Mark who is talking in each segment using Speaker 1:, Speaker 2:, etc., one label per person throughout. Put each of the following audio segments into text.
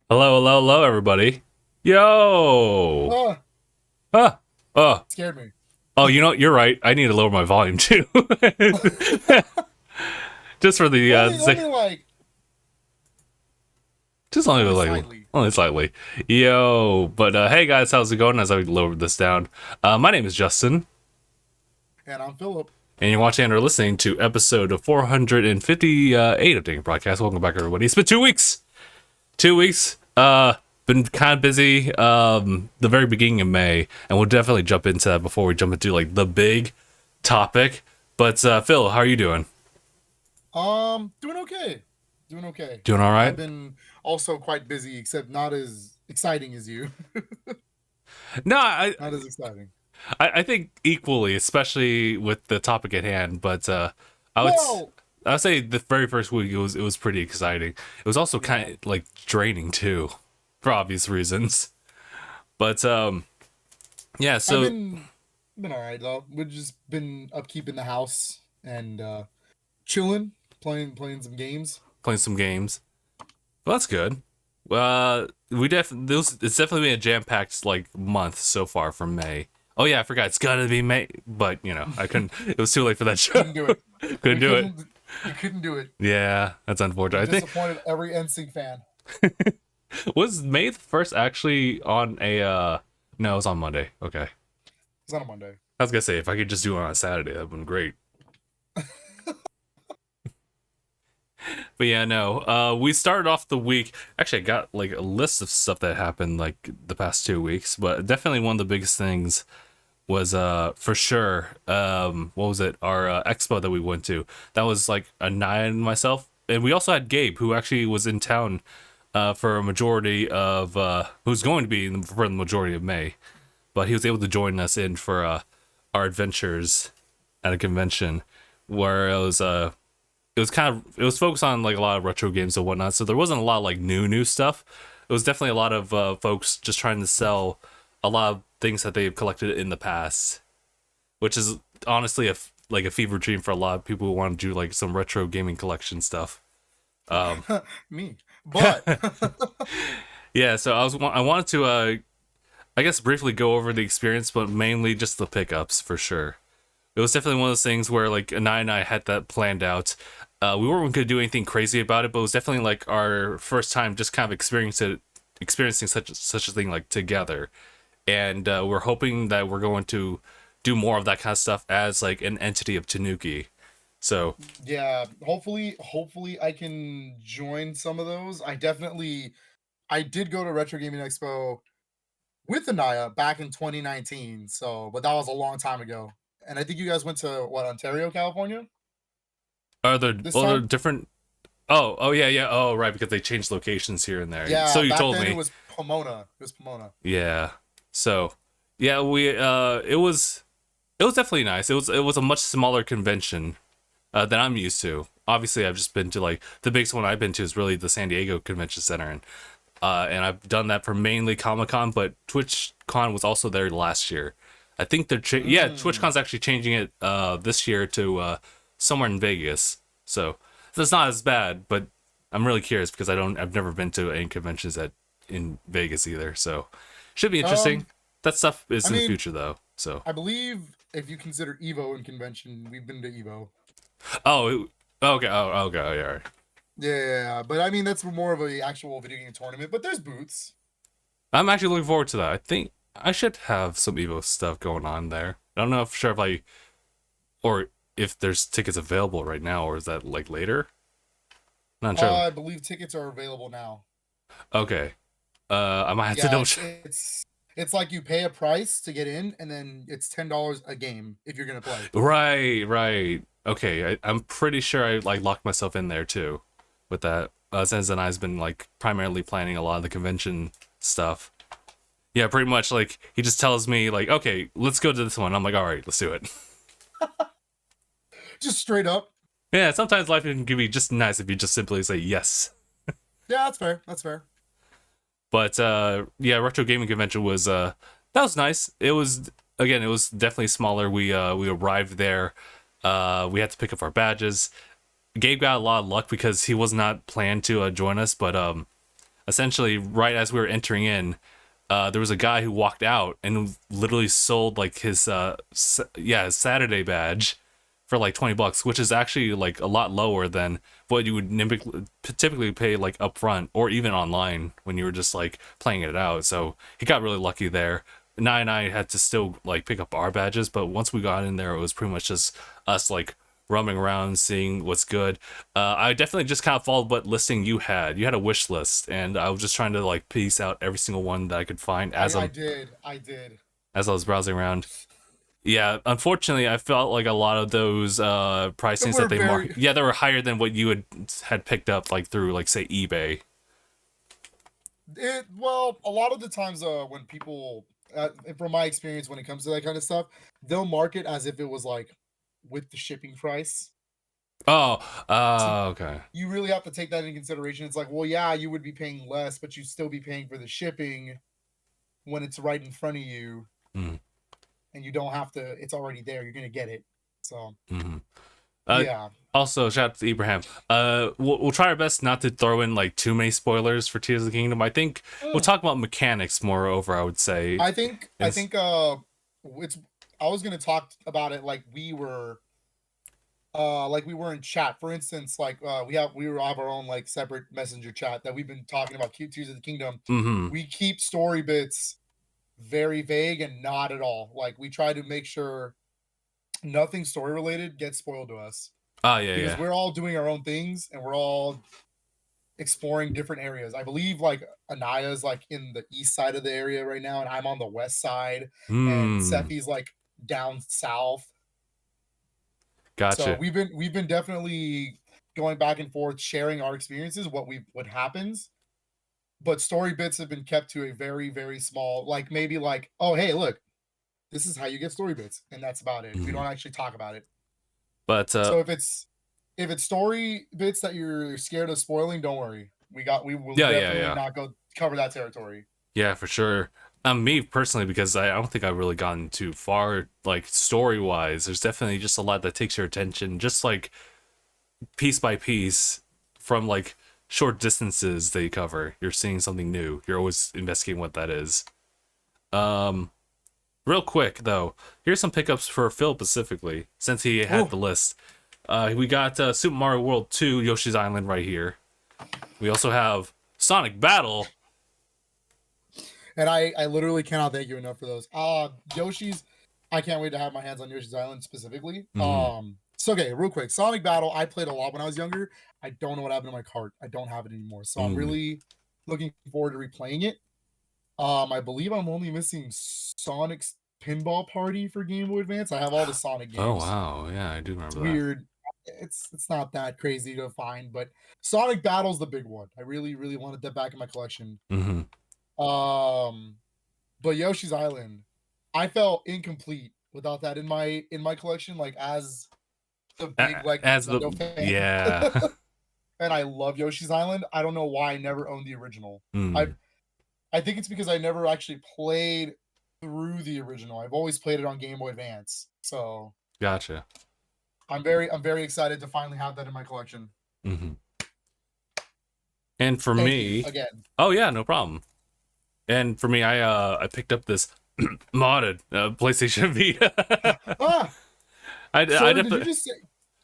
Speaker 1: Hello, everybody. Yo!
Speaker 2: Oh,
Speaker 1: Ah, oh,
Speaker 2: scared me.
Speaker 1: oh, you're right. I need to lower my volume too. Just for the,
Speaker 2: Only like
Speaker 1: just only
Speaker 2: only
Speaker 1: like,
Speaker 2: slightly.
Speaker 1: only slightly. Yo, but, hey guys, how's it going as I lowered this down? My name is Justin,
Speaker 2: And I'm Philip.
Speaker 1: and you're watching or listening to episode 458 of DangIT Prodcast. Welcome back, everybody. It's been 2 weeks. 2 weeks. Been kind of busy. The very beginning of May, and we'll definitely jump into that before we jump into like the big topic. But Phil, how are you doing?
Speaker 2: Doing okay. Doing okay.
Speaker 1: Doing all
Speaker 2: I've
Speaker 1: right?
Speaker 2: been also quite busy, except not as exciting as you.
Speaker 1: No, I,
Speaker 2: Not as exciting.
Speaker 1: I I think equally, especially with the topic at hand. But I would s-
Speaker 2: Well,
Speaker 1: I would say the very first week it was pretty exciting. It was also kind
Speaker 2: yeah.
Speaker 1: of like draining too, for obvious reasons. But yeah.
Speaker 2: I've
Speaker 1: So
Speaker 2: been all right though. We've just been upkeep in the house and chilling, playing some games.
Speaker 1: playing some games. Well, that's good. It's definitely been a jam packed like month so far from May. Oh yeah, I forgot it's gonna be May, but I couldn't. It was too late for that show.
Speaker 2: Couldn't do it.
Speaker 1: Couldn't
Speaker 2: We
Speaker 1: do it.
Speaker 2: couldn't. We couldn't do it.
Speaker 1: Yeah, that's unfortunate.
Speaker 2: We
Speaker 1: I think
Speaker 2: disappointed every NSYNC fan.
Speaker 1: was May the first actually on a. No, it was on Monday. Okay,
Speaker 2: It's on a Monday.
Speaker 1: I was gonna say if I could just do it on a Saturday, that'd been great. But yeah, no. We started off the week. Actually, I got like a list of stuff that happened like the past 2 weeks, but definitely one of the biggest things was for sure what was it, our expo that we went to. That was like a night and myself, and we also had Gabe, who actually was in town for a majority of who's going to be for the majority of May, but he was able to join us in for our adventures at a convention where it was focused on like a lot of retro games and whatnot, so there wasn't a lot of like new stuff. It was definitely a lot of folks just trying to sell a lot of things that they've collected in the past, which is honestly like a fever dream for a lot of people who want to do like some retro gaming collection stuff. Um,
Speaker 2: Me. But
Speaker 1: yeah, so I wanted to I guess briefly go over the experience, but mainly just the pickups for sure. It was definitely one of those things where like Anai and I had that planned out. We weren't going to do anything crazy about it, but it was definitely like our first time just kind of experiencing such a thing like together, and we're hoping that we're going to do more of that kind of stuff as like an entity of Tanuki. So
Speaker 2: yeah, hopefully I can join some of those. I did go to Retro Gaming Expo with Anaya back in 2019, so but that was a long time ago. And I think you guys went to what, Ontario, California
Speaker 1: are there
Speaker 2: this
Speaker 1: other
Speaker 2: time?
Speaker 1: different? Oh yeah. Oh right, because they changed locations here and there. So
Speaker 2: Yeah,
Speaker 1: you
Speaker 2: back
Speaker 1: told
Speaker 2: then it
Speaker 1: me.
Speaker 2: was Pomona. It was Pomona.
Speaker 1: Yeah. So yeah, we it was definitely nice. It was a much smaller convention than I'm used to. Obviously, I've just been to like the biggest one I've been to is really the San Diego Convention Center, and I've done that for mainly Comic Con, but TwitchCon was also there last year. I think yeah,
Speaker 2: Mm.
Speaker 1: TwitchCon's actually changing it this year to somewhere in Vegas. So it's not as bad, but I'm really curious because I've never been to any conventions in Vegas either. So should be interesting.
Speaker 2: Um,
Speaker 1: That stuff is
Speaker 2: I
Speaker 1: in the
Speaker 2: mean,
Speaker 1: future though. So
Speaker 2: I believe if you consider Evo in convention, we've been to Evo.
Speaker 1: oh okay, okay, all right.
Speaker 2: Yeah, but I mean that's more of a actual video game tournament. But there's booths.
Speaker 1: I'm actually looking forward to that. I think I should have some Evo stuff going on there. I don't know if sure if I or if there's tickets available right now, or is that like later? Not sure.
Speaker 2: I believe tickets are available now.
Speaker 1: Okay. I might have to
Speaker 2: Yeah,
Speaker 1: double
Speaker 2: it's
Speaker 1: check.
Speaker 2: it's it's like you pay a price to get in, and then it's $10 a game if you're gonna play.
Speaker 1: Right. Okay, I'm pretty sure I like locked myself in there too, with that. Since then I've been like primarily planning a lot of the convention stuff. Yeah, pretty much like he just tells me like, okay, let's go to this one. I'm like, all right, let's do it.
Speaker 2: Just straight up.
Speaker 1: Yeah, sometimes life can be just nice if you just simply say yes.
Speaker 2: Yeah, that's fair. That's fair.
Speaker 1: But yeah, retro gaming convention was that was nice. It was again, it was definitely smaller. We arrived there. We had to pick up our badges. Gabe got a lot of luck because he was not planned to join us, but essentially right as we were entering in, there was a guy who walked out and literally sold like his his Saturday badge for like $20, which is actually like a lot lower than what you would typically pay like upfront or even online when you were just like playing it out. So he got really lucky there. Nye and I had to still like pick up our badges, but once we got in there, it was pretty much just us like roaming around, seeing what's good. I definitely just kind of followed what listing you had. You had a wish list, and I was just trying to like piece out every single one that I could find
Speaker 2: I did.
Speaker 1: as I was browsing around. Yeah, unfortunately, I felt like a lot of those pricings
Speaker 2: We're
Speaker 1: that they mark,
Speaker 2: very
Speaker 1: yeah, they were higher than what you had picked up like through like say eBay.
Speaker 2: well, a lot of the times when people from my experience when it comes to that kind of stuff, they'll mark it as if it was like with the shipping price.
Speaker 1: Oh,
Speaker 2: So
Speaker 1: okay.
Speaker 2: you really have to take that into consideration. It's like, well, yeah, you would be paying less, but you'd still be paying for the shipping when it's right in front of you,
Speaker 1: Mm,
Speaker 2: and you don't have to. It's already there. You're gonna get it. So
Speaker 1: mm-hmm. Uh,
Speaker 2: yeah.
Speaker 1: Also, shout out to Ibrahim. We'll try our best not to throw in like too many spoilers for Tears of the Kingdom. I think we'll talk about mechanics moreover, I would say.
Speaker 2: I
Speaker 1: It's,
Speaker 2: think it's I was gonna talk about it like we were in chat. For instance, like we have our own like separate messenger chat that we've been talking about Tears of the Kingdom.
Speaker 1: mm-hmm.
Speaker 2: We keep story bits very vague and not at all. Like we try to make sure nothing story related gets spoiled to us
Speaker 1: Oh, yeah,
Speaker 2: because
Speaker 1: yeah.
Speaker 2: we're all doing our own things and we're all exploring different areas. I believe like Anaya's like in the east side of the area right now, and I'm on the west side, and
Speaker 1: Hmm.
Speaker 2: Sephi's like down south. So
Speaker 1: Gotcha.
Speaker 2: we've been definitely going back and forth, sharing our experiences, what happens. But story bits have been kept to a very small, like maybe like, oh hey, look, this is how you get story bits, and that's about it. We
Speaker 1: Mhm.
Speaker 2: don't actually talk about it.
Speaker 1: But
Speaker 2: So if it's story bits that you're scared of spoiling, don't worry. We will
Speaker 1: yeah, yeah,
Speaker 2: definitely
Speaker 1: yeah,
Speaker 2: not go cover that territory.
Speaker 1: yeah, for sure. Me personally, because I don't think I've really gotten too far, like story wise. There's definitely just a lot that takes your attention, just like piece by piece, from like short distances they cover. You're seeing something new. You're always investigating what that is. Um, Real quick though, here's some pickups for Phil specifically, since he had
Speaker 2: Ooh,
Speaker 1: the list. We got Super Mario World 2 Yoshi's Island right here. We also have Sonic Battle.
Speaker 2: and I literally cannot thank you enough for those. Yoshi's, I can't wait to have my hands on Yoshi's Island specifically.
Speaker 1: Mm,
Speaker 2: So okay, real quick, Sonic Battle. I played a lot when I was younger. I don't know what happened to my cart. I don't have it anymore. So I'm
Speaker 1: mm.
Speaker 2: really looking forward to replaying it. I believe I'm only missing Sonic's Pinball Party for Game Boy Advance. I have all the Sonic
Speaker 1: Oh
Speaker 2: games.
Speaker 1: wow, yeah, I do
Speaker 2: It's
Speaker 1: remember that.
Speaker 2: weird. It's not that crazy to find, but Sonic Battle's the big one. I really wanted that back in my collection.
Speaker 1: Mm-hmm.
Speaker 2: Um, but Yoshi's Island, I felt incomplete without that in my collection. Like as the big like
Speaker 1: As the
Speaker 2: Nintendo fan,
Speaker 1: yeah,
Speaker 2: and I love Yoshi's Island. I don't know why I never owned the original.
Speaker 1: mm,
Speaker 2: I think it's because I never actually played through the original. I've always played it on Game Boy Advance. So
Speaker 1: gotcha.
Speaker 2: I'm very excited to finally have that in my collection.
Speaker 1: Mm-hmm. And for
Speaker 2: Thank you
Speaker 1: me,
Speaker 2: again.
Speaker 1: oh yeah, no problem. And for me, I picked up this modded PlayStation Vita.
Speaker 2: Ah,
Speaker 1: I
Speaker 2: sir, did you
Speaker 1: definitely
Speaker 2: just say?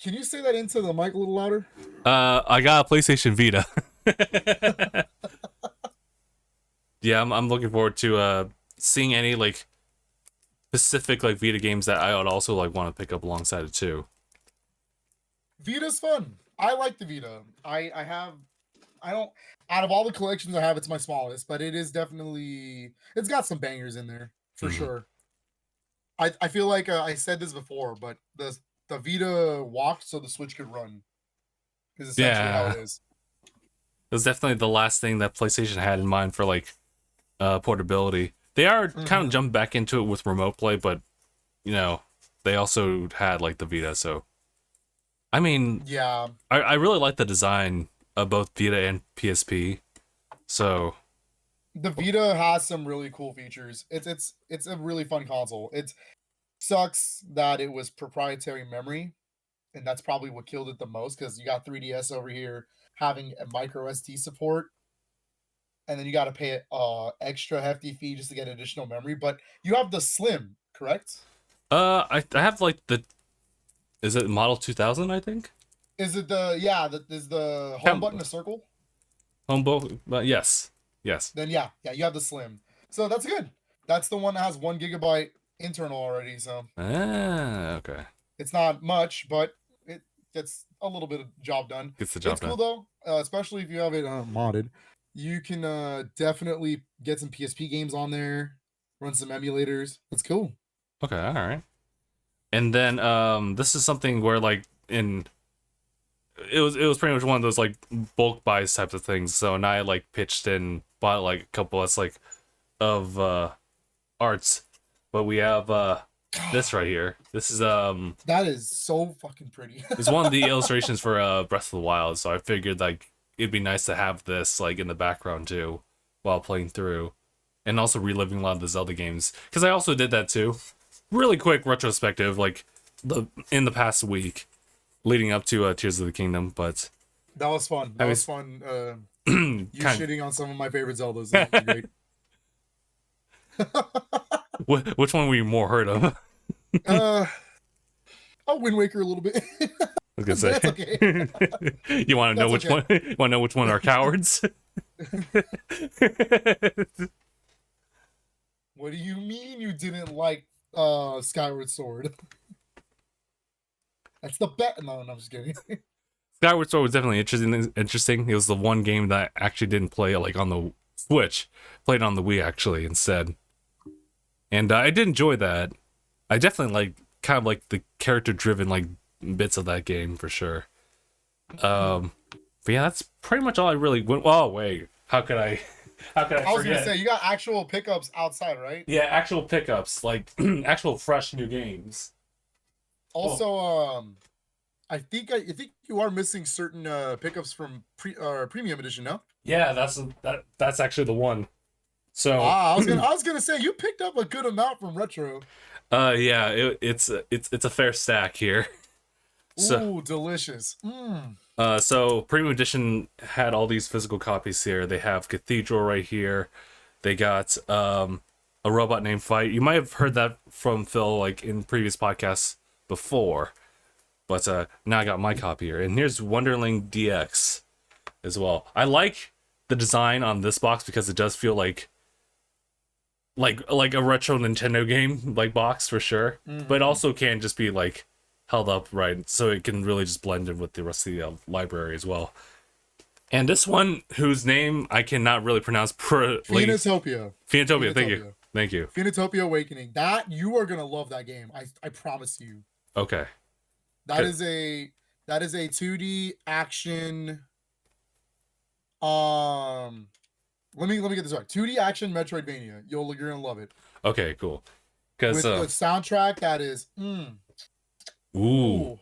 Speaker 2: Can you say that into the mic a little louder?
Speaker 1: I got a PlayStation Vita. Yeah, I'm looking forward to seeing any like specific like Vita games that I would also like want to pick up alongside it too.
Speaker 2: Vita's fun. I like the Vita. I have I don't out of all the collections I have, it's my smallest, but it is definitely it's got some bangers in there for
Speaker 1: Mm-hmm.
Speaker 2: sure. I feel like I said this before, but the Vita walked so the Switch could run is essentially how it
Speaker 1: Yeah,
Speaker 2: is.
Speaker 1: it was definitely the last thing that PlayStation had in mind for like portability. They are kind of
Speaker 2: Mhm.
Speaker 1: jumped back into it with remote play, but you know, they also had like the Vita. So I mean,
Speaker 2: Yeah,
Speaker 1: I really like the design of both Vita and PSP. So
Speaker 2: the Vita has some really cool features. It's a really fun console. It sucks that it was proprietary memory, and that's probably what killed it the most because you got 3DS over here having a micro SD support. and then you got to pay an extra hefty fee just to get additional memory. But you have the Slim, correct?
Speaker 1: I have like the, is it model 2000? I think.
Speaker 2: Is it the is the home
Speaker 1: Cam-
Speaker 2: button a circle?
Speaker 1: Homebo, but yes, yes.
Speaker 2: Then yeah, you have the Slim. So that's good. That's the one that has 1 GB internal already. So
Speaker 1: Ah, okay.
Speaker 2: it's not much, but it gets a little bit of job done.
Speaker 1: Gets the job
Speaker 2: It's cool
Speaker 1: done.
Speaker 2: though, especially if you have it modded. You can definitely get some PSP games on there, run some emulators. It's cool.
Speaker 1: Okay, all right. And then this is something where like in it was pretty much one of those like bulk buys types of things. So now I like pitched in, bought like a couple of arts, but we have this right here. This is
Speaker 2: That is so fucking pretty.
Speaker 1: it's one of the illustrations for Breath of the Wild. So I figured like it'd be nice to have this like in the background too while playing through, and also reliving a lot of the Zelda games because I also did that too. Really quick retrospective, like in the past week leading up to Tears of the Kingdom, but
Speaker 2: That was fun. That was fun. You shitting on some of my favorite Zeldas. That was great.
Speaker 1: Which one were you more heard of?
Speaker 2: I'll Wind Waker a little bit.
Speaker 1: I was gonna say.
Speaker 2: That's okay.
Speaker 1: You want to know which one? You want to know which one are cowards?
Speaker 2: What do you mean you didn't like Skyward Sword? That's the bet. No, I'm just kidding.
Speaker 1: Skyward Sword was definitely interesting. It was the one game that I actually didn't play like on the Switch. Played on the Wii actually instead, and I did enjoy that. I definitely like kind of like the character-driven like bits of that game for sure. But yeah, that's pretty much all I really went. Oh wait, how could I? How could I forget?
Speaker 2: I was gonna say you got actual pickups outside, right?
Speaker 1: Yeah, actual pickups, like actual fresh new games.
Speaker 2: Also, I think you are missing certain pickups from premium edition, no?
Speaker 1: Yeah, that's actually the one. So
Speaker 2: I was gonna say you picked up a good amount from retro.
Speaker 1: yeah, it's a fair stack here.
Speaker 2: Ooh, delicious.
Speaker 1: So Premium Edition had all these physical copies here. They have Cathedral right here. They got a Robot Named Fight. You might have heard that from Phil like in previous podcasts before, but now I got my copy here. And here's Wonderling DX as well. I like the design on this box because it does feel like a retro Nintendo game like box for sure, but it also can just be like held up right, so it can really just blend in with the rest of the library as well. And this one, whose name I cannot really pronounce,
Speaker 2: Phoenotopia.
Speaker 1: Phoenotopia. Thank you.
Speaker 2: Phoenotopia Awakening. That you are gonna love that game. I promise you.
Speaker 1: Okay.
Speaker 2: That is a 2D action. Let me get this right. 2D action Metroidvania. You're gonna love it.
Speaker 1: Okay, cool. Because
Speaker 2: with the soundtrack that is Ooh,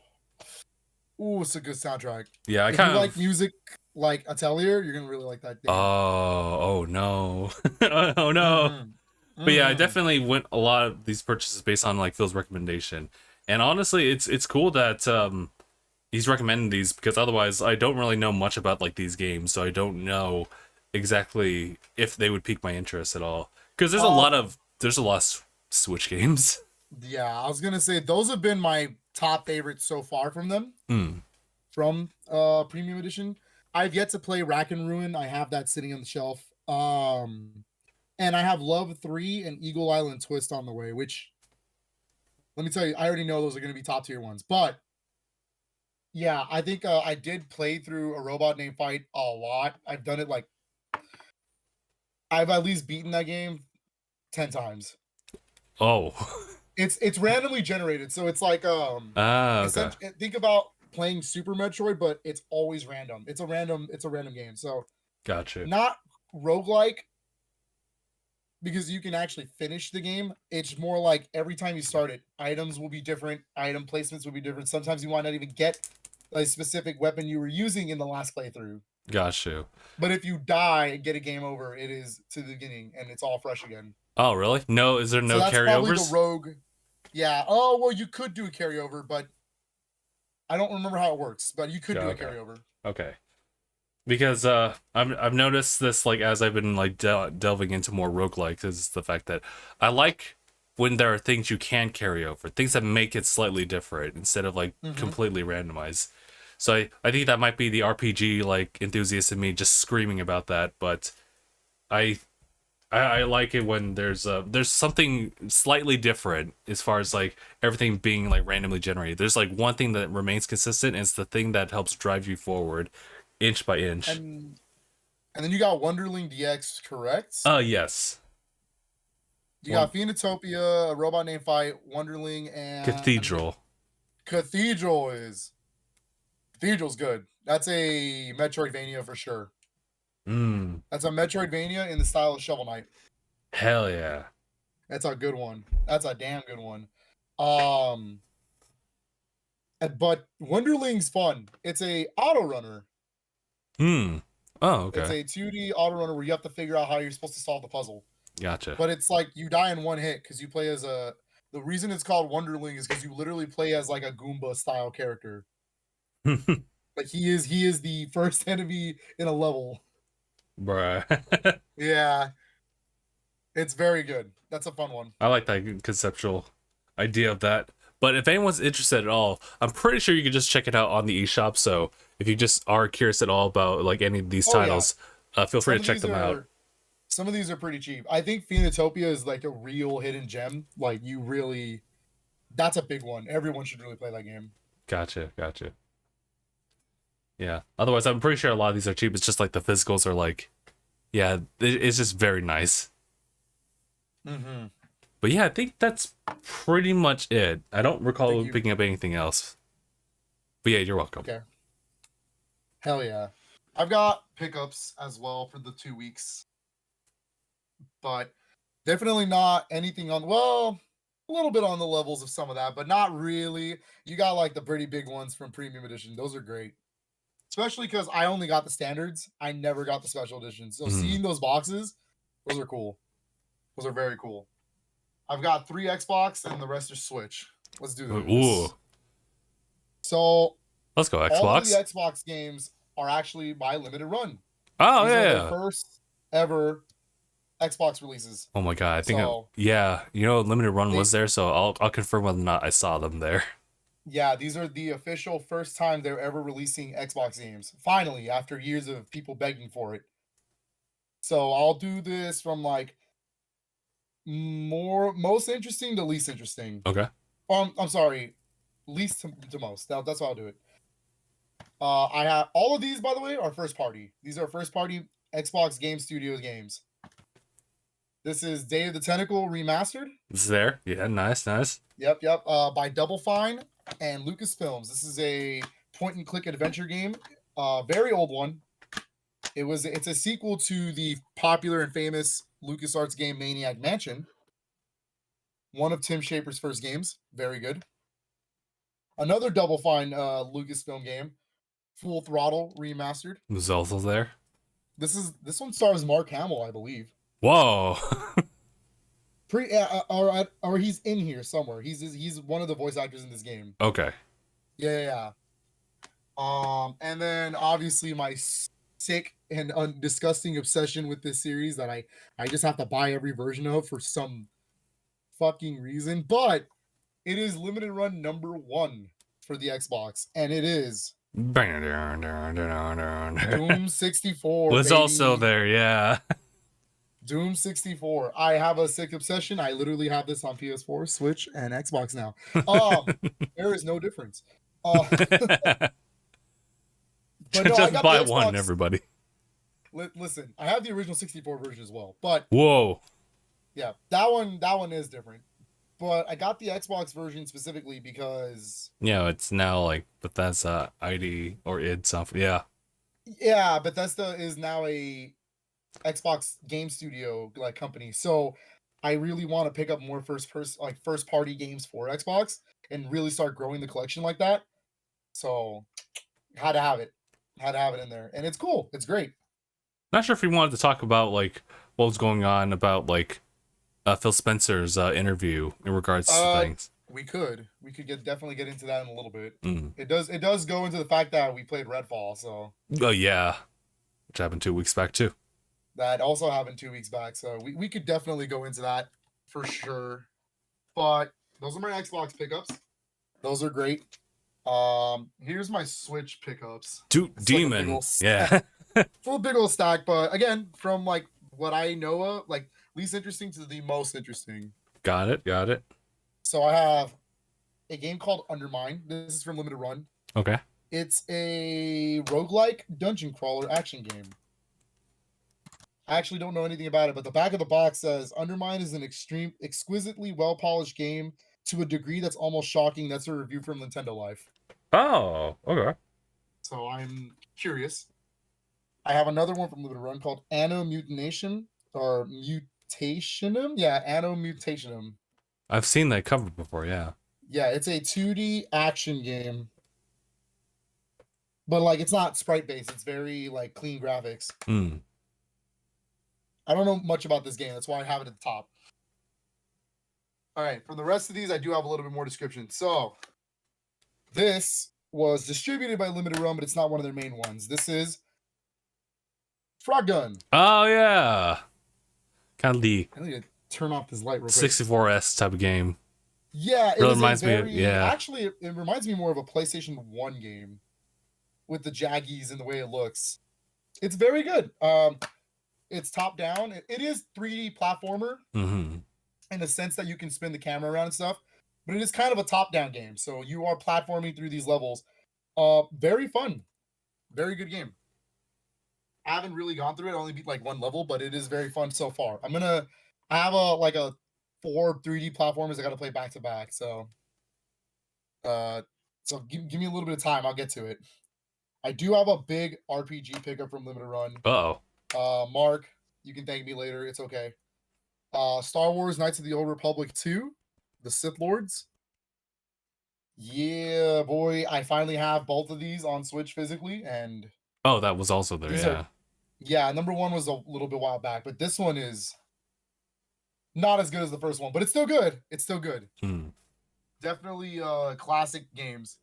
Speaker 2: it's a good soundtrack.
Speaker 1: Yeah,
Speaker 2: if you like music like Atelier, you're gonna really like that game.
Speaker 1: Oh no. Oh no. But yeah, I definitely went a lot of these purchases based on like Phil's recommendation. And honestly, it's cool that he's recommending these because otherwise I don't really know much about like these games, so I don't know exactly if they would pique my interest at all. Because there's a lot of Switch games.
Speaker 2: Yeah, I was gonna say those have been my top favorites so far from them. From Premium Edition. I've yet to play Rack and Ruin. I have that sitting on the shelf. And I have Love 3 and Eagle Island Twist on the way, which let me tell you, I already know those are gonna be top tier ones. But yeah, I think I did play through A Robot Named Fight a lot. I've done it like I've at least beaten that game 10 times.
Speaker 1: Oh.
Speaker 2: It's randomly generated, so it's like
Speaker 1: okay.
Speaker 2: think about playing Super Metroid, but it's always random. It's a random game. So
Speaker 1: gotcha.
Speaker 2: Not roguelike because you can actually finish the game. It's more like every time you start it, items will be different, item placements will be different. Sometimes you might not even get a specific weapon you were using in the last playthrough.
Speaker 1: Gotcha.
Speaker 2: But if you die and get a game over, it is to the beginning and it's all fresh again.
Speaker 1: Oh, really? No, is there no
Speaker 2: that's
Speaker 1: carryovers?
Speaker 2: Probably the rogue. Yeah. Oh, well, you could do a carryover, but I don't remember how it works. But you could do a carryover.
Speaker 1: Okay. because I've noticed this like as I've been like delving into more roguelikes is the fact that I like when there are things you can carry over, things that make it slightly different instead of like
Speaker 2: Mm-hmm.
Speaker 1: completely randomized. So I think that might be the RPG like enthusiast in me just screaming about that, but I I like it when there's something slightly different as far as like everything being like randomly generated. There's like one thing that remains consistent, and it's the thing that helps drive you forward, inch by inch.
Speaker 2: And then you got Wonderling DX, correct?
Speaker 1: Yes.
Speaker 2: You
Speaker 1: One
Speaker 2: got Phoenotopia, a robot named Fight, Wonderling, and
Speaker 1: cathedral.
Speaker 2: Cathedral is Cathedral's good. That's a Metroidvania for sure.
Speaker 1: Mm.
Speaker 2: That's a Metroidvania in the style of Shovel Knight.
Speaker 1: Hell yeah.
Speaker 2: That's a good one. That's a damn good one. Um, but Wonderling's fun. It's a auto runner.
Speaker 1: Hmm. Oh,
Speaker 2: It's
Speaker 1: okay.
Speaker 2: a 2D auto runner where you have to figure out how you're supposed to solve the puzzle.
Speaker 1: Gotcha.
Speaker 2: But it's like you die in one hit because you play as a. The reason it's called Wonderling is because you literally play as like a Goomba style character. Like he is the first enemy in a level.
Speaker 1: Bruh.
Speaker 2: Yeah, it's very good. That's a fun one.
Speaker 1: I like that conceptual idea of that. But if anyone's interested at all, I'm pretty sure you can just check it out on the eShop. So if you just are curious at all about like any of these
Speaker 2: Oh yeah,
Speaker 1: titles, feel free
Speaker 2: some
Speaker 1: to
Speaker 2: of
Speaker 1: check
Speaker 2: these
Speaker 1: them out.
Speaker 2: are some of these are pretty cheap. I think Phoenotopia is like a real hidden gem. Like you really, that's a big one. Everyone should really play that game.
Speaker 1: Gotcha, gotcha. Yeah. Otherwise, I'm pretty sure a lot of these are cheap. It's just like the physicals are like, yeah, it's just very nice.
Speaker 2: Mm-hmm.
Speaker 1: But yeah, I think that's pretty much it. I don't
Speaker 2: Thank
Speaker 1: recall
Speaker 2: you.
Speaker 1: picking up anything else. But yeah, you're welcome.
Speaker 2: Okay. Hell yeah. I've got pickups as well for the 2 weeks, but definitely not anything on, well, a little bit on the levels of some of that, but not really. You got like the pretty big ones from Premium Edition. Those are great. Especially because I only got the standards. I never got the special editions. So
Speaker 1: Mm.
Speaker 2: seeing those boxes, those are cool. Those are very cool. I've got 3 Xbox and the rest are Switch. Let's do
Speaker 1: Ooh.
Speaker 2: this. So
Speaker 1: Let's go,
Speaker 2: all of the
Speaker 1: Xbox.
Speaker 2: Xbox games are actually by limited run.
Speaker 1: Oh,
Speaker 2: These are their
Speaker 1: yeah.
Speaker 2: first ever Xbox releases.
Speaker 1: Oh my god, I think
Speaker 2: So
Speaker 1: yeah, you know, limited run
Speaker 2: they,
Speaker 1: was there, so I'll confirm whether or not I saw them there.
Speaker 2: yeah, these are the official first time they're ever releasing Xbox games. Finally, after years of people begging for it. So I'll do this from like most interesting to least interesting.
Speaker 1: Okay.
Speaker 2: I'm sorry, least to most. That's how I'll do it. I have all of these, by the way, are first party. These are first party Xbox Game Studios games. This is Day of the Tentacle remastered.
Speaker 1: It's there. Yeah, nice, nice.
Speaker 2: Yep. By Double Fine and Lucasfilms. This is a point and click adventure game. Very old one. It's a sequel to the popular and famous LucasArts game Maniac Mansion. One of Tim Schafer's first games. Very good. Another Double Fine Lucasfilm game, Full Throttle remastered.
Speaker 1: Was also there.
Speaker 2: This one stars Mark Hamill, I believe.
Speaker 1: Whoa.
Speaker 2: Or he's in here somewhere. He's one of the voice actors in this game.
Speaker 1: Okay.
Speaker 2: Yeah. And then obviously my sick and disgusting obsession with this series that I just have to buy every version of for some fucking reason. But it is limited run number 1 for the Xbox, and it is Doom 64,
Speaker 1: was also
Speaker 2: baby.
Speaker 1: there, yeah.
Speaker 2: Doom 64. I have a sick obsession. I literally have this on PS4, Switch, and Xbox now. There is no difference. But no, I
Speaker 1: Just
Speaker 2: got the
Speaker 1: buy one,
Speaker 2: Xbox.
Speaker 1: everybody.
Speaker 2: Listen, I have the original 64 version as well. But
Speaker 1: Whoa.
Speaker 2: yeah, that one is different. But I got the Xbox version specifically because
Speaker 1: Yeah, it's now like Bethesda ID or id something. Yeah.
Speaker 2: yeah, Bethesda is now a Xbox game studio like company. So I really want to pick up more first party games for Xbox and really start growing the collection like that. So had to have it. Had to have it in there. And it's cool. It's great.
Speaker 1: Not sure if we wanted to talk about like what was going on about like Phil Spencer's interview in regards to things.
Speaker 2: We could definitely get into that in a little bit.
Speaker 1: Mm.
Speaker 2: It does go into the fact that we played Redfall, so
Speaker 1: Oh yeah. which happened 2 weeks back too.
Speaker 2: That also happened 2 weeks back. So we could definitely go into that for sure. But those are my Xbox pickups. Those are great. Here's my Switch pickups.
Speaker 1: Dude,
Speaker 2: It's like a big
Speaker 1: Demon.
Speaker 2: old
Speaker 1: Yeah.
Speaker 2: full big old stack. But again, from like what I know of, like least interesting to the most interesting.
Speaker 1: Got it.
Speaker 2: So I have a game called Undermine. This is from Limited Run.
Speaker 1: Okay.
Speaker 2: It's a roguelike dungeon crawler action game. I actually don't know anything about it, but the back of the box says Undermine is an exquisitely well-polished game to a degree that's almost shocking. That's a review from Nintendo Life.
Speaker 1: Oh, okay.
Speaker 2: So I'm curious. I have another one from Limited Run called Anno Mutination or Mutationum. Yeah, Anno Mutationum.
Speaker 1: I've seen that cover before, yeah.
Speaker 2: Yeah, it's a 2D action game. But like it's not sprite based, it's very like clean graphics.
Speaker 1: Hmm.
Speaker 2: I don't know much about this game. That's why I have it at the top. All right, for the rest of these, I do have a little bit more description. So, this was distributed by Limited Run, but it's not one of their main ones. This is Frog Gun.
Speaker 1: Oh yeah. Kind of the
Speaker 2: I need to turn off this light real quick.
Speaker 1: 64S type of game.
Speaker 2: Yeah, it
Speaker 1: Really
Speaker 2: is
Speaker 1: reminds me of,
Speaker 2: very,
Speaker 1: yeah.
Speaker 2: Actually, it reminds me more of a PlayStation 1 game with the jaggies and the way it looks. It's very good. It's top down. It is 3D platformer
Speaker 1: Mm-hmm.
Speaker 2: in the sense that you can spin the camera around and stuff, but it is kind of a top down game. So you are platforming through these levels. Very fun. Very good game. I haven't really gone through it. I only beat like one level, but it is very fun so far. I have a 4 3D platformers I got to play back to back. So give me a little bit of time. I'll get to it. I do have a big RPG pickup from Limited Run.
Speaker 1: Uh-oh.
Speaker 2: Mark, you can thank me later. It's okay. Star Wars Knights of the Old Republic 2, The Sith Lords. Yeah, boy, I finally have both of these on Switch physically, and
Speaker 1: Oh, that was also there, yeah.
Speaker 2: Yeah, number one was a little bit while back, but this one is not as good as the first one, but it's still good. It's still good.
Speaker 1: Hmm.
Speaker 2: Definitely classic games.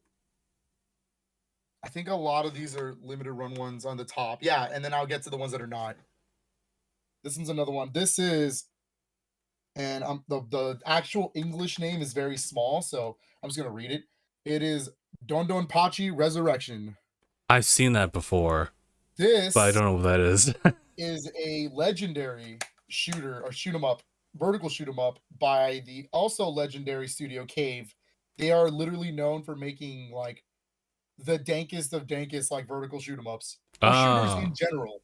Speaker 2: I think a lot of these are Limited Run ones on the top. Yeah, and then I'll get to the ones that are not. This one's another one. This is, and the actual English name is very small, so I'm just gonna read it. It is Don Don Pachi Resurrection.
Speaker 1: I've seen that before,
Speaker 2: This
Speaker 1: but I don't know what that is.
Speaker 2: is a legendary shooter or shoot 'em up, vertical shoot 'em up by the also legendary studio Cave. They are literally known for making like the dankest of dankest like vertical shoot 'em ups or shooters in general.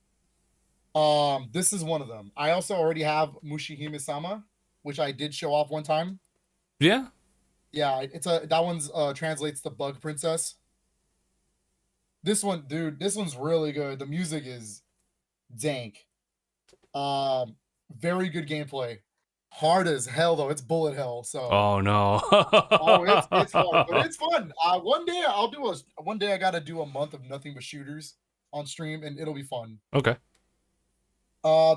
Speaker 2: This is one of them. I also already have Mushihime-sama, which I did show off one time.
Speaker 1: Yeah.
Speaker 2: Yeah, that one's translates to Bug Princess. This one, dude, this one's really good. The music is dank. Very good gameplay. Hard as hell though. It's bullet hell. So
Speaker 1: Oh no.
Speaker 2: it's hard, but it's fun. One day I gotta do a month of nothing but shooters on stream, and it'll be fun.
Speaker 1: Okay.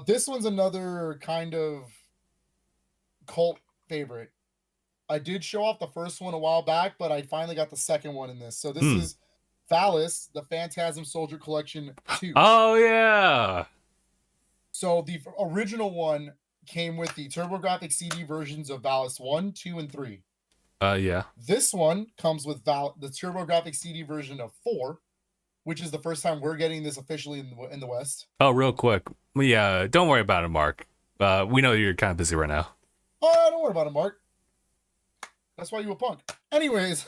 Speaker 2: This one's another kind of cult favorite. I did show off the first one a while back, but I finally got the second one in this. So this is Phallus, the Phantasm Soldier Collection 2.
Speaker 1: Oh yeah.
Speaker 2: So the original one came with the TurboGrafx CD versions of Phallus 1, 2, and 3.
Speaker 1: Yeah.
Speaker 2: This one comes with the TurboGrafx CD version of 4, which is the first time we're getting this officially in the West.
Speaker 1: Oh, real quick. Yeah, don't worry about it, Mark. We know you're kind of busy right now.
Speaker 2: Oh, don't worry about it, Mark. That's why you a punk. Anyways.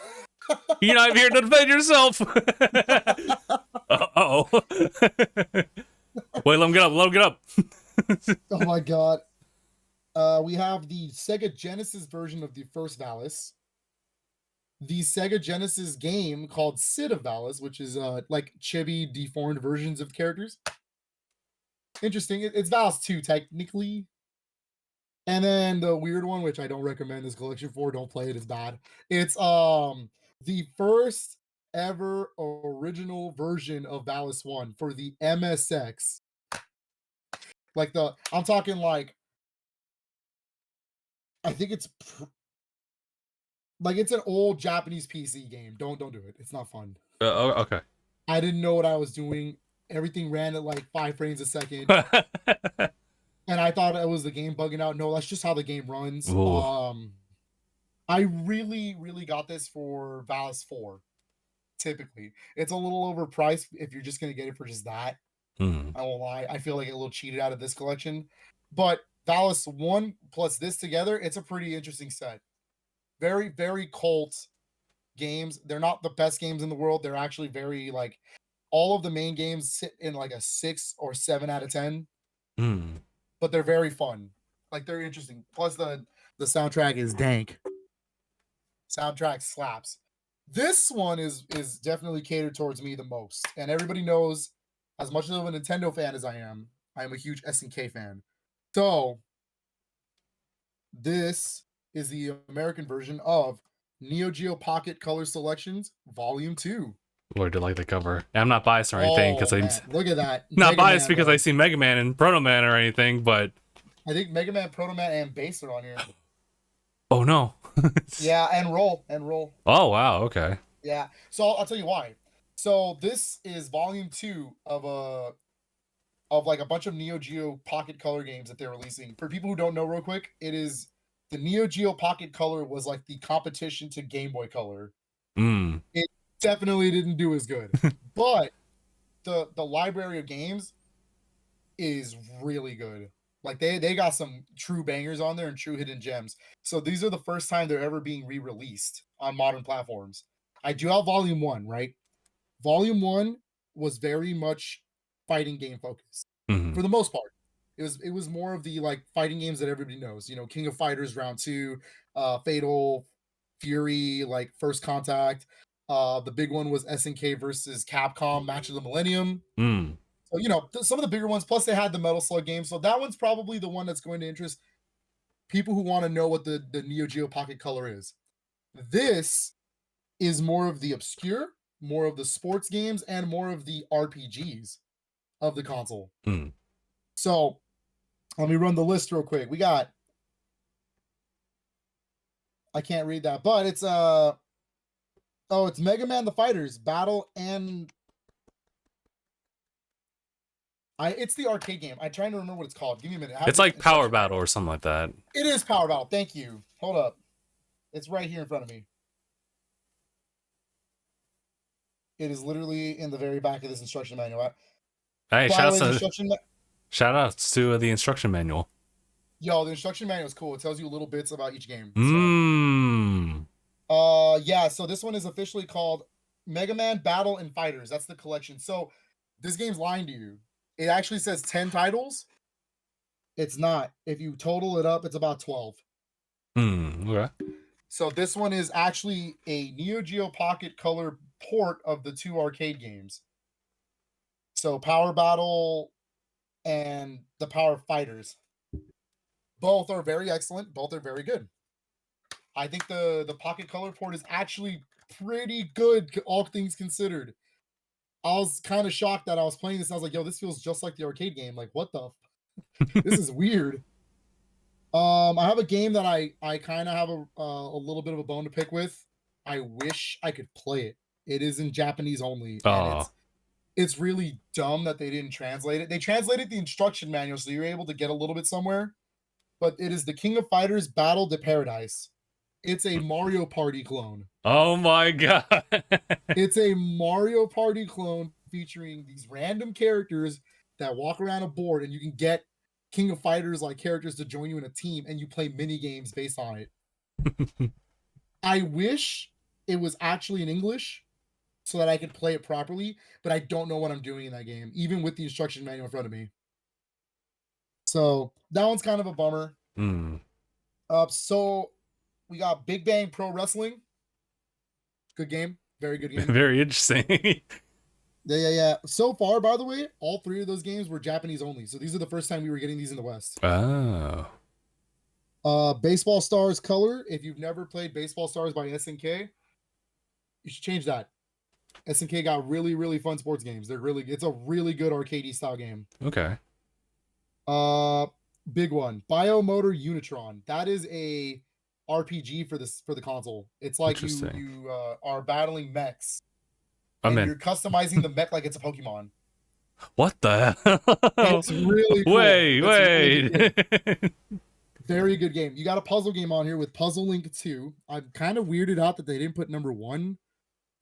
Speaker 1: You're not here to defend yourself. Uh-oh. Wait, let him get up.
Speaker 2: Oh my god. We have the Sega Genesis version of the first Phallus. The Sega Genesis game called Sid of Phallus, which is like chibi deformed versions of characters. Interesting. It's Phallus 2 technically. And then the weird one, which I don't recommend this collection for, don't play it, it's bad. It's the first ever original version of Phallus 1 for the MSX. Like I'm talking like, I think it's like it's an old Japanese PC game. Don't do it. It's not fun.
Speaker 1: Okay.
Speaker 2: I didn't know what I was doing. Everything ran at like 5 frames a second. And I thought it was the game bugging out. No, that's just how the game runs.
Speaker 1: Ooh.
Speaker 2: I really, really got this for Valis 4. Typically, it's a little overpriced if you're just going to get it for just that.
Speaker 1: Hmm.
Speaker 2: I won't lie. I feel like a little cheated out of this collection. But Valis 1 plus this together, it's a pretty interesting set. Very, very cult games. They're not the best games in the world. They're actually very like all of the main games sit in like a 6 or 7 out of 10,
Speaker 1: Hmm.
Speaker 2: but they're very fun. Like they're interesting. Plus the soundtrack is dank. Soundtrack slaps. This one is definitely catered towards me the most. And everybody knows, as much of a Nintendo fan as I am a huge SNK fan. So this is the American version of Neo Geo Pocket Color Selections Volume 2.
Speaker 1: Lord, I like the cover. I'm not biased or anything because
Speaker 2: Oh
Speaker 1: I'm
Speaker 2: man, look at that.
Speaker 1: not
Speaker 2: Mega
Speaker 1: biased
Speaker 2: Man,
Speaker 1: because
Speaker 2: though.
Speaker 1: I see Mega Man and Proto Man or anything, but
Speaker 2: I think Mega Man, Proto Man, and Bass are on here.
Speaker 1: oh no.
Speaker 2: Yeah, and Roll.
Speaker 1: Oh wow, okay.
Speaker 2: Yeah. So I'll tell you why. So this is volume 2 of like a bunch of Neo Geo Pocket Color games that they're releasing. For people who don't know, real quick, it is the Neo Geo Pocket Color was like the competition to Game Boy Color.
Speaker 1: Mm.
Speaker 2: It definitely didn't do as good, but the library of games is really good. Like they got some true bangers on there and true hidden gems. So these are the first time they're ever being re-released on modern platforms. I do have volume 1, right? Volume 1 was very much fighting game focused
Speaker 1: Mm-hmm.
Speaker 2: for the most part. It was more of the like fighting games that everybody knows, you know, King of Fighters Round 2, Fatal Fury, like First Contact. The big one was SNK versus Capcom Match of the Millennium.
Speaker 1: Mm.
Speaker 2: So, you know, some of the bigger ones, plus they had the Metal Slug game. So that one's probably the one that's going to interest people who want to know what the Neo Geo Pocket Color is. This is more of the obscure, more of the sports games, and more of the RPGs of the console.
Speaker 1: Mm.
Speaker 2: So let me run the list real quick. We got, I can't read that, but it's it's Mega Man the Fighters Battle, and it's the arcade game. I'm trying to remember what it's called. Give me a minute.
Speaker 1: It's like Power Battle or something like that.
Speaker 2: It is Power Battle. Thank you. Hold up. It's right here in front of me. It is literally in the very back of this instruction manual.
Speaker 1: Hey,
Speaker 2: Instruction
Speaker 1: shout outs to the instruction manual.
Speaker 2: Yo, the instruction manual is cool. It tells you little bits about each game.
Speaker 1: Mm.
Speaker 2: Yeah, so this one is officially called Mega Man Battle and Fighters. That's the collection. So this game's lying to you. It actually says 10 titles. It's not. If you total it up, it's about 12.
Speaker 1: Okay.
Speaker 2: So this one is actually a Neo Geo Pocket Color port of the 2 arcade games. So Power Battle and the Power Fighters. Both are very excellent. Both are very good. I think the Pocket Color port is actually pretty good, all things considered. I was kind of shocked that I was playing this. And I was like, yo, this feels just like the arcade game. Like, what the? This is weird. I have a game that I kind of have a little bit of a bone to pick with. I wish I could play it. It is in Japanese only, and it's really dumb that they didn't translate it. They translated the instruction manual, so you're able to get a little bit somewhere. But it is the King of Fighters Battle to Paradise. It's a Mario Party clone.
Speaker 1: Oh my god.
Speaker 2: It's a Mario Party clone featuring these random characters that walk around a board, and you can get King of Fighters like characters to join you in a team, and you play mini games based on it. I wish it was actually in English so that I could play it properly, but I don't know what I'm doing in that game, even with the instruction manual in front of me. So that one's kind of a bummer. So we got Big Bang Pro Wrestling. Good game. Very good game.
Speaker 1: Very interesting.
Speaker 2: Yeah. So far, by the way, all 3 of those games were Japanese only. So these are the first time we were getting these in the West.
Speaker 1: Oh.
Speaker 2: Baseball Stars Color. If you've never played Baseball Stars by SNK, you should change that. SNK got really, really fun sports games. It's a really good arcade style game.
Speaker 1: Okay.
Speaker 2: Big one. Biomotor Unitron. That is a RPG for the console. It's like you are battling mechs. And you're customizing the mech like it's a Pokemon.
Speaker 1: What the hell?
Speaker 2: It's really cool.
Speaker 1: Wait,
Speaker 2: It's a really good game.
Speaker 1: wait.
Speaker 2: Very good game. You got a puzzle game on here with Puzzle Link 2. I'm kind of weirded out that they didn't put number 1,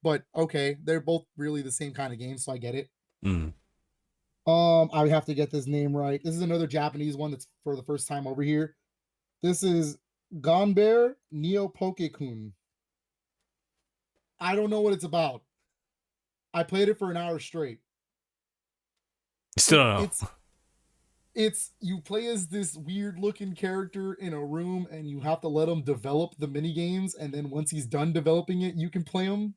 Speaker 2: but okay, they're both really the same kind of game, so I get it.
Speaker 1: Mm.
Speaker 2: I would have to get this name right. This is another Japanese one that's for the first time over here. This is Ganbare Neo Poke-kun. I don't know what it's about. I played it for an hour straight.
Speaker 1: Still don't know.
Speaker 2: It's you play as this weird looking character in a room and you have to let him develop the mini games, and then once he's done developing it, you can play him.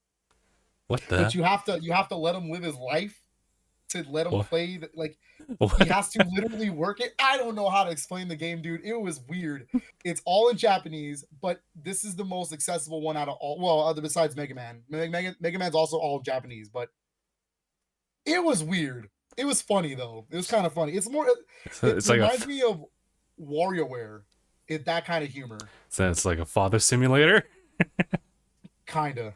Speaker 1: What
Speaker 2: But
Speaker 1: the?
Speaker 2: you have to let him live his life to let him
Speaker 1: What?
Speaker 2: play like he
Speaker 1: What?
Speaker 2: has to literally work it. I don't know how to explain the game, dude. It was weird. It's all in Japanese, but this is the most accessible one out of all. Well, other besides Mega Man. Mega Man's also all Japanese, but it was weird. It was funny though. It was kind of funny. It's more. It
Speaker 1: It's like
Speaker 2: reminds me of WarioWare. That kind of humor.
Speaker 1: so it's like a father simulator.
Speaker 2: Kinda.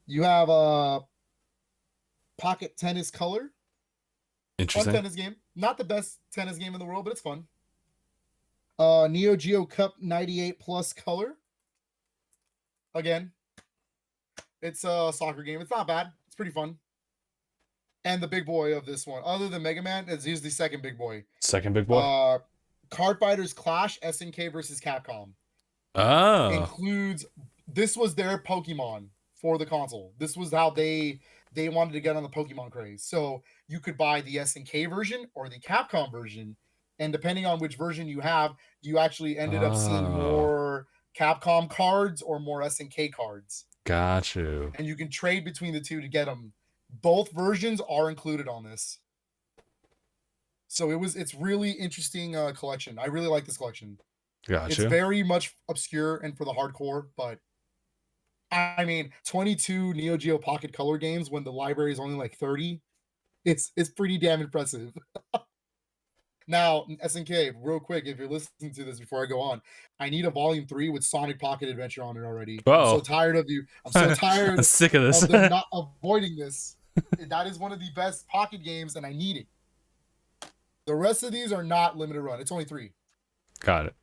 Speaker 2: You have a Pocket Tennis Color. Fun
Speaker 1: Interesting.
Speaker 2: tennis game. Not the best tennis game in the world, but it's fun. Neo Geo Cup 98 Plus Color. Again, it's a soccer game. It's not bad. It's pretty fun. And the big boy of this one, other than Mega Man, is usually second big boy.
Speaker 1: Second big boy.
Speaker 2: Card Fighters Clash SNK versus Capcom.
Speaker 1: Oh,
Speaker 2: Includes this was their Pokemon for the console. This was how they wanted to get on the Pokemon craze. So you could buy the SNK version or the Capcom version, and depending on which version you have, you actually ended up seeing more Capcom cards or more SNK cards.
Speaker 1: got you.
Speaker 2: And you can trade between the two to get them. Both versions are included on this. So it's really interesting collection. I really like this collection.
Speaker 1: Got
Speaker 2: It's
Speaker 1: you.
Speaker 2: very much obscure and for the hardcore, but I mean, 22 Neo Geo Pocket Color games when the library is only like 30. It's pretty damn impressive. Now, SNK, real quick, if you're listening to this before I go on, I need a volume 3 with Sonic Pocket Adventure on it already. I'm so tired of you. I'm so tired
Speaker 1: I'm sick of this.
Speaker 2: of them not avoiding this. That is one of the best Pocket games, and I need it. The rest of these are not limited run. It's only 3.
Speaker 1: Got it.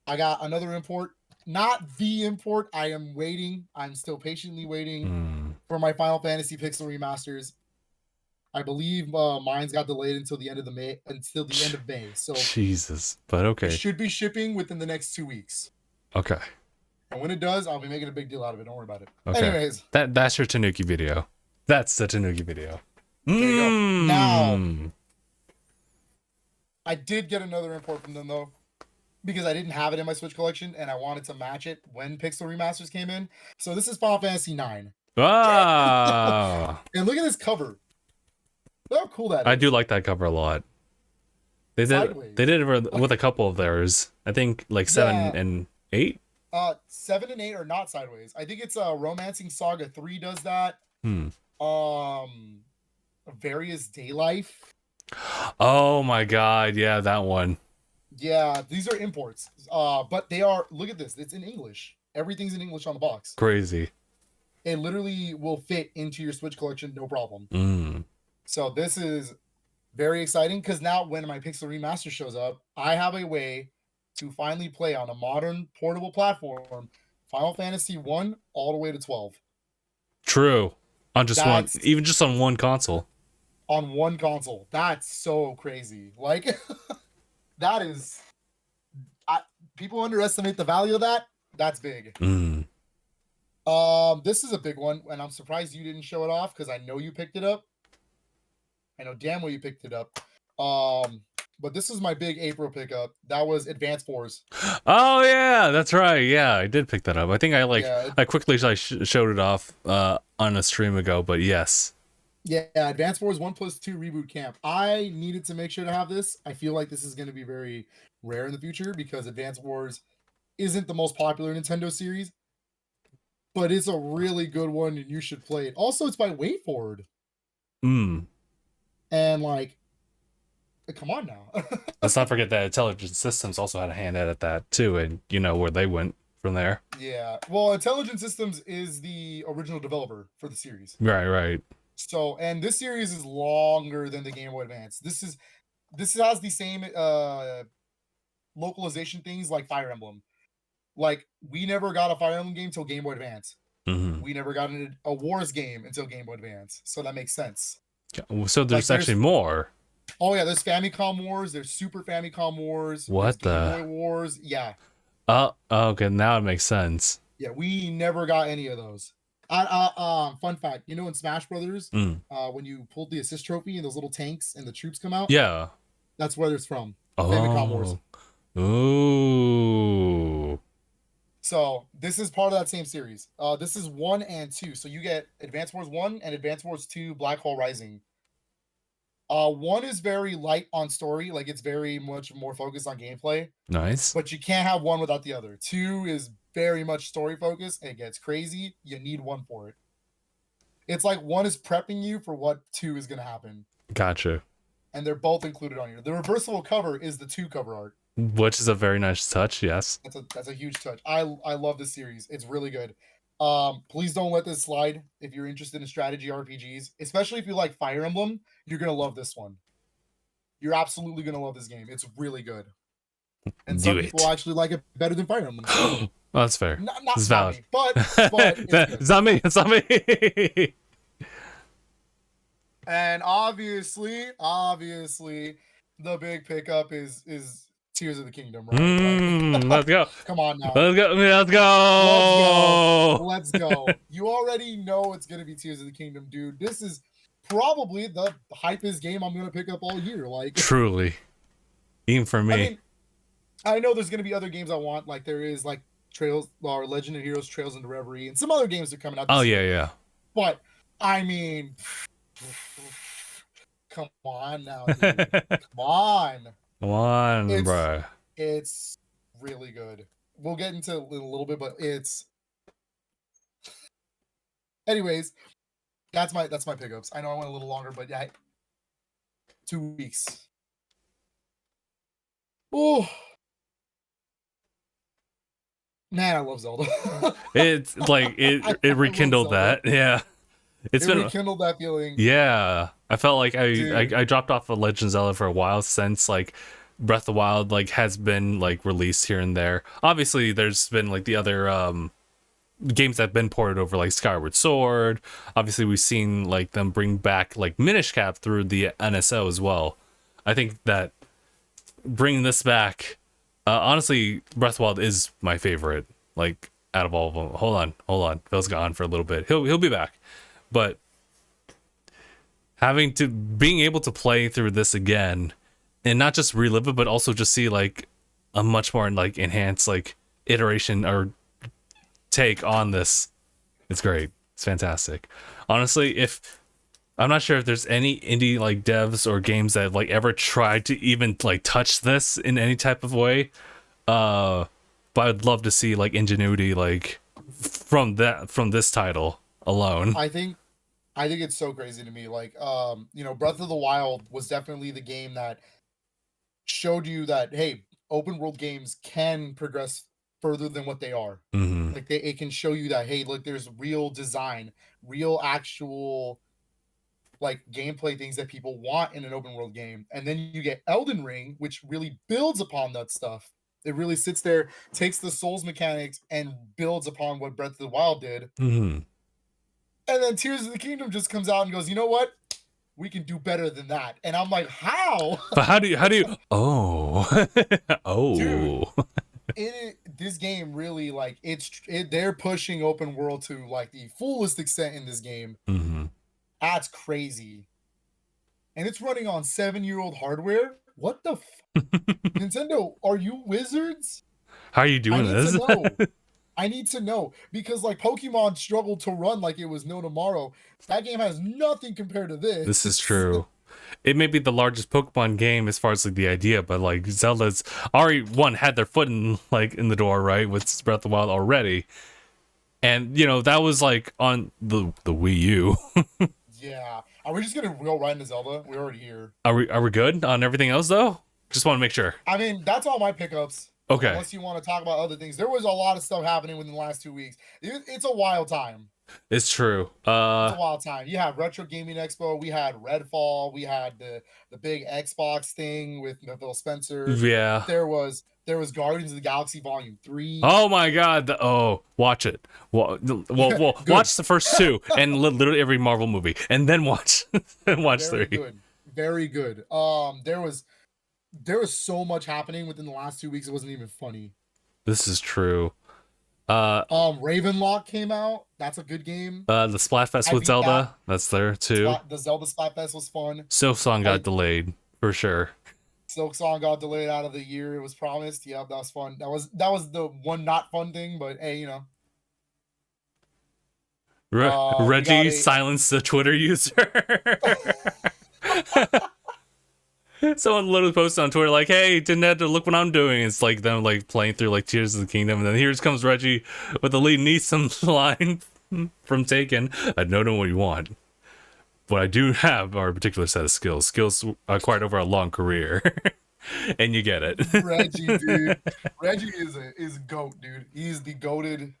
Speaker 2: I got another import. Not the import. I am waiting. I'm still patiently waiting for my Final Fantasy Pixel remasters. I believe mine's got delayed until the end of May. So
Speaker 1: Jesus, but okay.
Speaker 2: It should be shipping within the next 2 weeks.
Speaker 1: Okay.
Speaker 2: And when it does, I'll be making a big deal out of it. Don't worry about it.
Speaker 1: Okay.
Speaker 2: Anyways,
Speaker 1: that's your Tanuki video. That's the Tanuki video.
Speaker 2: There you go. Now, I did get another import from them though, because I didn't have it in my Switch collection and I wanted to match it when Pixel remasters came in. So this is Final Fantasy IX.
Speaker 1: Ah.
Speaker 2: And look at this cover. Look how cool that is.
Speaker 1: I do like that cover a lot. They did it with a couple of theirs. I think like 7 and 8.
Speaker 2: 7 and 8 are not sideways. I think it's Romancing Saga 3 does that. Various Day Life.
Speaker 1: Oh my god, yeah, that one.
Speaker 2: Yeah, these are imports. But they are, look at this. It's in English. Everything's in English on the box.
Speaker 1: Crazy.
Speaker 2: It literally will fit into your Switch collection, no problem. So this is very exciting because now when my Pixel Remaster shows up, I have a way to finally play on a modern portable platform Final Fantasy 1 all the way to 12.
Speaker 1: True. On just one, even just on one console.
Speaker 2: On one console. That's so crazy. Like, that is... people underestimate the value of that. That's big. This is a big one, and I'm surprised you didn't show it off because I know you picked it up. I know damn well you picked it up. But this is my big April pickup. That was Advance Wars.
Speaker 1: Oh yeah, that's right. Yeah, I did pick that up. I think I quickly showed it off on a stream ago, but yes.
Speaker 2: Yeah, Advance Wars 1+2 Reboot Camp. I needed to make sure to have this. I feel like this is going to be very rare in the future because Advance Wars isn't the most popular Nintendo series, but it's a really good one and you should play it. Also, it's by WayForward. And like, come on now.
Speaker 1: Let's not forget that Intelligent Systems also had a hand at that too, and you know where they went from there.
Speaker 2: Yeah, well, Intelligent Systems is the original developer for the series.
Speaker 1: Right.
Speaker 2: So, and this series is longer than the Game Boy Advance. This has the same localization things like Fire Emblem. Like we never got a Fire Emblem game till Game Boy Advance.
Speaker 1: Mm-hmm.
Speaker 2: We never got a Wars game until Game Boy Advance. So that makes sense.
Speaker 1: So
Speaker 2: Like
Speaker 1: there's actually
Speaker 2: there's
Speaker 1: more.
Speaker 2: oh yeah, there's Famicom Wars, there's Super Famicom Wars, there's
Speaker 1: What
Speaker 2: Game
Speaker 1: the?
Speaker 2: Boy Wars. Yeah.
Speaker 1: Okay, now it makes sense.
Speaker 2: Yeah, we never got any of those. Fun fact, you know in Smash Brothers,
Speaker 1: Mm.
Speaker 2: when you pulled the assist trophy and those little tanks and the troops come out,
Speaker 1: Yeah.
Speaker 2: that's where it's from. Famicom Wars.
Speaker 1: Oh. Ooh.
Speaker 2: So this is part of that same series. This is 1 and 2. So you get Advance Wars 1 and Advance Wars 2 Black Hole Rising. 1 is very light on story, like it's very much more focused on gameplay,
Speaker 1: Nice.
Speaker 2: but you can't have one without the other. 2 is very much story focused. It gets crazy. You need one for it. It's like 1 is prepping you for what 2 is going to happen.
Speaker 1: Gotcha.
Speaker 2: And they're both included on here. The reversible cover is the 2 cover art.
Speaker 1: Which is a very nice touch, yes.
Speaker 2: That's a huge touch. I love this series. It's really good. Please don't let this slide if you're interested in strategy RPGs, especially if you like Fire Emblem. You're gonna love this one. You're absolutely gonna love this game. It's really good, and some people actually like it better than Fire Emblem.
Speaker 1: Well, that's fair.
Speaker 2: Not
Speaker 1: It's valid.
Speaker 2: me, but it's good.
Speaker 1: It's not me. It's not me.
Speaker 2: And obviously, the big pickup is Tears of the Kingdom, right?
Speaker 1: Let's go.
Speaker 2: Come on now.
Speaker 1: Let's go. Let's go.
Speaker 2: Let's go. You already know it's gonna be Tears of the Kingdom, dude. This is probably the hypest game I'm gonna pick up all year. Like
Speaker 1: truly, even for me.
Speaker 2: I mean, I know there's gonna be other games I want. Like there is like Trails or Legend of Heroes Trails into Reverie and some other games that are coming out.
Speaker 1: Oh yeah, yeah.
Speaker 2: But I mean, come on now, dude. Come on.
Speaker 1: Come on, bro.
Speaker 2: It's really good. We'll get into it in a little bit, but it's. Anyways, that's my pickups. I know I went a little longer, but yeah, 2 weeks. Oh, man, I love Zelda.
Speaker 1: It's like it rekindled that. Yeah,
Speaker 2: it rekindled that feeling.
Speaker 1: Yeah, I felt like I dropped off of Legend of Zelda for a while since like Breath of the Wild like has been like released here and there. Obviously, there's been like the other games that have been ported over like Skyward Sword. Obviously, we've seen like them bring back like Minish Cap through the NSO as well. I think that bringing this back, honestly, Breath of the Wild is my favorite. Like out of all of them. Hold on. Phil's gone for a little bit. He'll be back, but being able to play through this again and not just relive it, but also just see like a much more like enhanced like iteration or take on this. It's great. It's fantastic. Honestly, if I'm not sure if there's any indie like devs or games that like ever tried to even like touch this in any type of way, but I'd love to see like ingenuity like from this title alone.
Speaker 2: I think it's so crazy to me. Like Breath of the Wild was definitely the game that showed you that hey, open world games can progress further than what they are.
Speaker 1: Mm-hmm.
Speaker 2: Like it can show you that hey, look, there's real design, real actual like gameplay things that people want in an open world game. And then you get Elden Ring, which really builds upon that stuff. It really sits there, takes the Souls mechanics and builds upon what Breath of the Wild did.
Speaker 1: Mm-hmm.
Speaker 2: And then Tears of the Kingdom just comes out and goes, you know what? We can do better than that. And I'm like, how?
Speaker 1: But how do you oh
Speaker 2: Dude, this game really like they're pushing open world to like the fullest extent in this game.
Speaker 1: Mm-hmm.
Speaker 2: That's crazy. And it's running on 7-year-old hardware. What the Nintendo, are you wizards?
Speaker 1: How are you doing this?
Speaker 2: I need to know because like Pokemon struggled to run like it was no tomorrow. That game has nothing compared to this.
Speaker 1: This is true. It may be the largest Pokemon game as far as like the idea, but like Zelda's already had their foot in the door, right, with Breath of the Wild already. And that was like on the Wii U.
Speaker 2: Yeah. Are we just gonna go right into Zelda? We're already here.
Speaker 1: Are we good on everything else though? Just want to make sure.
Speaker 2: I mean, that's all my pickups.
Speaker 1: Okay.
Speaker 2: Unless you want to talk about other things. There was a lot of stuff happening within the last 2 weeks. It's a wild time.
Speaker 1: It's true.
Speaker 2: It's a wild time. You have Retro Gaming Expo. We had Redfall. We had the big Xbox thing with Phil Spencer.
Speaker 1: Yeah.
Speaker 2: There was Guardians of the Galaxy Volume 3.
Speaker 1: Oh my God. Watch it. Well,
Speaker 2: Good.
Speaker 1: watch the first two and literally every Marvel movie, and then watch and watch
Speaker 2: Very
Speaker 1: three.
Speaker 2: good. Very good. There was so much happening within the last 2 weeks. It wasn't even funny.
Speaker 1: This is true. Uh,
Speaker 2: Ravenlock came out. That's a good game.
Speaker 1: the Splatfest
Speaker 2: I
Speaker 1: with
Speaker 2: beat that.
Speaker 1: Zelda. That's there too.
Speaker 2: The Zelda Splatfest was fun.
Speaker 1: Silk Song got
Speaker 2: I
Speaker 1: delayed for sure.
Speaker 2: Silk Song got delayed out of the year it was promised. Yep, that was fun. That was the one not fun thing, but hey, we got
Speaker 1: Reggie
Speaker 2: a
Speaker 1: silenced the Twitter user. Someone literally posted on Twitter like, "Hey, Nintendo, look what I'm doing." It's like them like playing through like Tears of the Kingdom, and then here comes Reggie with the lead Neeson line from Taken. I don't know what you want. What I do have are a particular set of skills acquired over a long career, and you get it.
Speaker 2: Reggie, dude. Reggie is goat, dude. He's the goated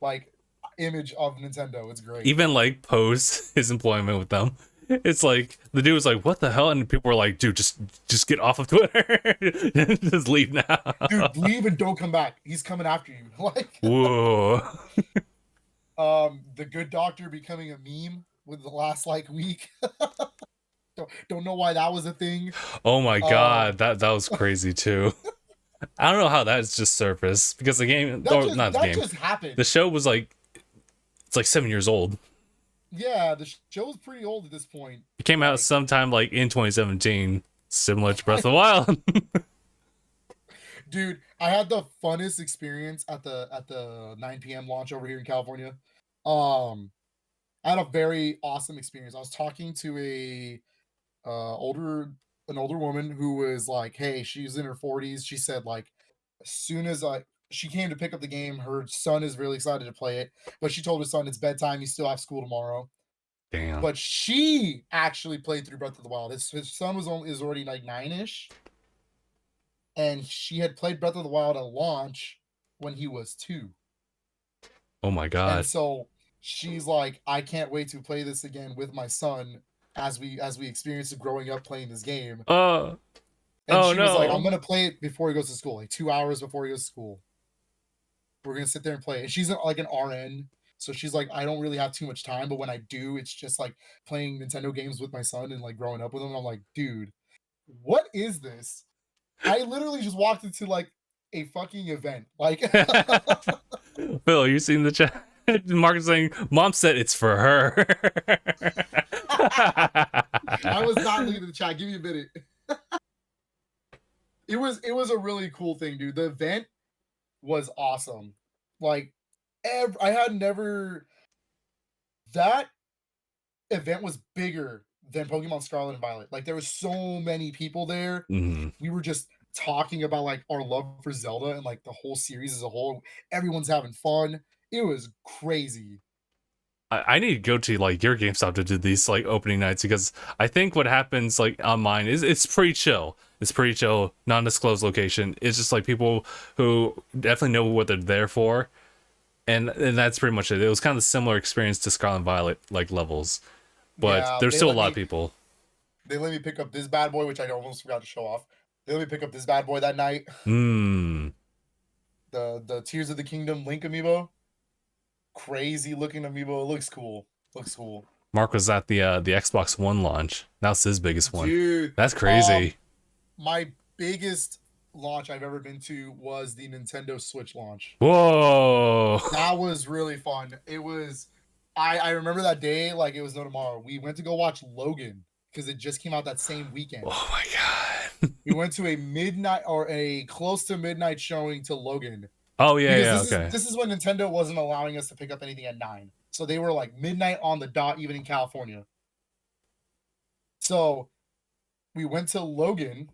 Speaker 2: like image of Nintendo. It's great.
Speaker 1: Even like post his employment with them, it's like the dude was like, "What the hell?" And people were like, "Dude, just get off of Twitter, just leave now."
Speaker 2: Dude, leave and don't come back. He's coming after you. Like,
Speaker 1: Whoa.
Speaker 2: the Good Doctor becoming a meme with the last like week. Don't know why that was a thing.
Speaker 1: Oh my
Speaker 2: Um,
Speaker 1: God, that was crazy too. I don't know how that's just surfaced because the game,
Speaker 2: that
Speaker 1: or
Speaker 2: just
Speaker 1: not the
Speaker 2: that
Speaker 1: game,
Speaker 2: just happened.
Speaker 1: the show was like it's like 7 years old.
Speaker 2: Yeah, the show's pretty old at this point.
Speaker 1: It came out
Speaker 2: Like,
Speaker 1: sometime like in 2017, similar to Breath of the Wild.
Speaker 2: dude, I had the funnest experience at the 9 p.m. launch over here in California. Um, I had a very awesome experience. I was talking to older an older woman who was like, hey, she's in her 40s. She said like as soon as she came to pick up the game, her son is really excited to play it, but she told her son it's bedtime. You still have school tomorrow.
Speaker 1: Damn.
Speaker 2: But she actually played through Breath of the Wild. His son is already like 9ish, and she had played Breath of the Wild at launch when he was 2.
Speaker 1: Oh my
Speaker 2: And
Speaker 1: God.
Speaker 2: so she's like, I can't wait to play this again with my son as we experience growing up playing this game.
Speaker 1: Oh,
Speaker 2: And
Speaker 1: oh
Speaker 2: she was like, I'm
Speaker 1: no.
Speaker 2: gonna play it before he goes to school, like 2 hours before he goes to school. We're gonna sit there and play. And she's like an RN. So she's like, I don't really have too much time, but when I do, it's just like playing Nintendo games with my son and like growing up with him. And I'm like, dude, what is this? I literally just walked into like a fucking event. Like
Speaker 1: Phil, you seen the chat? Mark is saying, "Mom said it's for her."
Speaker 2: I was not looking at the chat. Give me a minute. It was a really cool thing, dude. The event was awesome. Like I had never that event was bigger than Pokemon Scarlet and Violet. Like there was so many people there.
Speaker 1: Mhm.
Speaker 2: We were just talking about like our love for Zelda and like the whole series as a whole. Everyone's having fun. It was crazy.
Speaker 1: I need to go to like your GameStop to do these like opening nights because I think what happens like on mine is it's pretty chill. It's pretty chill, non-disclosed location. It's just like people who definitely know what they're there for, and that's pretty much it. It was kind of a similar experience to Scarlet and Violet like levels, but
Speaker 2: Yeah,
Speaker 1: there's still a lot of people.
Speaker 2: they let me pick up this bad boy, which I almost forgot to show off. They let me pick up this bad boy that night.
Speaker 1: Hmm.
Speaker 2: The Tears of the Kingdom Link amiibo. Crazy looking amiibo. It looks cool. Looks cool.
Speaker 1: Mark was at the Xbox One launch. That's his biggest one.
Speaker 2: Dude,
Speaker 1: That's crazy.
Speaker 2: my biggest launch I've ever been to was the Nintendo Switch launch.
Speaker 1: Whoa.
Speaker 2: That was really fun. It was I remember that day like it was no tomorrow. We went to go watch Logan because it just came out that same weekend.
Speaker 1: Oh my God.
Speaker 2: We went to a midnight or a close to midnight showing to Logan.
Speaker 1: Oh yeah, yeah,
Speaker 2: Because
Speaker 1: okay.
Speaker 2: this is when Nintendo wasn't allowing us to pick up anything at 9. So they were like midnight on the dot, even in California. So we went to Logan.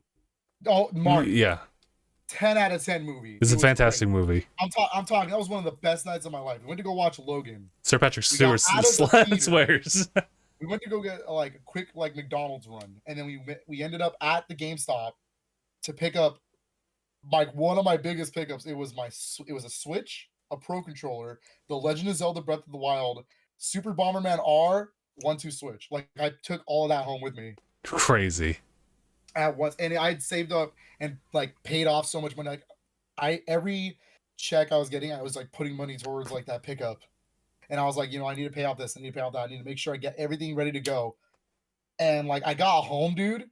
Speaker 2: Oh, Mark,
Speaker 1: Yeah.
Speaker 2: 10 out of 10 movie.
Speaker 1: It's
Speaker 2: It
Speaker 1: a
Speaker 2: was
Speaker 1: fantastic
Speaker 2: great.
Speaker 1: movie.
Speaker 2: I'm talking. That was one of the best nights of my life. We went to go watch Logan.
Speaker 1: Sir Patrick
Speaker 2: We got
Speaker 1: Stewart
Speaker 2: out of the theater.
Speaker 1: swears.
Speaker 2: We went to go get like a quick like McDonald's run, and then we ended up at the GameStop to pick up like one of my biggest pickups. It was a Switch a Pro Controller, The Legend of Zelda Breath of the Wild, Super Bomberman R, 1-2 Switch. Like I took all of that home with me
Speaker 1: Crazy.
Speaker 2: at once, and I'd saved up and like paid off so much money. Like every check I was getting, I was like putting money towards like that pickup, and I was like, I need to pay off this, I need to pay off that, I need to make sure I get everything ready to go. And like I got home, dude,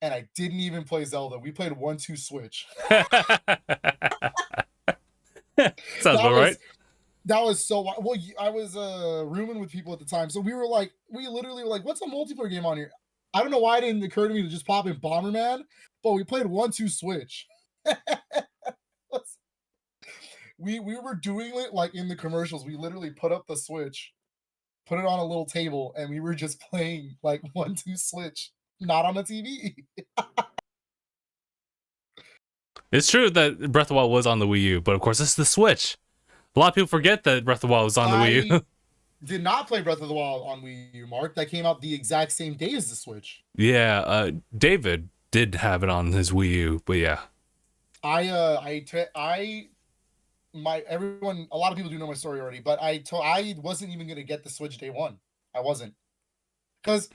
Speaker 2: and I didn't even play Zelda. We played 1-2 Switch.
Speaker 1: Sounds
Speaker 2: that
Speaker 1: about right.
Speaker 2: was that was so well. I was rooming with people at the time, so we literally were like, "What's a multiplayer game on here?" I don't know why it didn't occur to me to just pop in Bomberman, but we played 1-2 Switch. we were doing it like in the commercials. We literally put up the Switch, put it on a little table, and we were just playing like 1-2 Switch, not on the TV.
Speaker 1: It's true that Breath of the Wild was on the Wii U, but of course, it's the Switch. A lot of people forget that Breath of the Wild was on the Wii
Speaker 2: I
Speaker 1: U.
Speaker 2: did not play Breath of the Wild on Wii U, Mark. That came out the exact same day as the Switch.
Speaker 1: Yeah, David did have it on his Wii U, but yeah.
Speaker 2: Everyone, a lot of people do know my story already, but I wasn't even gonna get the Switch day one. I wasn't, because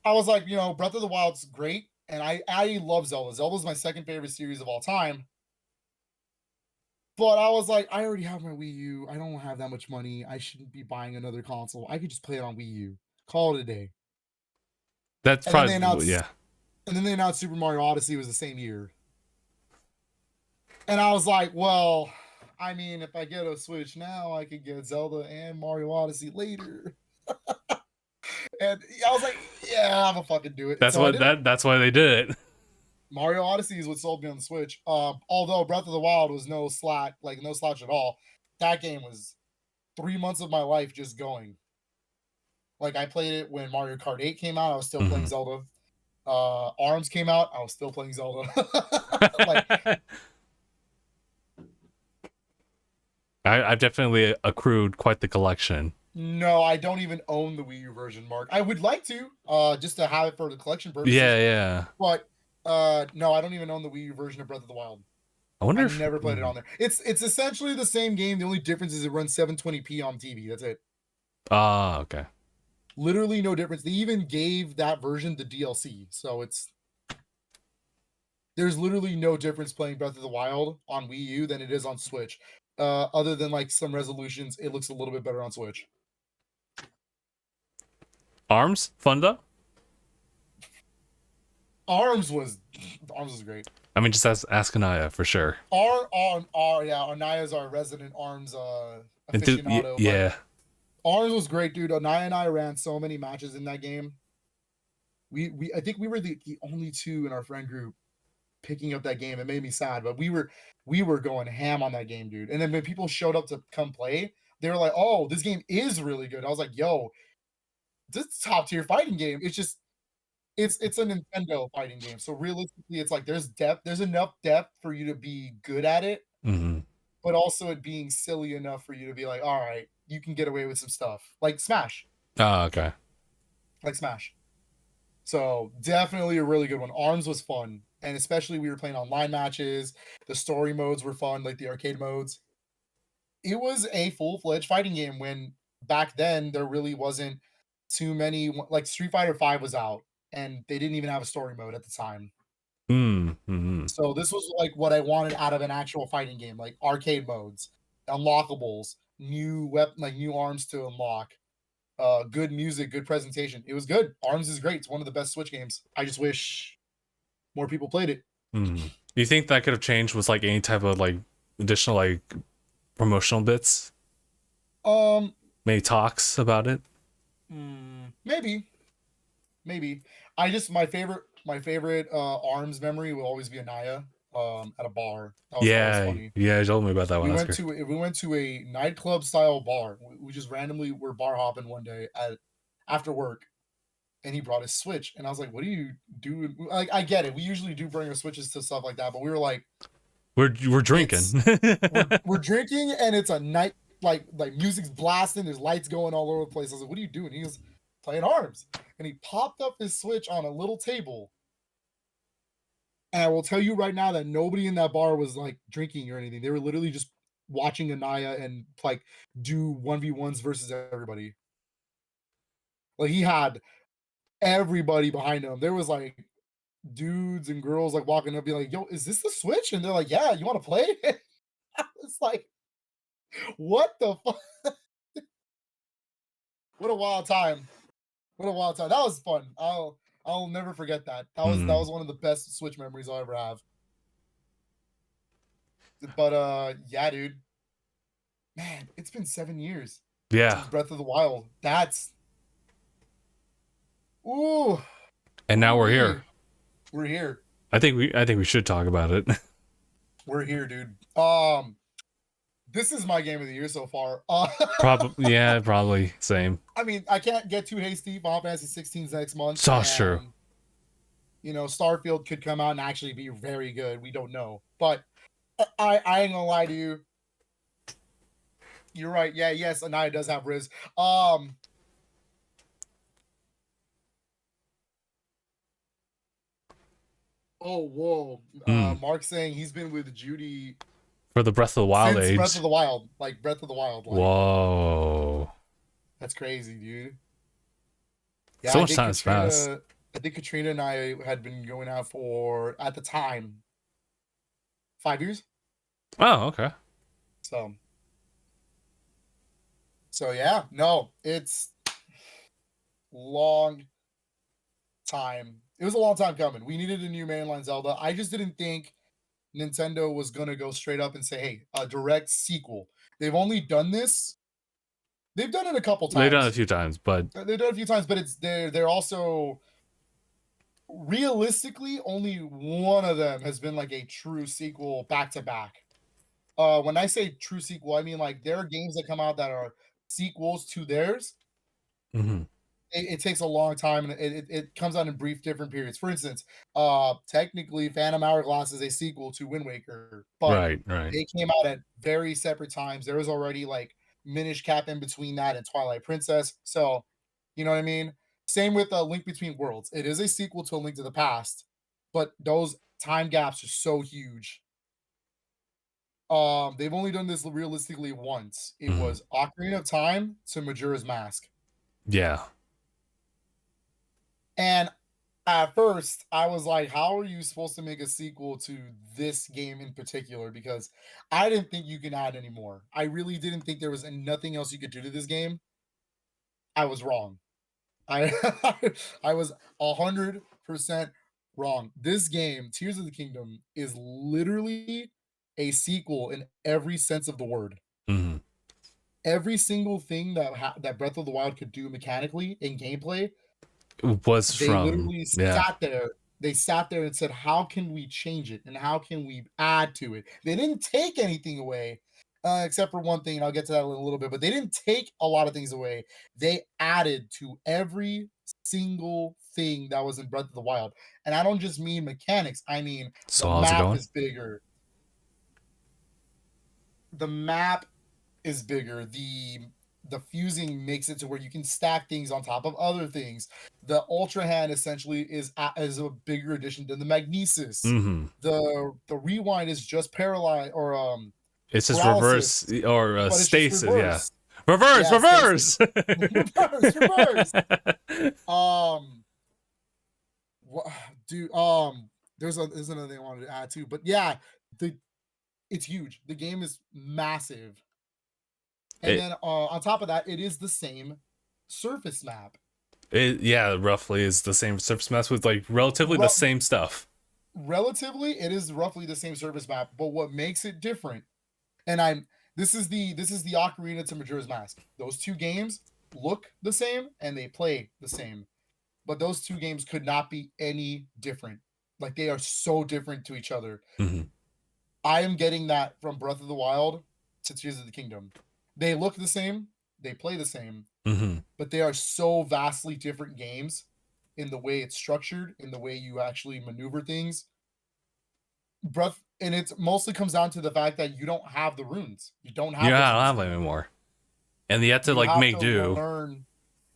Speaker 2: I was like, Breath of the Wild's great, and I love Zelda. Zelda's my second favorite series of all time. But I was like, I already have my Wii U. I don't have that much money. I shouldn't be buying another console. I could just play it on Wii U. Call it a day.
Speaker 1: That's
Speaker 2: And then they
Speaker 1: probably,
Speaker 2: announced
Speaker 1: yeah.
Speaker 2: and then they announced Super Mario Odyssey was the same year. And I was like, well, I mean, if I get a Switch now, I could get Zelda and Mario Odyssey later. And I was like, yeah, I'm gonna fucking do it. And
Speaker 1: That's
Speaker 2: so I
Speaker 1: what
Speaker 2: did it.
Speaker 1: that's why they did it.
Speaker 2: Mario Odyssey is what sold me on the Switch. Although Breath of the Wild was no slouch at all. That game was 3 months of my life just going. Like I played it when Mario Kart 8 came out. I was still playing
Speaker 1: Mhm.
Speaker 2: Zelda. Arms came out. I was still playing Zelda. Like
Speaker 1: I've definitely accrued quite the collection.
Speaker 2: no, I don't even own the Wii U version, Mark. I would like to, just to have it for the collection purposes.
Speaker 1: Yeah, yeah.
Speaker 2: But no, I don't even own the Wii U version of Breath of the Wild.
Speaker 1: I wonder
Speaker 2: I
Speaker 1: if.
Speaker 2: never played it on there. It's essentially the same game. The only difference is it runs 720p on TV. That's it.
Speaker 1: Ah, okay.
Speaker 2: Literally no difference. They even gave that version the DLC, so there's literally no difference playing Breath of the Wild on Wii U than it is on Switch. Other than like some resolutions, it looks a little bit better on Switch.
Speaker 1: Arms, fun though.
Speaker 2: Arms was great.
Speaker 1: I mean, just ask Anaya for sure.
Speaker 2: Anaya's our resident Arms aficionado, but
Speaker 1: Yeah.
Speaker 2: Arms was great, dude. Anaya and I ran so many matches in that game. I think we were the only two in our friend group picking up that game. It made me sad, but we were going ham on that game, dude. And then when people showed up to come play, they were like, "Oh, this game is really good." I was like, "Yo, this is top tier fighting game." It's just it's a Nintendo fighting game. So realistically, it's like there's depth, there's enough depth for you to be good at it,
Speaker 1: Hmm.
Speaker 2: but also it being silly enough for you to be like, "All right, you can get away with some stuff." Like Smash.
Speaker 1: Oh, okay.
Speaker 2: Like Smash. So definitely a really good one. Arms was fun, and especially we were playing online matches. The story modes were fun, like the arcade modes. It was a full-fledged fighting game when back then there really wasn't too many. Like Street Fighter 5 was out, and they didn't even have a story mode at the time.
Speaker 1: Mm-hmm.
Speaker 2: So this was like what I wanted out of an actual fighting game, like arcade modes, unlockables, new arms to unlock, good music, good presentation. It was good. Arms is great. It's one of the best Switch games. I just wish more people played it.
Speaker 1: Mm. Do you think that could have changed with like any type of like additional like promotional bits?
Speaker 2: Um,
Speaker 1: Maybe talks about it?
Speaker 2: maybe, maybe. My favorite Arms memory will always be Anaya at a bar. That was always
Speaker 1: Yeah,
Speaker 2: funny.
Speaker 1: yeah, you told me about that one.
Speaker 2: We
Speaker 1: That's
Speaker 2: went
Speaker 1: great.
Speaker 2: to we went to a nightclub style bar. We just randomly were bar hopping one day after work, and he brought his Switch, and I was like, "What do you do?" Like, I get it. We usually do bring our Switches to stuff like that, but we were like,
Speaker 1: We're
Speaker 2: "It's
Speaker 1: drinking.
Speaker 2: we're drinking, and it's a night like music's blasting. There's lights going all over the place." I was like, "What are you doing?" He was playing Arms, and he popped up his Switch on a little table. And I will tell you right now that nobody in that bar was like drinking or anything. They were literally just watching Anaya and like do 1v1s versus everybody. Like he had everybody behind him. There was like dudes and girls like walking up, be like, "Yo, is this the Switch?" And they're like, "Yeah, you want to play?" It's like, what the fuck? What a wild time! What a wild time! That was fun. I'll never forget that. That was one of the best Switch memories I'll ever have. But yeah, dude, man, it's been 7 years
Speaker 1: Yeah.
Speaker 2: since Breath of the Wild. That's ooh,
Speaker 1: And now
Speaker 2: ooh
Speaker 1: we're here.
Speaker 2: wee. We're here.
Speaker 1: I think we should talk about it.
Speaker 2: We're here, dude. This is my game of the year so far.
Speaker 1: Probably, yeah, probably same.
Speaker 2: I mean, I can't get too hasty. Final Fantasy 16's next month,
Speaker 1: So true.
Speaker 2: and Starfield could come out and actually be very good. We don't know, but I ain't gonna lie to you. You're right. Yeah, yes, Anaya does have Riz. Oh, whoa. Mark's saying he's been with Judy
Speaker 1: For the Breath of the Wild
Speaker 2: since
Speaker 1: age.
Speaker 2: Breath of the Wild. Like Breath of the Wild. Like,
Speaker 1: whoa.
Speaker 2: that's crazy, dude. Yeah,
Speaker 1: So much time has passed.
Speaker 2: I think Katrina and I had been going out for, at the time, 5 years.
Speaker 1: Oh, okay.
Speaker 2: So yeah, no, it's long time. It was a long time coming. We needed a new mainline Zelda. I just didn't think Nintendo was gonna go straight up and say, "Hey, a direct sequel." They've only done this. They've done it a couple times.
Speaker 1: They've done it a few times, but
Speaker 2: they're also realistically only one of them has been like a true sequel back to back. When I say true sequel, I mean like there are games that come out that are sequels to theirs. It takes a long time, and it comes out in brief different periods. For instance, technically Phantom Hourglass is a sequel to Wind Waker, but
Speaker 1: right.
Speaker 2: they came out at very separate times. There was already like Minish Cap in between that and Twilight Princess. So, you know what I mean? Same with Link Between Worlds. It is a sequel to A Link to the Past, but those time gaps are so huge. They've only done this realistically once. It was Ocarina of Time to Majora's Mask.
Speaker 1: Yeah.
Speaker 2: And at first, I was like, how are you supposed to make a sequel to this game in particular? Because I didn't think you can add any more. I really didn't think there was nothing else you could do to this game. I was wrong. I I was 100% wrong. This game, Tears of the Kingdom, is literally a sequel in every sense of the word. Every single thing that Breath of the Wild could do mechanically in gameplay literally sat there. They sat there and said, "How can we change it? And how can we add to it?" They didn't take anything away, except for one thing, and I'll get to that in a little bit. But they didn't take a lot of things away. They added to every single thing that was in Breath of the Wild, and I don't just mean mechanics. I mean the map is bigger. The map is bigger. The fusing makes it to where you can stack things on top of other things. The Ultra Hand essentially is a bigger addition than the Magnesis. The Rewind is just paralyzed or
Speaker 1: it's just
Speaker 2: paralysis,
Speaker 1: reverse or stasis. Yeah, reverse.
Speaker 2: Dude, there's another thing I wanted to add too, but yeah, it's huge. The game is massive. And then on top of that, it is the same surface map.
Speaker 1: It roughly is the same surface map with like relatively the same stuff.
Speaker 2: Relatively, it is roughly the same surface map, but what makes it different, and this is the Ocarina to Majora's Mask. Those two games look the same and they play the same, but those two games could not be any different. Like they are so different to each other. I am getting that from Breath of the Wild to Tears of the Kingdom. They look the same, they play the same, but they are so vastly different games in the way it's structured, in the way you actually maneuver things. And it mostly comes down to the fact that you don't have the runes. You don't have.
Speaker 1: I don't have them anymore, and you have to like make do.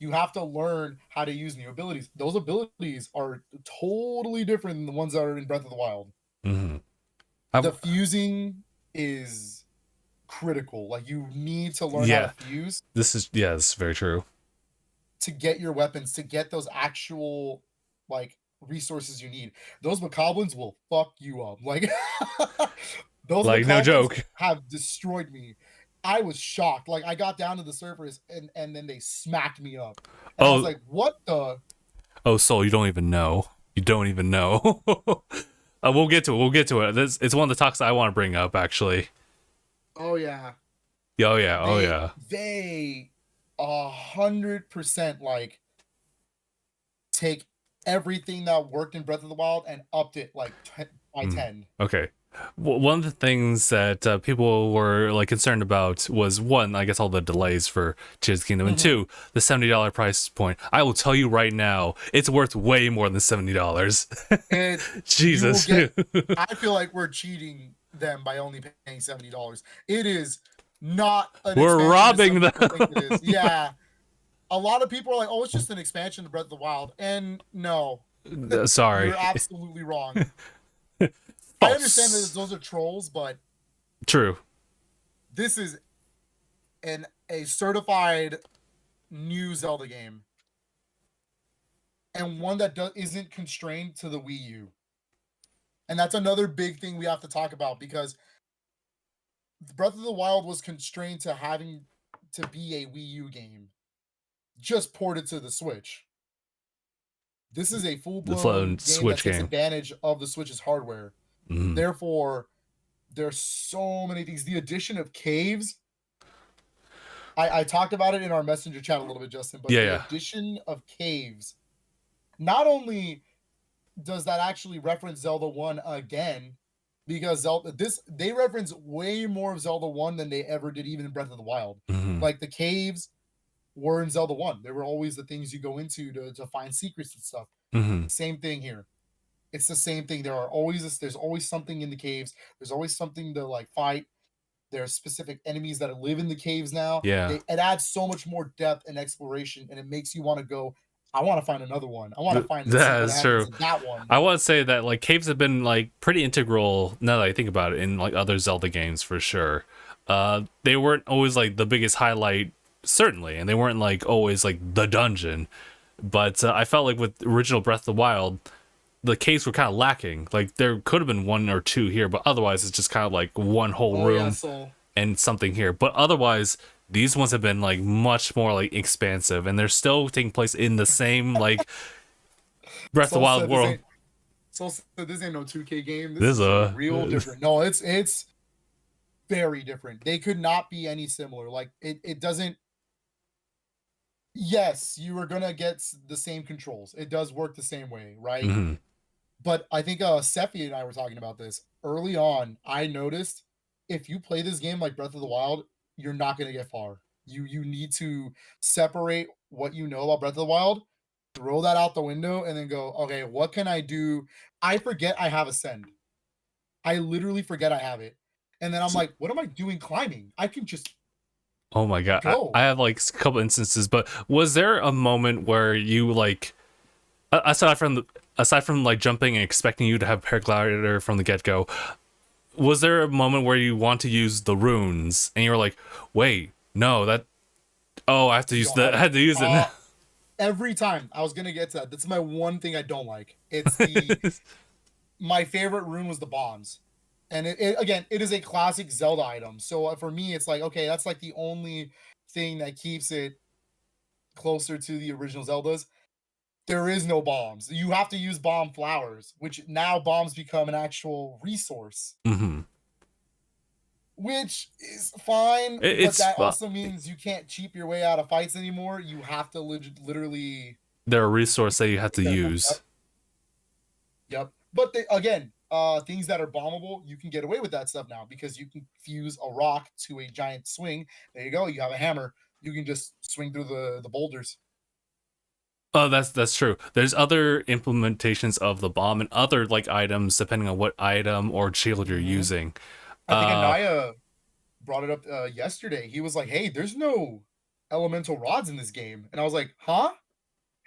Speaker 2: You have to learn how to use new abilities. Those abilities are totally different than the ones that are in Breath of the Wild. The fusing is critical. Like you need to learn how to
Speaker 1: Yeah,
Speaker 2: fuse
Speaker 1: this is very true.
Speaker 2: to get your weapons, to get those actual like resources you need. Those bokoblins will fuck you up. Like those
Speaker 1: Like no
Speaker 2: bokoblins
Speaker 1: joke.
Speaker 2: have destroyed me. I was shocked. Like I got down to the surface and then they smacked me up. And I was
Speaker 1: Oh,
Speaker 2: like, "What the?"
Speaker 1: oh, Soul, you don't even know. You don't even know. We'll get to it. We'll get to it. It's one of the talks I want to bring up, actually.
Speaker 2: Oh yeah.
Speaker 1: Oh yeah. Oh
Speaker 2: They
Speaker 1: yeah.
Speaker 2: they 100% like take everything that worked in Breath of the Wild and upped it like by
Speaker 1: Mm.
Speaker 2: 10.
Speaker 1: Okay. One of the things that people were like concerned about was one, I guess, all the delays for Tears of the Kingdom, and
Speaker 2: Mhm.
Speaker 1: two, the $70 price point. I will tell you right now, it's worth way more than $70.
Speaker 2: And you will
Speaker 1: Jesus,
Speaker 2: get I feel like we're cheating them by only paying $70. It is not an
Speaker 1: we're
Speaker 2: expansion as some
Speaker 1: robbing them.
Speaker 2: people think it is. Yeah. A lot of people are like, "Oh, it's just an expansion to Breath of the Wild." And no,
Speaker 1: Sorry,
Speaker 2: you're absolutely wrong. I understand that
Speaker 1: false.
Speaker 2: those are trolls, but
Speaker 1: True.
Speaker 2: this is a certified new Zelda game and one that isn't constrained to the Wii U. And that's another big thing we have to talk about because Breath of the Wild was constrained to having to be a Wii U game, just ported to the Switch. This is a
Speaker 1: The
Speaker 2: full-blown
Speaker 1: phone
Speaker 2: game that
Speaker 1: Switch
Speaker 2: takes
Speaker 1: game.
Speaker 2: advantage of the Switch's hardware.
Speaker 1: Mm.
Speaker 2: Therefore, there's so many things. The addition of caves, I talked about it in our messenger chat a little bit, Justin, but
Speaker 1: Yeah,
Speaker 2: the
Speaker 1: yeah.
Speaker 2: addition of caves, not only does that actually reference Zelda 1 again, because Zelda this they reference way more of Zelda 1 than they ever did even in Breath of the Wild.
Speaker 1: Mm-hmm.
Speaker 2: Like the caves were in Zelda 1. They were always the things you go into to find secrets and stuff.
Speaker 1: Mm-hmm.
Speaker 2: Same thing here. It's the same thing. There's always something in the caves. There's always something to like fight. There's specific enemies that live in the caves now.
Speaker 1: Yeah.
Speaker 2: It adds so much more depth and exploration, and it makes you want to go. I want to find another one. I want to find and see
Speaker 1: That
Speaker 2: what
Speaker 1: is
Speaker 2: happens
Speaker 1: true.
Speaker 2: in that one.
Speaker 1: I want to say that like caves have been like pretty integral now that I think about it in like other Zelda games for sure. They weren't always like the biggest highlight, certainly, and they weren't like always like the dungeon. But I felt like with original Breath of the Wild, the caves were kind of lacking. Like there could have been one or two here, but otherwise it's just kind of like one whole
Speaker 2: Oh yeah,
Speaker 1: room
Speaker 2: so
Speaker 1: and something here. But otherwise, these ones have been like much more like expansive, and they're still taking place in the same like Breath of the
Speaker 2: Soul
Speaker 1: Wild
Speaker 2: said this
Speaker 1: world.
Speaker 2: ain't Soul said this ain't no 2K game. This
Speaker 1: This
Speaker 2: is real
Speaker 1: uh
Speaker 2: different. No, it's very different. They could not be any similar. Like it doesn't. Yes, you are gonna get the same controls. It does work the same way, right?
Speaker 1: mhm.
Speaker 2: But I think Sephi and I were talking about this early on. I noticed if you play this game like Breath of the Wild, you're not gonna get far. You need to separate what you know about Breath of the Wild, throw that out the window, and then go, okay, what can I do? I forget I have Ascend. I literally forget I have it. And then I'm like, what am I doing climbing? I can just
Speaker 1: Oh my god, I
Speaker 2: go.
Speaker 1: have like a couple instances, but was there a moment where you like aside from like jumping and expecting you to have paraglider from the get go, was there a moment where you want to use the runes and you were like, wait, no, that I have to
Speaker 2: You
Speaker 1: use
Speaker 2: don't have
Speaker 1: that. I
Speaker 2: it.
Speaker 1: had to use it now.
Speaker 2: Every time I was gonna get to that. That's my one thing I don't like. It's the my favorite rune was the bombs. And again, it is a classic Zelda item. So for me, it's like, okay, that's like the only thing that keeps it closer to the original Zeldas. There is no bombs. You have to use bomb flowers, which now bombs become an actual resource,
Speaker 1: hmm
Speaker 2: which is fine, but
Speaker 1: It's
Speaker 2: that
Speaker 1: fun.
Speaker 2: also means you can't cheap your way out of fights anymore. You have to literally.
Speaker 1: They're a resource that you have to
Speaker 2: Yep.
Speaker 1: use.
Speaker 2: Yep. But again, things that are bombable, you can get away with that stuff now because you can fuse a rock to a giant swing. There you go. You have a hammer. You can just swing through the boulders.
Speaker 1: Oh, that's true. There's other implementations of the bomb and other like items depending on what item or shield you're
Speaker 2: Hmm.
Speaker 1: using.
Speaker 2: I think
Speaker 1: Uh,
Speaker 2: Anaya brought it up yesterday. He was like, "Hey, there's no elemental rods in this game," and I was like, "Huh?"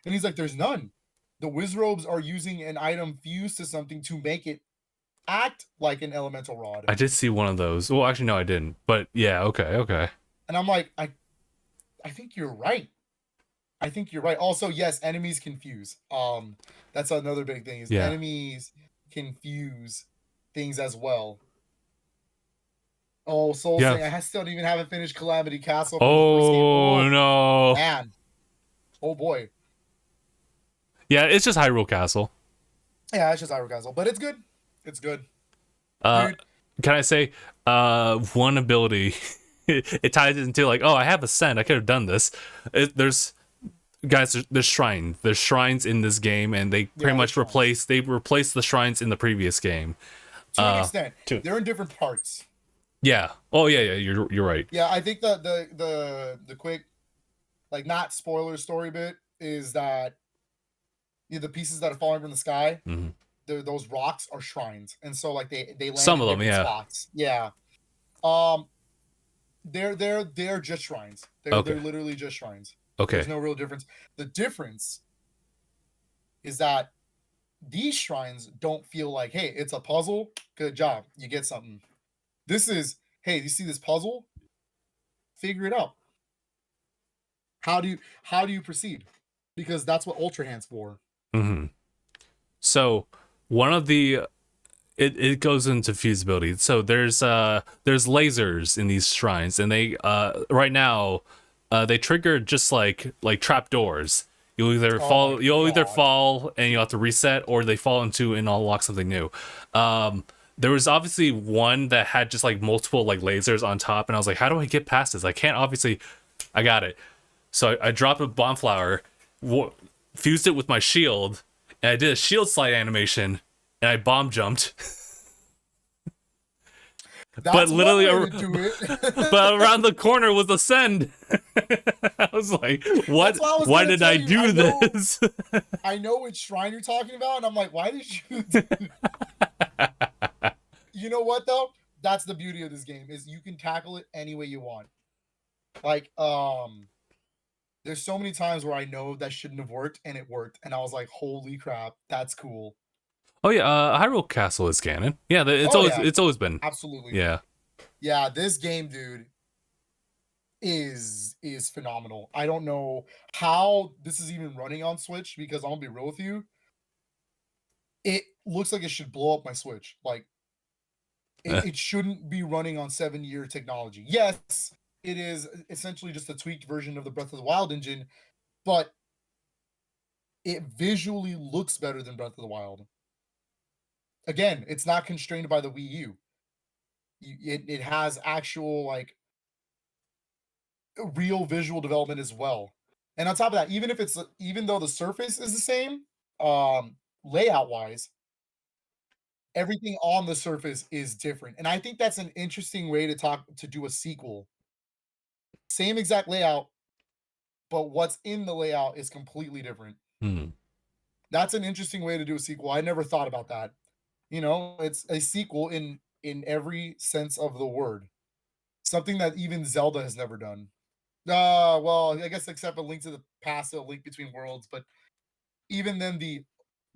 Speaker 2: And he's like, "There's none. The Wizrobes are using an item fused to something to make it act like an elemental rod.
Speaker 1: I did see one of those. Well, actually, no, I didn't. But yeah, okay.
Speaker 2: And I'm like, I think you're right. I think you're right. Also, yes, enemies confuse. That's another big thing is
Speaker 1: Yeah.
Speaker 2: enemies confuse things as well. Oh, Soul
Speaker 1: Yeah.
Speaker 2: saying I still even haven't finished Calamity Castle from the first game.
Speaker 1: Oh
Speaker 2: Oh
Speaker 1: no.
Speaker 2: man. Oh boy.
Speaker 1: Yeah, it's just Hyrule Castle.
Speaker 2: Yeah, it's just Hyrule Castle, but it's good. It's good,
Speaker 1: Uh,
Speaker 2: dude.
Speaker 1: can I say, one ability? It ties into like, oh, I have Ascend. I could have done this. There's guys. There's shrines. There's shrines in this game, and they pretty
Speaker 2: Yeah,
Speaker 1: much replace. They replaced the shrines in the previous game.
Speaker 2: To an extent.
Speaker 1: To
Speaker 2: They're in different parts.
Speaker 1: Yeah. Oh yeah. You're right.
Speaker 2: Yeah, I think the quick, like, not spoiler story bit is that the pieces that are falling from the sky,
Speaker 1: Mm-hmm.
Speaker 2: those rocks are shrines, and so like they land
Speaker 1: Some
Speaker 2: in
Speaker 1: of them,
Speaker 2: different
Speaker 1: yeah.
Speaker 2: spots. Yeah. Um, they're just shrines. They're
Speaker 1: Okay.
Speaker 2: literally just shrines.
Speaker 1: Okay.
Speaker 2: There's no real difference. The difference is that these shrines don't feel like, hey, it's a puzzle. Good job, you get something. This is, hey, you see this puzzle? Figure it out. How do you proceed? Because that's what Ultra Hand's for.
Speaker 1: Mm-hmm. So one of the it goes into feasibility. So there's lasers in these shrines, and they right now they trigger just like trap doors.
Speaker 2: Oh my
Speaker 1: You'll either
Speaker 2: god.
Speaker 1: fall and you have to reset, or they fall into and unlock something new. There was obviously one that had just like multiple like lasers on top, and I was like, how do I get past this? I can't obviously. I got it. So I dropped a bomb flower, fused it with my shield, and I did a shield slide animation, and I bomb jumped. But
Speaker 2: That's one
Speaker 1: literally,
Speaker 2: way to do it.
Speaker 1: but around the corner was Ascend. I was like, what?
Speaker 2: That's what I was
Speaker 1: Why
Speaker 2: gonna
Speaker 1: did I
Speaker 2: tell you.
Speaker 1: do this?
Speaker 2: I know which shrine you're talking about, and I'm like, why did you do You know what though? That's the beauty of this game, is you can tackle it any way you want. Like, there's so many times where I know that shouldn't have worked and it worked, and I was like, holy crap, that's cool.
Speaker 1: Oh yeah, Hyrule Castle is canon. Yeah,
Speaker 2: Oh yeah,
Speaker 1: it's always been.
Speaker 2: absolutely.
Speaker 1: Yeah.
Speaker 2: Yeah, this game, dude, is phenomenal. I don't know how this is even running on Switch, because I'm gonna be real with you. It looks like it should blow up my Switch. Like,
Speaker 1: Eh.
Speaker 2: it shouldn't be running on 7-year technology. Yes, it is essentially just a tweaked version of the Breath of the Wild engine, but it visually looks better than Breath of the Wild. Again, it's not constrained by the Wii U. It has actual, like, real visual development as well. And on top of that, even though the surface is the same, layout wise, everything on the surface is different. And I think that's an interesting way to do a sequel. Same exact layout, but what's in the layout is completely different.
Speaker 1: Hmm.
Speaker 2: That's an interesting way to do a sequel. I never thought about that. It's a sequel in every sense of the word. Something that even Zelda has never done. Well, I guess except a Link to the Past, a Link Between Worlds, but even then, the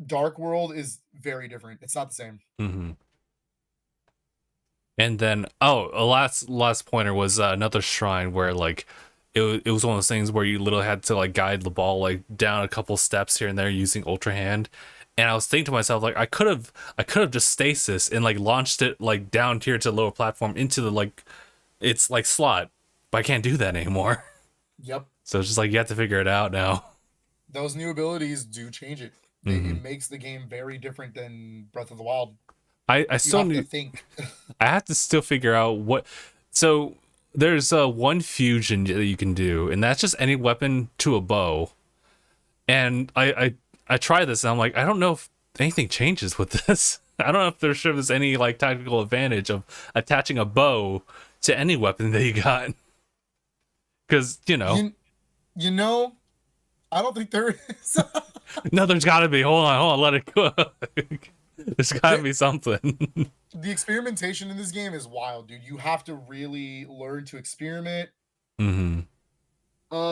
Speaker 2: Dark World is very different. It's not the same.
Speaker 1: Mm-hmm. And then, a last pointer was another shrine where like it was one of those things where you literally had to like guide the ball like down a couple steps here and there using Ultra Hand. And I was thinking to myself, like, I could have just stasis and like launched it like down here to the lower platform into the like it's like slot, but I can't do that anymore.
Speaker 2: Yep.
Speaker 1: So it's just like you have to figure it out now.
Speaker 2: Those new abilities do change it.
Speaker 1: Mm-hmm.
Speaker 2: It makes the game very different than Breath of the Wild.
Speaker 1: I
Speaker 2: You
Speaker 1: still
Speaker 2: have to
Speaker 1: need
Speaker 2: think.
Speaker 1: I have to still figure out what. So there's one fusion that you can do, and that's just any weapon to a bow. And I try this, and I'm like, I don't know if anything changes with this. I don't know if there's any like tactical advantage of attaching a bow to any weapon that you got, because
Speaker 2: You know, I don't think there is.
Speaker 1: no, there's got to be. Hold on, let it go. There's got to be something.
Speaker 2: The experimentation in this game is wild, dude. You have to really learn to experiment.
Speaker 1: Mm-hmm.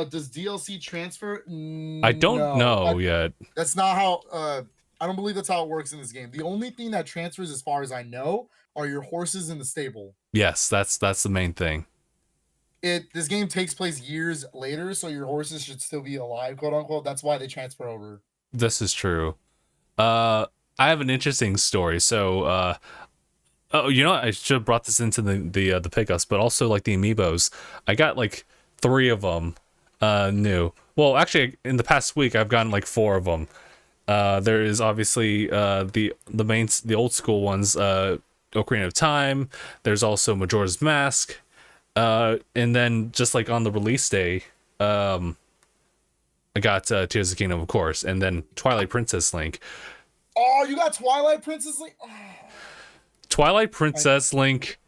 Speaker 2: Does DLC transfer?
Speaker 1: I don't
Speaker 2: No.
Speaker 1: know yet.
Speaker 2: That's not how I don't believe that's how it works in this game. The only thing that transfers, as far as I know, are your horses in the stable.
Speaker 1: Yes, that's the main thing.
Speaker 2: This game takes place years later, so your horses should still be alive, quote unquote. That's why they transfer over.
Speaker 1: This is true. I have an interesting story. So, oh, you know what? I should have brought this into the pickups, but also like the amiibos. I got like 3 of them new. Well, actually, in the past week, I've gotten like 4 of them. There is obviously the old school ones, Ocarina of Time. There's also Majora's Mask. And then just like on the release day, I got Tears of the Kingdom, of course, and then Twilight Princess Link.
Speaker 2: Oh, you got Twilight Princess Link? Oh,
Speaker 1: Twilight Princess Link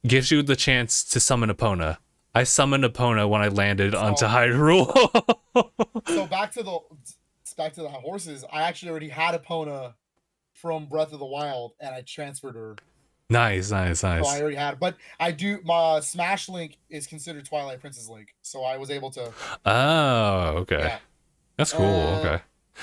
Speaker 1: gives you the chance to summon Epona. I summoned Epona when I landed onto Hyrule.
Speaker 2: So back to the horses. I actually already had Epona from Breath of the Wild, and I transferred her.
Speaker 1: Nice.
Speaker 2: So I already had, but I do. My Smash Link is considered Twilight Princess Link, so I was able to.
Speaker 1: Oh, okay.
Speaker 2: Yeah.
Speaker 1: That's cool. Okay.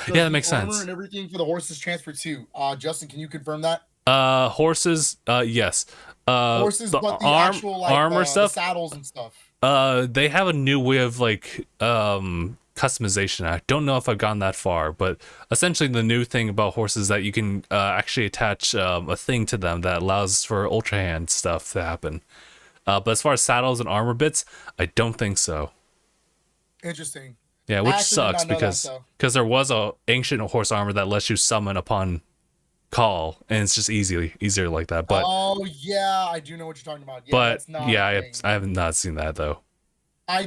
Speaker 1: Yeah, that makes sense.
Speaker 2: And everything for the horses transfer too. Justin, can you confirm that?
Speaker 1: Horses. Yes.
Speaker 2: Horses, but the actual like
Speaker 1: armor stuff,
Speaker 2: the saddles and stuff.
Speaker 1: They have a new way of like customization. I don't know if I've gone that far, but essentially the new thing about horses is that you can actually attach a thing to them that allows for Ultra Hand stuff to happen. But as far as saddles and armor bits, I don't think so.
Speaker 2: Interesting.
Speaker 1: Yeah, which sucks because there was a ancient horse armor that lets you summon upon call, and it's just easier like that. But
Speaker 2: oh yeah, I do know what you're talking about. Yeah,
Speaker 1: but
Speaker 2: that's not
Speaker 1: yeah, I have not seen that though.
Speaker 2: I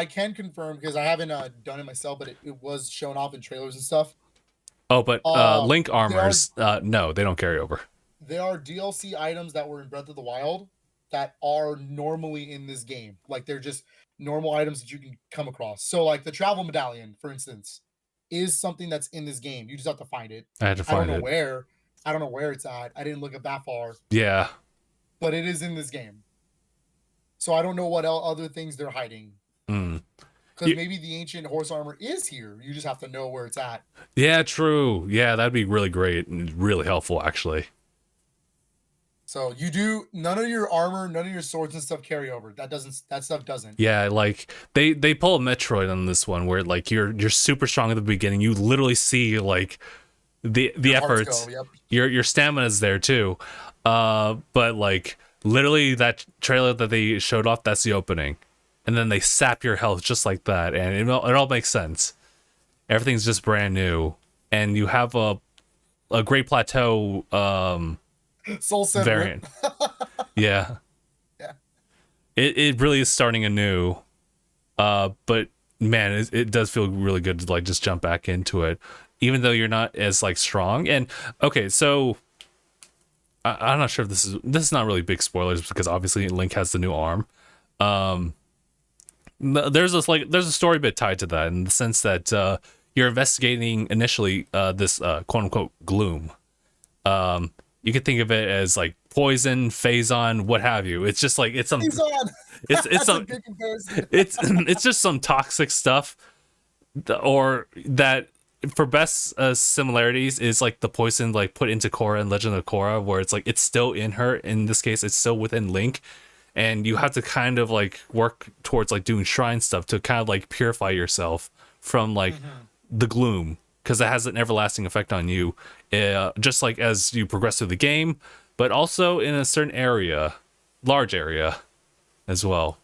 Speaker 2: can confirm because I haven't done it myself, but it was shown off in trailers and stuff.
Speaker 1: Oh, but Link armors, no, they don't carry over.
Speaker 2: There are DLC items that were in Breath of the Wild that are normally in this game. Like they're just normal items that you can come across. So like the travel medallion, for instance, is something that's in this game. You just have to find it.
Speaker 1: I had to find it.
Speaker 2: I don't know where it's at. I didn't look up that far.
Speaker 1: Yeah.
Speaker 2: But it is in this game. So I don't know what other things they're hiding. Because maybe the ancient horse armor is here. You just have to know where it's at.
Speaker 1: Yeah, true. Yeah, that'd be really great and really helpful, actually.
Speaker 2: So you do none of your armor, none of your swords and stuff carry over. That stuff doesn't.
Speaker 1: Yeah, like they pull a Metroid on this one where like you're super strong at the beginning. You literally see like the efforts.
Speaker 2: Yep.
Speaker 1: Your stamina's there too. But like literally that trailer that they showed off, that's the opening. And then they sap your health just like that, and it all makes sense. Everything's just brand new, and you have a Great Plateau
Speaker 2: Soul
Speaker 1: variant. Yeah.
Speaker 2: Yeah.
Speaker 1: It really is starting anew. But man, it does feel really good to like just jump back into it, even though you're not as like strong. And okay, so I'm not sure if this is not really big spoilers because obviously Link has the new arm. There's a story bit tied to that in the sense that you're investigating initially this quote unquote gloom. You could think of it as like poison, phazon, what have you. It's just like it's some it's some it's just some toxic stuff, or that for best similarities is like the poison like put into Korra and Legend of Korra, where it's like it's still in her. In this case, it's still within Link. And you have to kind of like work towards like doing shrine stuff to kind of like purify yourself from like the gloom, because it has an everlasting effect on you, just like as you progress through the game, but also in a certain area, large area as well.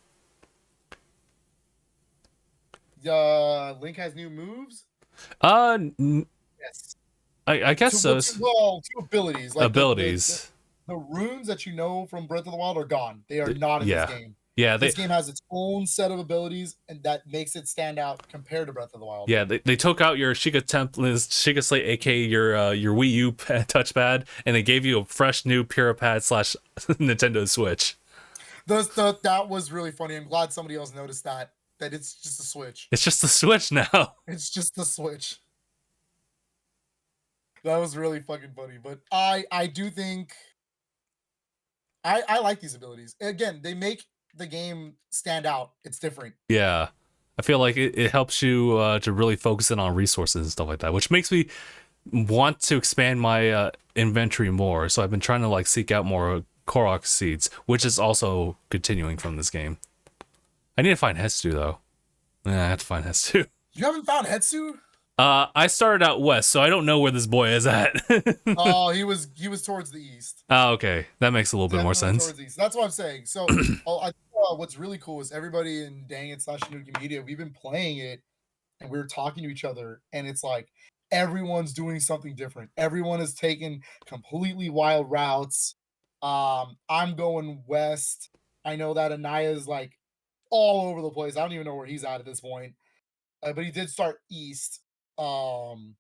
Speaker 2: Link has new moves? Yes.
Speaker 1: I guess so.
Speaker 2: Well, two abilities. Like
Speaker 1: abilities.
Speaker 2: The runes that you know from Breath of the Wild are gone. They are not in this game.
Speaker 1: Yeah,
Speaker 2: this game has its own set of abilities, and that makes it stand out compared to Breath of the Wild.
Speaker 1: Yeah, they took out your Sheikah Slate, aka your Wii U touchpad, and they gave you a fresh new Purapad / Nintendo Switch.
Speaker 2: That was really funny. I'm glad somebody else noticed that it's just a Switch.
Speaker 1: It's just the Switch now.
Speaker 2: It's just the Switch. That was really fucking funny. But I do think I like these abilities. Again, they make the game stand out. It's different.
Speaker 1: Yeah. I feel like it helps you to really focus in on resources and stuff like that, which makes me want to expand my inventory more, so I've been trying to like seek out more Korok seeds, which is also continuing from this game. I need to find Hetsu though. Yeah, I have to find Hetsu.
Speaker 2: You haven't found Hetsu?
Speaker 1: I started out west, so I don't know where this boy is at.
Speaker 2: Oh, he was towards the east.
Speaker 1: Oh, okay, that makes a little bit more
Speaker 2: Definitely
Speaker 1: sense.
Speaker 2: towards the east. That's what I'm saying. So, I think, what's really cool is everybody in DangIT Media, we've been playing it and we're talking to each other, and it's like everyone's doing something different. Everyone is taking completely wild routes. I'm going west. I know that Anaya is like all over the place. I don't even know where he's at this point. But he did start east. Um,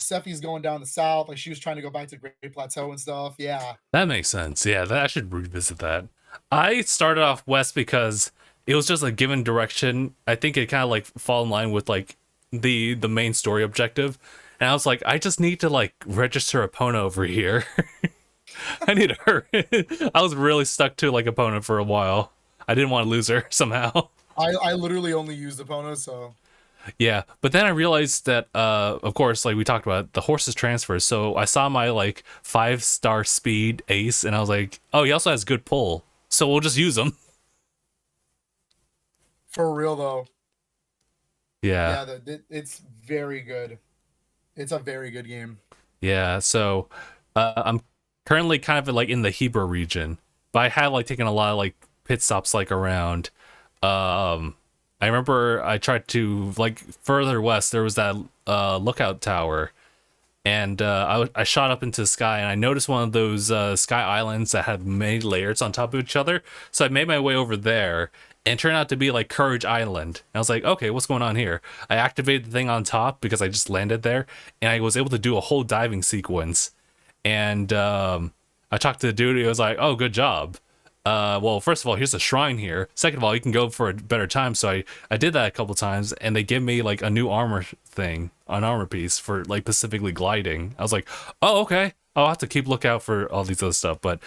Speaker 2: Seffi's going down the south. Like she was trying to go back to Great Plateau and stuff. Yeah.
Speaker 1: That makes sense. Yeah, I should revisit that. I started off west because it was just a given direction. I think it kind of like fall in line with like the main story objective. And I was like, I just need to like register Epona over here. I need her. I was really stuck to like Epona for a while. I didn't want to lose her somehow.
Speaker 2: I literally only used Epona, so
Speaker 1: Yeah, but then I realized that, of course, like we talked about, the horses transfer. So I saw my like 5-star speed ace, and I was like, oh, he also has good pull, so we'll just use him.
Speaker 2: for real though.
Speaker 1: Yeah,
Speaker 2: Yeah, it's very good. It's a very good game.
Speaker 1: yeah. So I'm currently kind of like in the Hebrew region, but I have like taken a lot of like pit stops like around. I remember I tried to like further west. There was that lookout tower, and I shot up into the sky, and I noticed one of those sky islands that had many layers on top of each other. So I made my way over there, and it turned out to be like Courage Island. And I was like, okay, what's going on here? I activated the thing on top because I just landed there, and I was able to do a whole diving sequence. And I talked to the dude. He was like, "Oh, good job. Well, first of all, here's a shrine here. Second of all, you can go for a better time." So I did that a couple times, and they give me like a new armor thing, an armor piece for like specifically gliding. I was like, "Oh, okay. I'll have to keep lookout for all these other stuff." But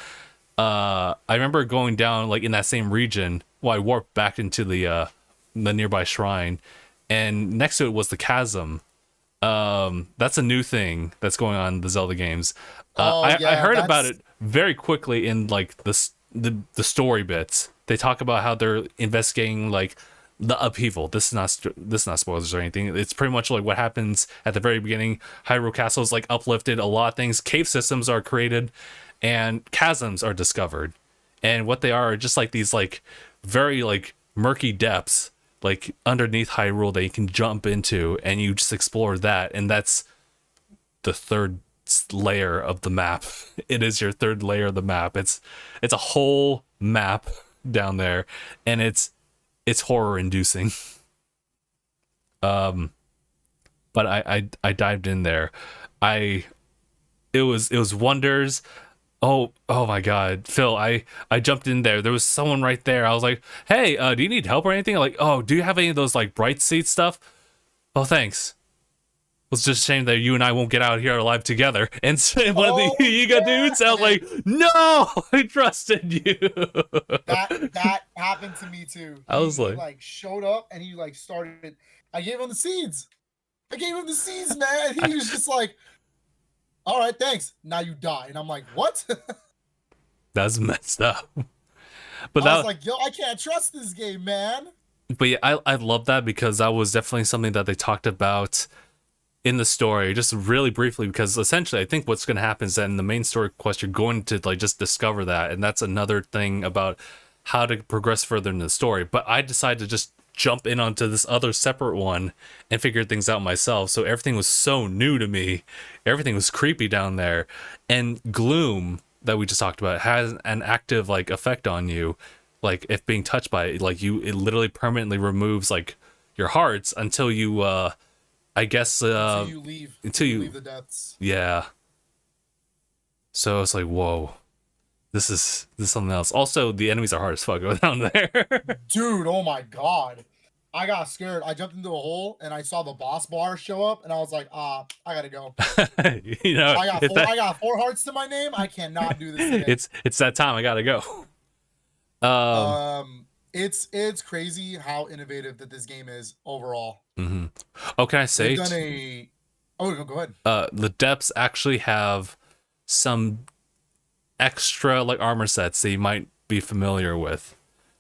Speaker 1: I remember going down like in that same region. Well, I warped back into the nearby shrine, and next to it was the chasm. That's a new thing that's going on in the Zelda games.
Speaker 2: Oh
Speaker 1: I
Speaker 2: yeah,
Speaker 1: heard about
Speaker 2: that's
Speaker 1: it very quickly in like the story bits. They talk about how they're investigating like the upheaval. This is not spoilers or anything. It's pretty much like what happens at the very beginning. Hyrule Castle is like uplifted. A lot of things. Cave systems are created, and chasms are discovered. And what they are just like these like very like murky depths like underneath Hyrule that you can jump into, and you just explore that, and that's the third layer of the map. It is your third layer of the map. It's a whole map down there, and it's horror inducing. But I dived in there. I it was wonders. Oh my god, Phil, I jumped in there. There was someone right there. I was like, "Hey, do you need help or anything?" Like, "Oh, do you have any of those like bright seat stuff?" "Oh, thanks. It's just a shame that you and I won't get out here alive together." And so one of the
Speaker 2: oh
Speaker 1: Yiga dudes, I was
Speaker 2: yeah.
Speaker 1: like, "No, I trusted you."
Speaker 2: That happened to me too.
Speaker 1: I was
Speaker 2: He
Speaker 1: like,
Speaker 2: like showed up and he like started. I gave him the seeds. I gave him the seeds, man. And he was just like, "All right, thanks. Now you die." And I'm like, "What?"
Speaker 1: "That's messed up." But
Speaker 2: I was
Speaker 1: that
Speaker 2: like, "Yo, I can't trust this game, man."
Speaker 1: but yeah, I love that because that was definitely something that they talked about in the story, just really briefly, because essentially I think what's going to happen is that in the main story quest you're going to like just discover that, and that's another thing about how to progress further in the story. But I decided to just jump in onto this other separate one and figure things out myself, so everything was so new to me. Everything was creepy down there, and gloom that we just talked about has an active like effect on you. Like if being touched by it, like it literally permanently removes like your hearts until you I guess
Speaker 2: Until you leave,
Speaker 1: until
Speaker 2: you
Speaker 1: you
Speaker 2: leave the deaths.
Speaker 1: yeah. So it's like, whoa, this is something else. Also, the enemies are hard as fuck down there.
Speaker 2: Dude, oh my god. I got scared. I jumped into a hole and I saw the boss bar show up and I was like, I gotta go.
Speaker 1: You know, if that
Speaker 2: I got 4 hearts to my name. I cannot do this today.
Speaker 1: it's that time. I gotta go. Um.
Speaker 2: It's crazy how innovative that this game is overall.
Speaker 1: Mhm. Oh, can I
Speaker 2: They've
Speaker 1: say?
Speaker 2: done a Oh, go ahead.
Speaker 1: The depths actually have some extra like armor sets that you might be familiar with.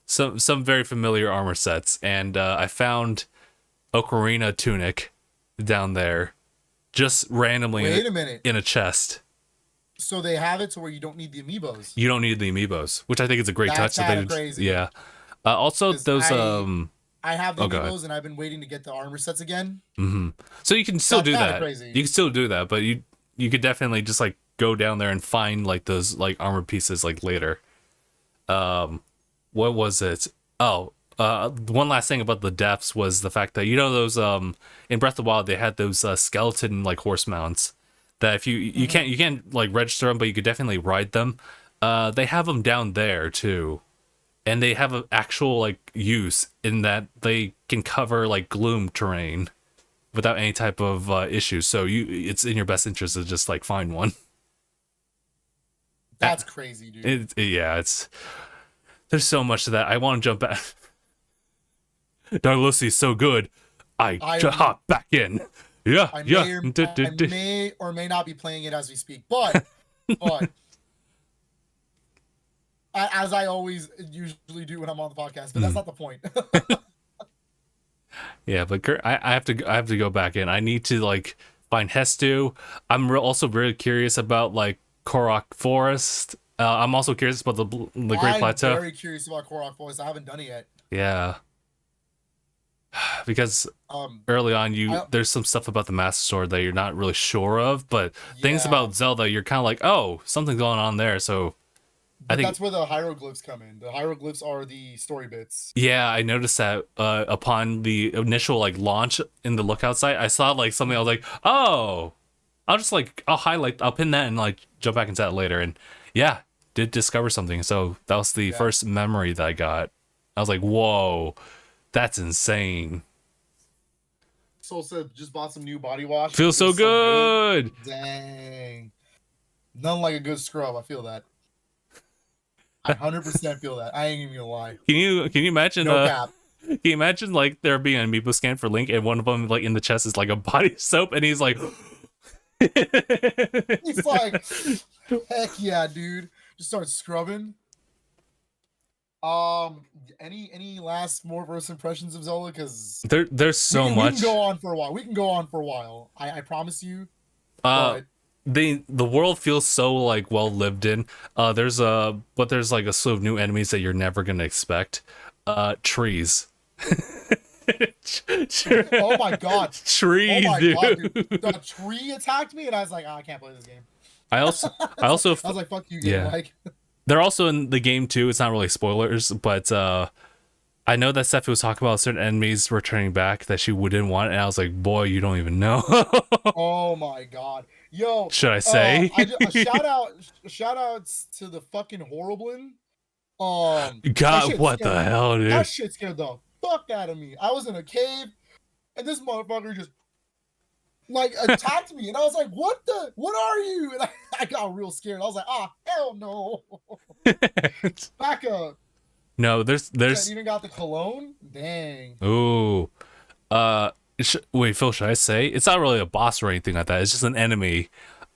Speaker 1: Some very familiar armor sets, and I found Ocarina tunic down there just randomly
Speaker 2: Wait a minute.
Speaker 1: in a chest.
Speaker 2: So they have it to where you don't need the amiibos.
Speaker 1: You don't need the amiibos, which I think is a great
Speaker 2: That's
Speaker 1: touch that
Speaker 2: kind
Speaker 1: they
Speaker 2: of crazy.
Speaker 1: yeah. Also
Speaker 2: 'Cause
Speaker 1: those
Speaker 2: I have the
Speaker 1: oh god.
Speaker 2: amiibos and I've been waiting to get the armor sets again.
Speaker 1: So you can still
Speaker 2: That's
Speaker 1: do
Speaker 2: kind of
Speaker 1: that.
Speaker 2: crazy.
Speaker 1: You can still do that, but you could definitely just like go down there and find like those like armor pieces like later. What was it? Oh, one last thing about the depths was the fact that you know those in Breath of the Wild they had those skeleton like horse mounts that if you can't like register them, but you could definitely ride them. They have them down there too, and they have an actual like use in that they can cover like gloom terrain without any type of issues. So it's in your best interest to just like find one.
Speaker 2: That's crazy, dude.
Speaker 1: Yeah, it's there's so much to that. I want to jump back. Dark Lucy is so good. I hop back in. Yeah,
Speaker 2: I
Speaker 1: yeah.
Speaker 2: may or may not be playing it as we speak, but as I always usually do when I'm on the podcast, but that's not the point.
Speaker 1: Yeah, but I have to go back in. I need to like find Hestu. I'm also really curious about like Korok Forest. I'm also curious about the Great Plateau.
Speaker 2: I'm very curious about Korok Forest. I haven't done it yet.
Speaker 1: Yeah, because early on there's some stuff about the Master Sword that you're not really sure of, but things about Zelda you're kind of like, oh, something's going on there. So
Speaker 2: I think that's where the hieroglyphs come in. The hieroglyphs are the story bits.
Speaker 1: Yeah, I noticed that upon the initial like launch in the lookout site, I saw like something. I was like, oh, I'll pin that and like jump back into that later. And yeah, did discover something. So that was the first memory that I got. I was like, whoa, that's insane.
Speaker 2: Soul said just bought some new body wash.
Speaker 1: Feels so good.
Speaker 2: Dang, nothing like a good scrub. I feel that. I 100% feel that. I ain't even gonna lie.
Speaker 1: Can you imagine?
Speaker 2: No cap.
Speaker 1: Can you imagine like there being an amiibo scan for Link, and one of them like in the chest is like a body soap, and he's like,
Speaker 2: he's like, heck yeah, dude. Just start scrubbing. Any last more first impressions of Zelda? Because
Speaker 1: there's so much.
Speaker 2: We can go on for a while. I promise you.
Speaker 1: But the world feels so like well lived in. There's like a slew of new enemies that you're never gonna expect. Trees.
Speaker 2: Oh my god.
Speaker 1: Trees, dude.
Speaker 2: The tree attacked me and I was like, I can't play this game.
Speaker 1: I also
Speaker 2: I was like, fuck you, game. Like
Speaker 1: they're also in the game too. It's not really spoilers, but I know that Steffi was talking about certain enemies returning back that she wouldn't want, and I was like, boy, you don't even know.
Speaker 2: Oh my god. Yo,
Speaker 1: should I say?
Speaker 2: Shout outs to the fucking Horriblin.
Speaker 1: God, what the hell, dude?
Speaker 2: That shit scared the fuck out of me. I was in a cave, and this motherfucker just like attacked me, and I was like, "What are you?" And I got real scared. I was like, "Ah, hell no!" Back up.
Speaker 1: No, there's
Speaker 2: even got the cologne. Dang.
Speaker 1: Ooh, wait, Phil, should I say it's not really a boss or anything like that? It's just an enemy.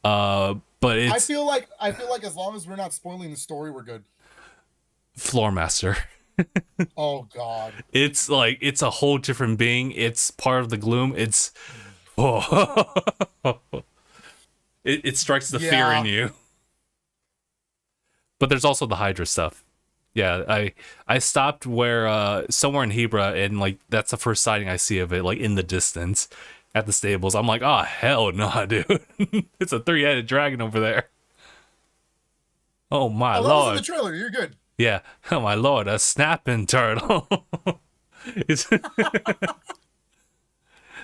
Speaker 1: But it's.
Speaker 2: I feel like as long as we're not spoiling the story, we're good.
Speaker 1: Floor Master.
Speaker 2: Oh god.
Speaker 1: It's like it's a whole different being. It's part of the gloom. It's it strikes the fear in you. But there's also the Hydra stuff. Yeah, I stopped where somewhere in Hebra, and like that's the first sighting I see of it, like in the distance at the stables. I'm like, oh hell no, dude. It's a 3-headed dragon over there. Oh my lord.
Speaker 2: That was in the trailer. You're good.
Speaker 1: Yeah. Oh my lord, a snapping turtle.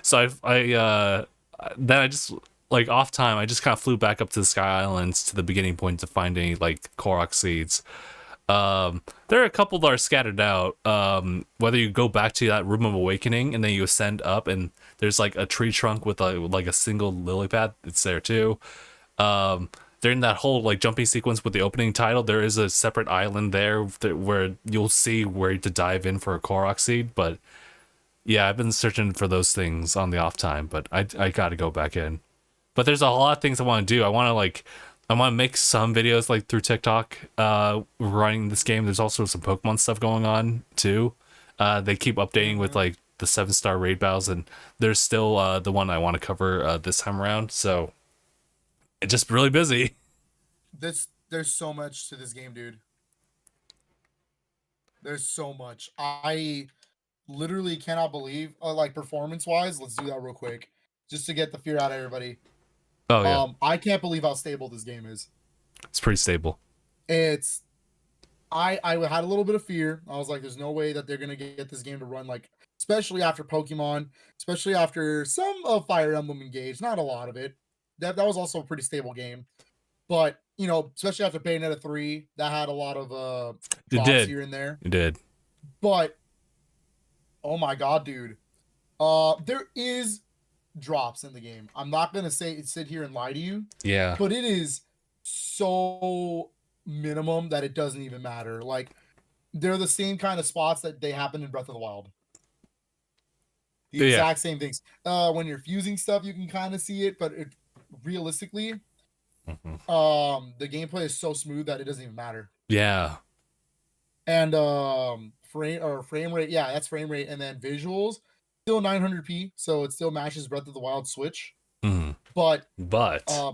Speaker 1: So then I just like off time I just kind of flew back up to the Sky Islands to the beginning point to find any like Korok seeds. There are a couple that are scattered out. Whether you go back to that Room of Awakening and then you ascend up and there's like a tree trunk with like a single lily pad, it's there too. During that whole like jumping sequence with the opening title, there is a separate island there where you'll see where to dive in for a Korok seed. But yeah, I've been searching for those things on the off time, but I gotta go back in. But there's a lot of things I want to do. I want to make some videos like through TikTok running this game. There's also some Pokemon stuff going on too. They keep updating with like the 7-star raid battles, and there's still the one I want to cover this time around. So it's just really busy.
Speaker 2: There's so much to this game, dude. There's so much. I literally cannot believe, like performance wise. Let's do that real quick, just to get the fear out of everybody.
Speaker 1: Oh yeah,
Speaker 2: I can't believe how stable this game is.
Speaker 1: it's pretty stable.
Speaker 2: It's I had a little bit of fear. I was like, there's no way that they're gonna get this game to run like, especially after Pokemon, especially after some of Fire Emblem Engage, not a lot of it. That was also a pretty stable game. But you know, especially after Bayonetta 3, that had a lot of
Speaker 1: It
Speaker 2: drops
Speaker 1: did.
Speaker 2: here and there.
Speaker 1: It did.
Speaker 2: But oh my god, dude. There is drops in the game. I'm not gonna sit here and lie to you,
Speaker 1: Yeah.
Speaker 2: but it is so minimum that it doesn't even matter. Like they're the same kind of spots that they happen in Breath of the Wild. The
Speaker 1: Yeah.
Speaker 2: exact same things. When you're fusing stuff, you can kind of see it, but realistically, the gameplay is so smooth that it doesn't even matter.
Speaker 1: Yeah.
Speaker 2: And frame rate, yeah, that's frame rate, and then visuals still 900p, so it still matches Breath of the Wild Switch. But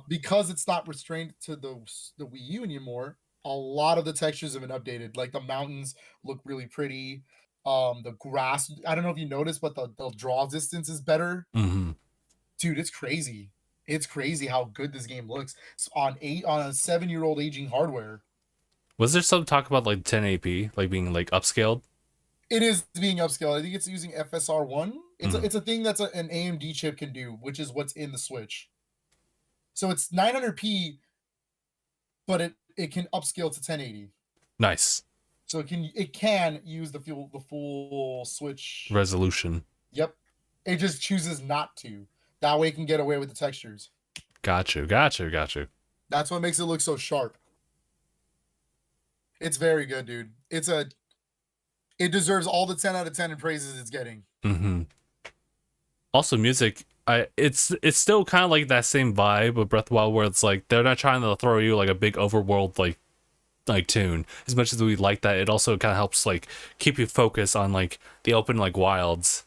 Speaker 2: because it's not restrained to the Wii U anymore, a lot of the textures have been updated. Like the mountains look really pretty. The grass, I don't know if you noticed, but the draw distance is better. Dude, it's crazy. It's crazy how good this game looks. It's on a 7-year-old aging hardware.
Speaker 1: Was there some talk about like 1080p, like being like upscaled?
Speaker 2: It is being upscaled. I think it's using FSR1. It's a thing that's an AMD chip can do, which is what's in the Switch. So it's 900p, but it can upscale to 1080.
Speaker 1: Nice.
Speaker 2: So it can use the full Switch
Speaker 1: resolution.
Speaker 2: Yep. It just chooses not to. That way it can get away with the textures.
Speaker 1: Got you.
Speaker 2: That's what makes it look so sharp. It's very good, dude. It deserves all the 10 out of 10 in praises it's getting.
Speaker 1: Also, music, it's still kind of like that same vibe with Breath of the Wild, where it's like they're not trying to throw you like a big overworld like tune. As much as we like that, it also kind of helps like keep you focused on like the open like wilds.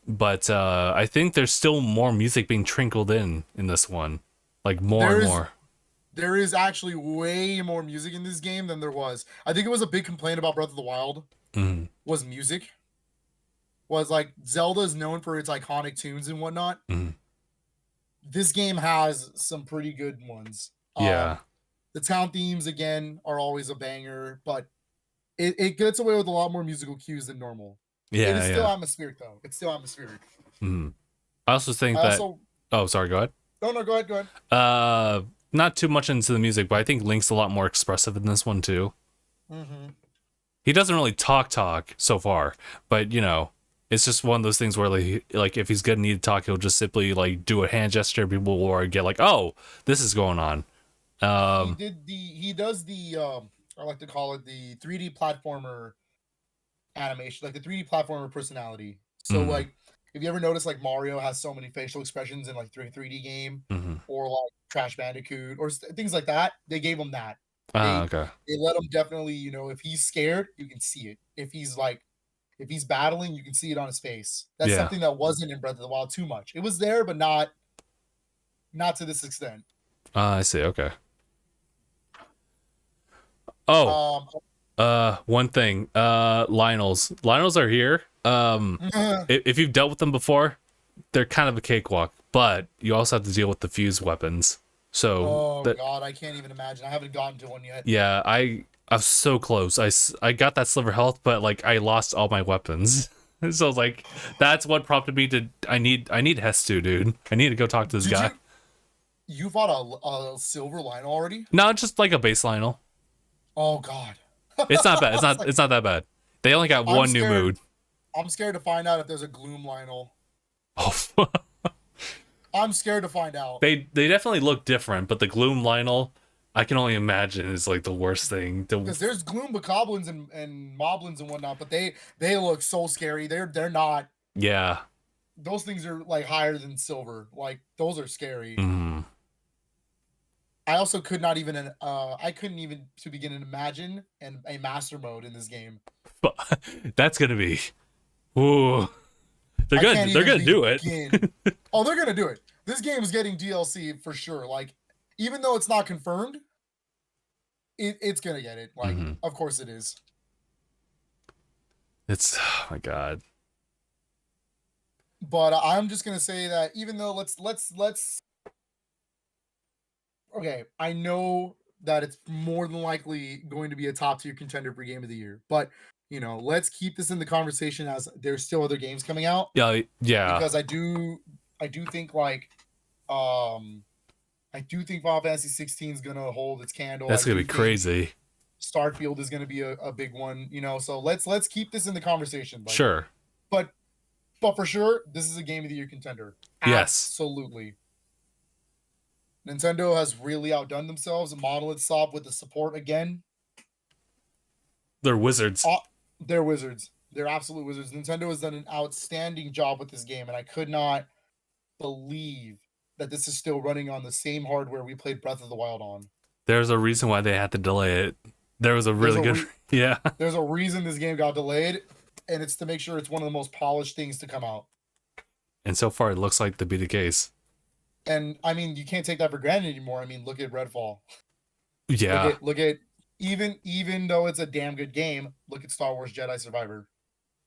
Speaker 1: But I think there's still more music being trickled in this one, like more.
Speaker 2: There is actually way more music in this game than there was. I think it was a big complaint about Breath of the Wild. Was music. Was like Zelda is known for its iconic tunes and whatnot. This game has some pretty good ones.
Speaker 1: Yeah.
Speaker 2: The town themes again are always a banger, but it gets away with a lot more musical cues than normal.
Speaker 1: Yeah,
Speaker 2: it is still atmospheric though. It's still atmospheric.
Speaker 1: I also think oh, sorry, go ahead.
Speaker 2: No, go ahead.
Speaker 1: Not too much into the music, but I think Link's a lot more expressive in this one too. He doesn't really talk so far, but you know, it's just one of those things where like if he's gonna need to talk, he'll just simply like do a hand gesture. People will get like, oh, this is going on.
Speaker 2: He does the I like to call it the 3D platformer animation, like the 3D platformer personality. So like if you ever notice like Mario has so many facial expressions in like 3D game or like Crash Bandicoot or things like that, they gave him that.
Speaker 1: Okay.
Speaker 2: They let him definitely, you know, if he's scared, you can see it. If he's battling, you can see it on his face. That's something that wasn't in Breath of the Wild too much. It was there, but not to this extent.
Speaker 1: I see. Okay. Oh, one thing. Lionels are here. If you've dealt with them before, they're kind of a cakewalk, but you also have to deal with the fused weapons. So
Speaker 2: God, I can't even imagine. I haven't gotten to one yet.
Speaker 1: Yeah, I'm so close. I got that sliver health, but like I lost all my weapons. So like that's what prompted me to I need Hestu, dude. I need to go talk to this guy.
Speaker 2: You fought a silver Lionel already?
Speaker 1: No, just like a base Lionel.
Speaker 2: Oh God.
Speaker 1: It's not bad. It's not that bad. They only got one new mood.
Speaker 2: I'm scared to find out if there's a Gloom Lionel.
Speaker 1: Oh.
Speaker 2: I'm scared to find out.
Speaker 1: They definitely look different, but the Gloom Lionel, I can only imagine is like the worst thing.
Speaker 2: Because there's Gloom Bokoblins and Moblins and whatnot, but they look so scary. They're not.
Speaker 1: Yeah.
Speaker 2: those things are like higher than silver. Like those are scary.
Speaker 1: Mm.
Speaker 2: I also could not even I couldn't even to begin to imagine a master mode in this game.
Speaker 1: That's gonna be. Ooh, they're
Speaker 2: I
Speaker 1: good.
Speaker 2: can't
Speaker 1: They're
Speaker 2: even
Speaker 1: gonna do it.
Speaker 2: begin. Oh, they're gonna do it. This game is getting DLC for sure. Like, even though it's not confirmed, it's gonna get it. Like,
Speaker 1: Mm-hmm.
Speaker 2: of course it is.
Speaker 1: It's oh my god.
Speaker 2: But I'm just gonna say that even though let's okay, I know that it's more than likely going to be a top tier contender for game of the year, but you know, let's keep this in the conversation as there's still other games coming out
Speaker 1: Yeah.
Speaker 2: because I do think like um I do think Final Fantasy 16 is gonna hold its candle. I
Speaker 1: That's gonna
Speaker 2: do
Speaker 1: be
Speaker 2: think
Speaker 1: crazy.
Speaker 2: Starfield is gonna be a big one, you know. So let's keep this in the conversation. Like,
Speaker 1: Sure.
Speaker 2: but for sure, this is a game of the year contender.
Speaker 1: Yes.
Speaker 2: Absolutely. Nintendo has really outdone themselves. Monolith Soft with the support again.
Speaker 1: They're wizards.
Speaker 2: They're wizards. They're absolute wizards. Nintendo has done an outstanding job with this game, and I could not believe that this is still running on the same hardware we played Breath of the Wild on.
Speaker 1: There's a reason why they had to delay it. There was a really good. Yeah.
Speaker 2: There's a reason this game got delayed, and it's to make sure it's one of the most polished things to come out.
Speaker 1: And so far, it looks like to be the case.
Speaker 2: And I mean, you can't take that for granted anymore. I mean, look at Redfall.
Speaker 1: Yeah.
Speaker 2: Look at even though it's a damn good game, look at Star Wars Jedi Survivor.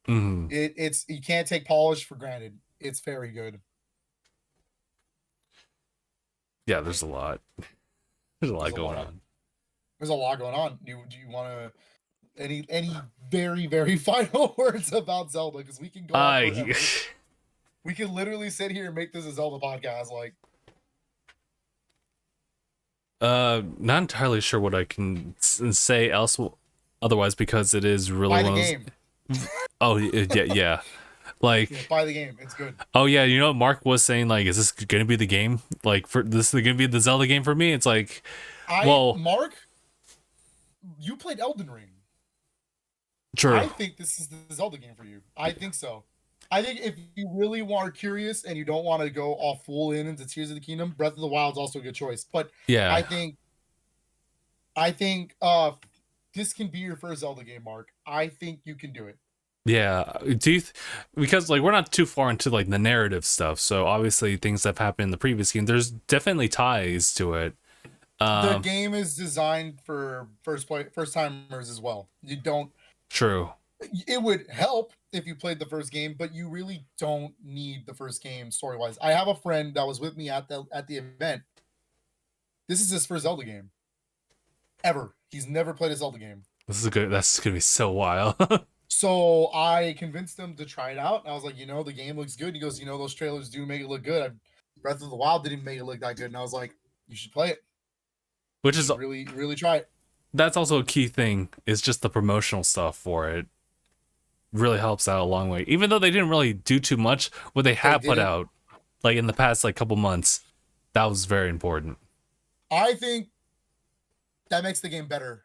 Speaker 1: Mm-hmm.
Speaker 2: It's you can't take polish for granted. It's very good.
Speaker 1: Yeah, there's a lot. There's a lot going on.
Speaker 2: There's a lot going on. Do you want to any very very final words about Zelda? Because we can go on forever. We can literally sit here and make this a Zelda podcast. Like,
Speaker 1: not entirely sure what I can say else otherwise because it is really
Speaker 2: buy the game.
Speaker 1: Oh yeah. Like,
Speaker 2: yeah, buy the game. It's good.
Speaker 1: Oh yeah, you know, Mark was saying like, is this gonna be the game? Like, for this is gonna be the Zelda game for me? It's like,
Speaker 2: Mark, you played Elden Ring.
Speaker 1: True.
Speaker 2: I think this is the Zelda game for you. I think so. I think if you really are curious and you don't want to go all full into Tears of the Kingdom, Breath of the Wild is also a good choice. But
Speaker 1: yeah,
Speaker 2: I think this can be your first Zelda game, Mark. I think you can do it.
Speaker 1: Yeah, because like we're not too far into like the narrative stuff, so obviously things that have happened in the previous game, there's definitely ties to it.
Speaker 2: The game is designed for first timers as well. You don't.
Speaker 1: True.
Speaker 2: It would help if you played the first game, but you really don't need the first game story wise. I have a friend that was with me at the event. This is his first Zelda game ever. He's never played a Zelda game.
Speaker 1: This is good. That's gonna be so wild.
Speaker 2: So I convinced him to try it out. I was like, you know, the game looks good. He goes, you know, those trailers do make it look good. Breath of the Wild didn't make it look that good, and I was like, you should play it.
Speaker 1: Which is
Speaker 2: really, really try it.
Speaker 1: That's also a key thing. Is just the promotional stuff for it. Really helps out a long way. Even though they didn't really do too much, what they have put out, like in the past like couple months, that was very important.
Speaker 2: I think that makes the game better.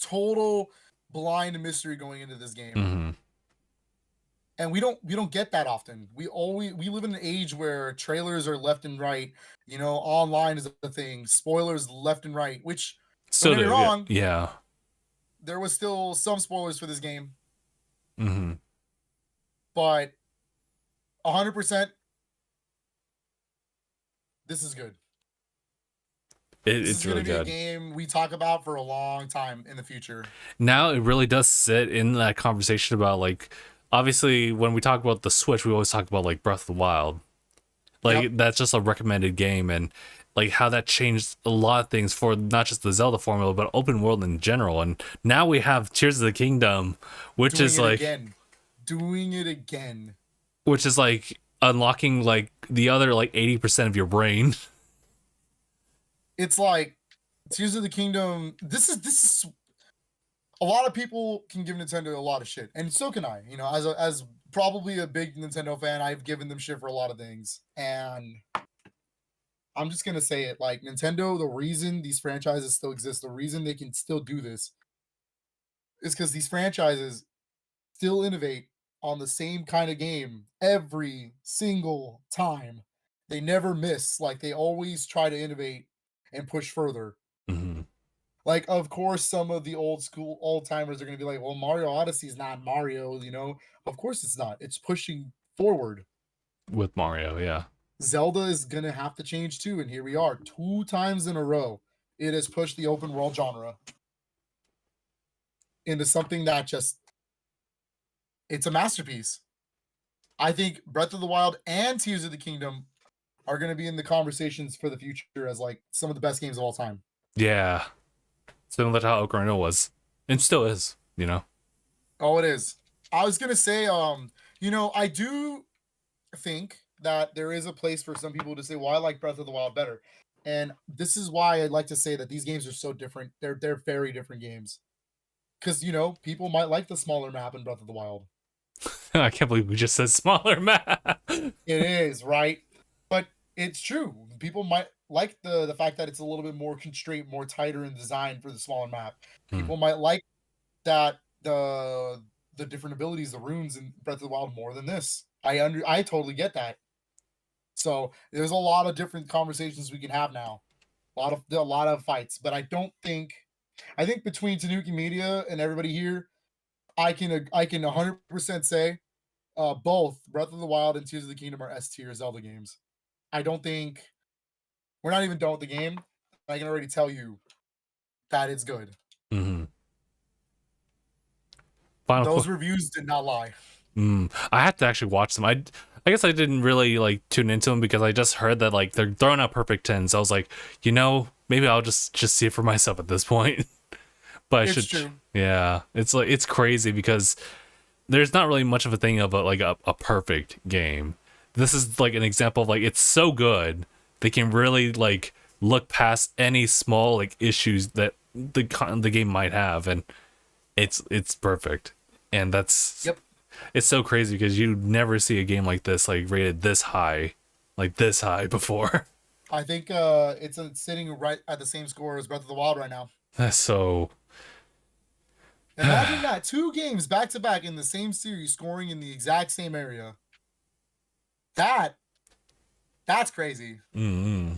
Speaker 2: Total blind mystery going into this game.
Speaker 1: Mm-hmm.
Speaker 2: And we don't get that often. We live in an age where trailers are left and right. You know, online is a thing. Spoilers left and right. Which,
Speaker 1: so
Speaker 2: don't get me wrong,
Speaker 1: yeah,
Speaker 2: there was still some spoilers for this game.
Speaker 1: Mm-hmm.
Speaker 2: But 100%, this is good.
Speaker 1: It's really good.
Speaker 2: This is going to be a game we talk about for a long time in the future.
Speaker 1: Now it really does sit in that conversation about like, obviously when we talk about the Switch, we always talk about like Breath of the Wild. Like that's just a recommended game, and like how that changed a lot of things for not just the Zelda formula, but open world in general. And now we have Tears of the Kingdom, which is like
Speaker 2: doing it again,
Speaker 1: which is like unlocking like the other like 80% of your brain.
Speaker 2: It's like Tears of the Kingdom. This is a lot of people can give Nintendo a lot of shit, and so can I. You know, as probably a big Nintendo fan, I've given them shit for a lot of things, and I'm just gonna say it. Like Nintendo, the reason these franchises still exist, the reason they can still do this, is because these franchises still innovate on the same kind of game every single time. They never miss. Like they always try to innovate and push further.
Speaker 1: Hmm.
Speaker 2: Like, of course, some of the old school old timers are going to be like, "Well, Mario Odyssey is not Mario," you know. Of course, it's not. It's pushing forward.
Speaker 1: With Mario, yeah.
Speaker 2: Zelda is going to have to change too, and here we are, 2 times in a row. It has pushed the open world genre into something that just it's a masterpiece. I think Breath of the Wild and Tears of the Kingdom are going to be in the conversations for the future as like some of the best games of all time.
Speaker 1: Yeah. Similar to how Ocarina was. And still is, you know?
Speaker 2: Oh, it is. I was going to say I do think that there is a place for some people to say, "Well, I like Breath of the Wild better." And this is why I'd like to say that these games are so different. They're very different games. Cuz people might like the smaller map in Breath of the Wild.
Speaker 1: I can't believe we just said smaller map.
Speaker 2: It is, right? But it's true. People might like the fact that it's a little bit more constrained, more tighter in design for the smaller map.
Speaker 1: Hmm.
Speaker 2: People might like that the different abilities, the runes in Breath of the Wild more than this. I totally get that. So there's a lot of different conversations we can have now. A lot of fights, but I think between Tanuki Media and everybody here, I can 100% say both Breath of the Wild and Tears of the Kingdom are S tier Zelda games. I don't think we're not even done with the game. I can already tell you that it's good.
Speaker 1: Hmm. Final
Speaker 2: Those
Speaker 1: qu-
Speaker 2: reviews did not lie.
Speaker 1: I have to actually watch them. I guess I didn't really like tune into them because I just heard that like they're throwing out perfect 10s. I was like, maybe I'll just see it for myself at this point. But I
Speaker 2: It's
Speaker 1: should,
Speaker 2: true.
Speaker 1: yeah. It's like it's crazy because there's not really much of a thing of a perfect game. This is like an example of like it's so good they can really like look past any small like issues that the game might have, and it's perfect. And
Speaker 2: Yep.
Speaker 1: it's so crazy because you never see a game like this like rated like this high before.
Speaker 2: I think it's sitting right at the same score as Breath of the Wild right now.
Speaker 1: That's so
Speaker 2: Imagine that 2 games back to back in the same series scoring in the exact same area. That that's crazy.
Speaker 1: mm-hmm.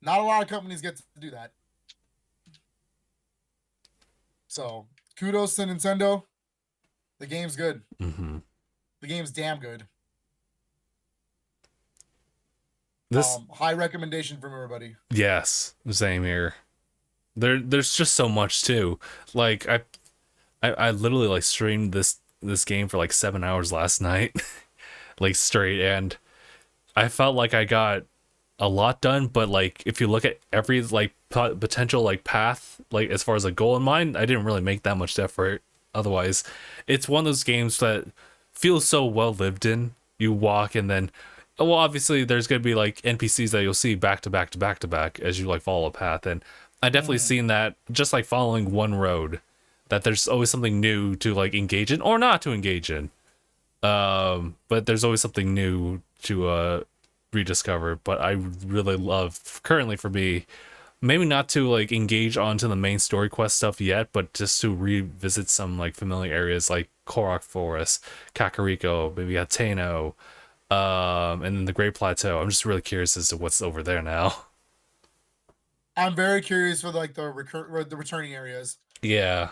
Speaker 2: Not a lot of companies get to do that. So kudos to Nintendo. The game's good.
Speaker 1: Mm-hmm.
Speaker 2: The game's damn good.
Speaker 1: This
Speaker 2: High recommendation from everybody.
Speaker 1: yes, same here. There's just so much too. Like I literally like streamed this game for like 7 hours last night, like straight, and I felt like I got a lot done. But like if you look at every like potential like path, like as far as a goal in mind, I didn't really make that much effort. Otherwise, it's one of those games that feels so well lived in. You walk and then, well, obviously there's gonna be like NPCs that you'll see back to back to back to back as you like follow a path, and I definitely seen that just like following one road, that there's always something new to like engage in or not to engage in. But there's always something new to rediscover. But I really love currently for me, maybe not to like engage onto the main story quest stuff yet, but just to revisit some like familiar areas like Korok Forest, Kakariko, maybe Ateno, and then the Great Plateau. I'm just really curious as to what's over there now.
Speaker 2: I'm very curious for like the returning areas.
Speaker 1: Yeah.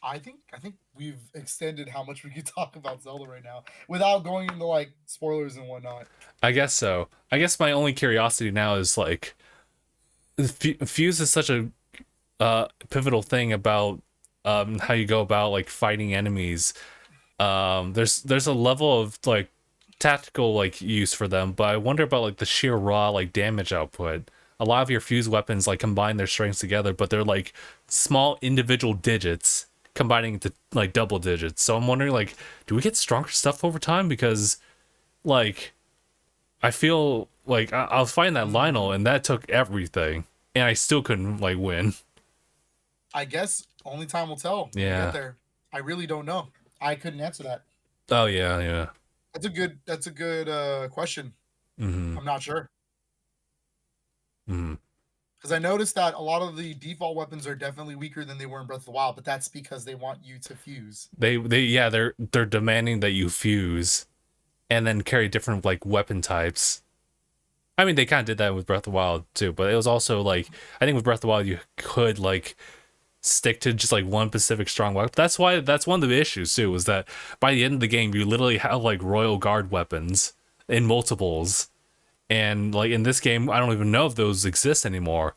Speaker 2: I think we've extended how much we could talk about Zelda right now without going into like spoilers and whatnot.
Speaker 1: I guess so. I guess my only curiosity now is like Fuse is such a pivotal thing about how you go about like fighting enemies. There's a level of like tactical like use for them, but I wonder about like the sheer raw like damage output. A lot of your fuse weapons like combine their strengths together, but they're like small individual digits combining into like double digits. So I'm wondering like, do we get stronger stuff over time? Because like I feel like I was fighting that Lionel and that took everything, and I still couldn't like win.
Speaker 2: I guess only time will tell when we
Speaker 1: Yeah.
Speaker 2: get there. I really don't know. I couldn't answer that.
Speaker 1: Oh yeah, yeah.
Speaker 2: That's a good question.
Speaker 1: Mm-hmm.
Speaker 2: I'm not sure.
Speaker 1: Mm-hmm.
Speaker 2: Because I noticed that a lot of the default weapons are definitely weaker than they were in Breath of the Wild, but that's because they want you to fuse.
Speaker 1: They're demanding that you fuse and then carry different like weapon types. I mean, they kind of did that with Breath of the Wild too, but it was also like I think with Breath of the Wild you could like stick to just like one specific strong weapon. That's one of the issues too, was that by the end of the game you literally have like Royal Guard weapons in multiples, and like in this game I don't even know if those exist anymore.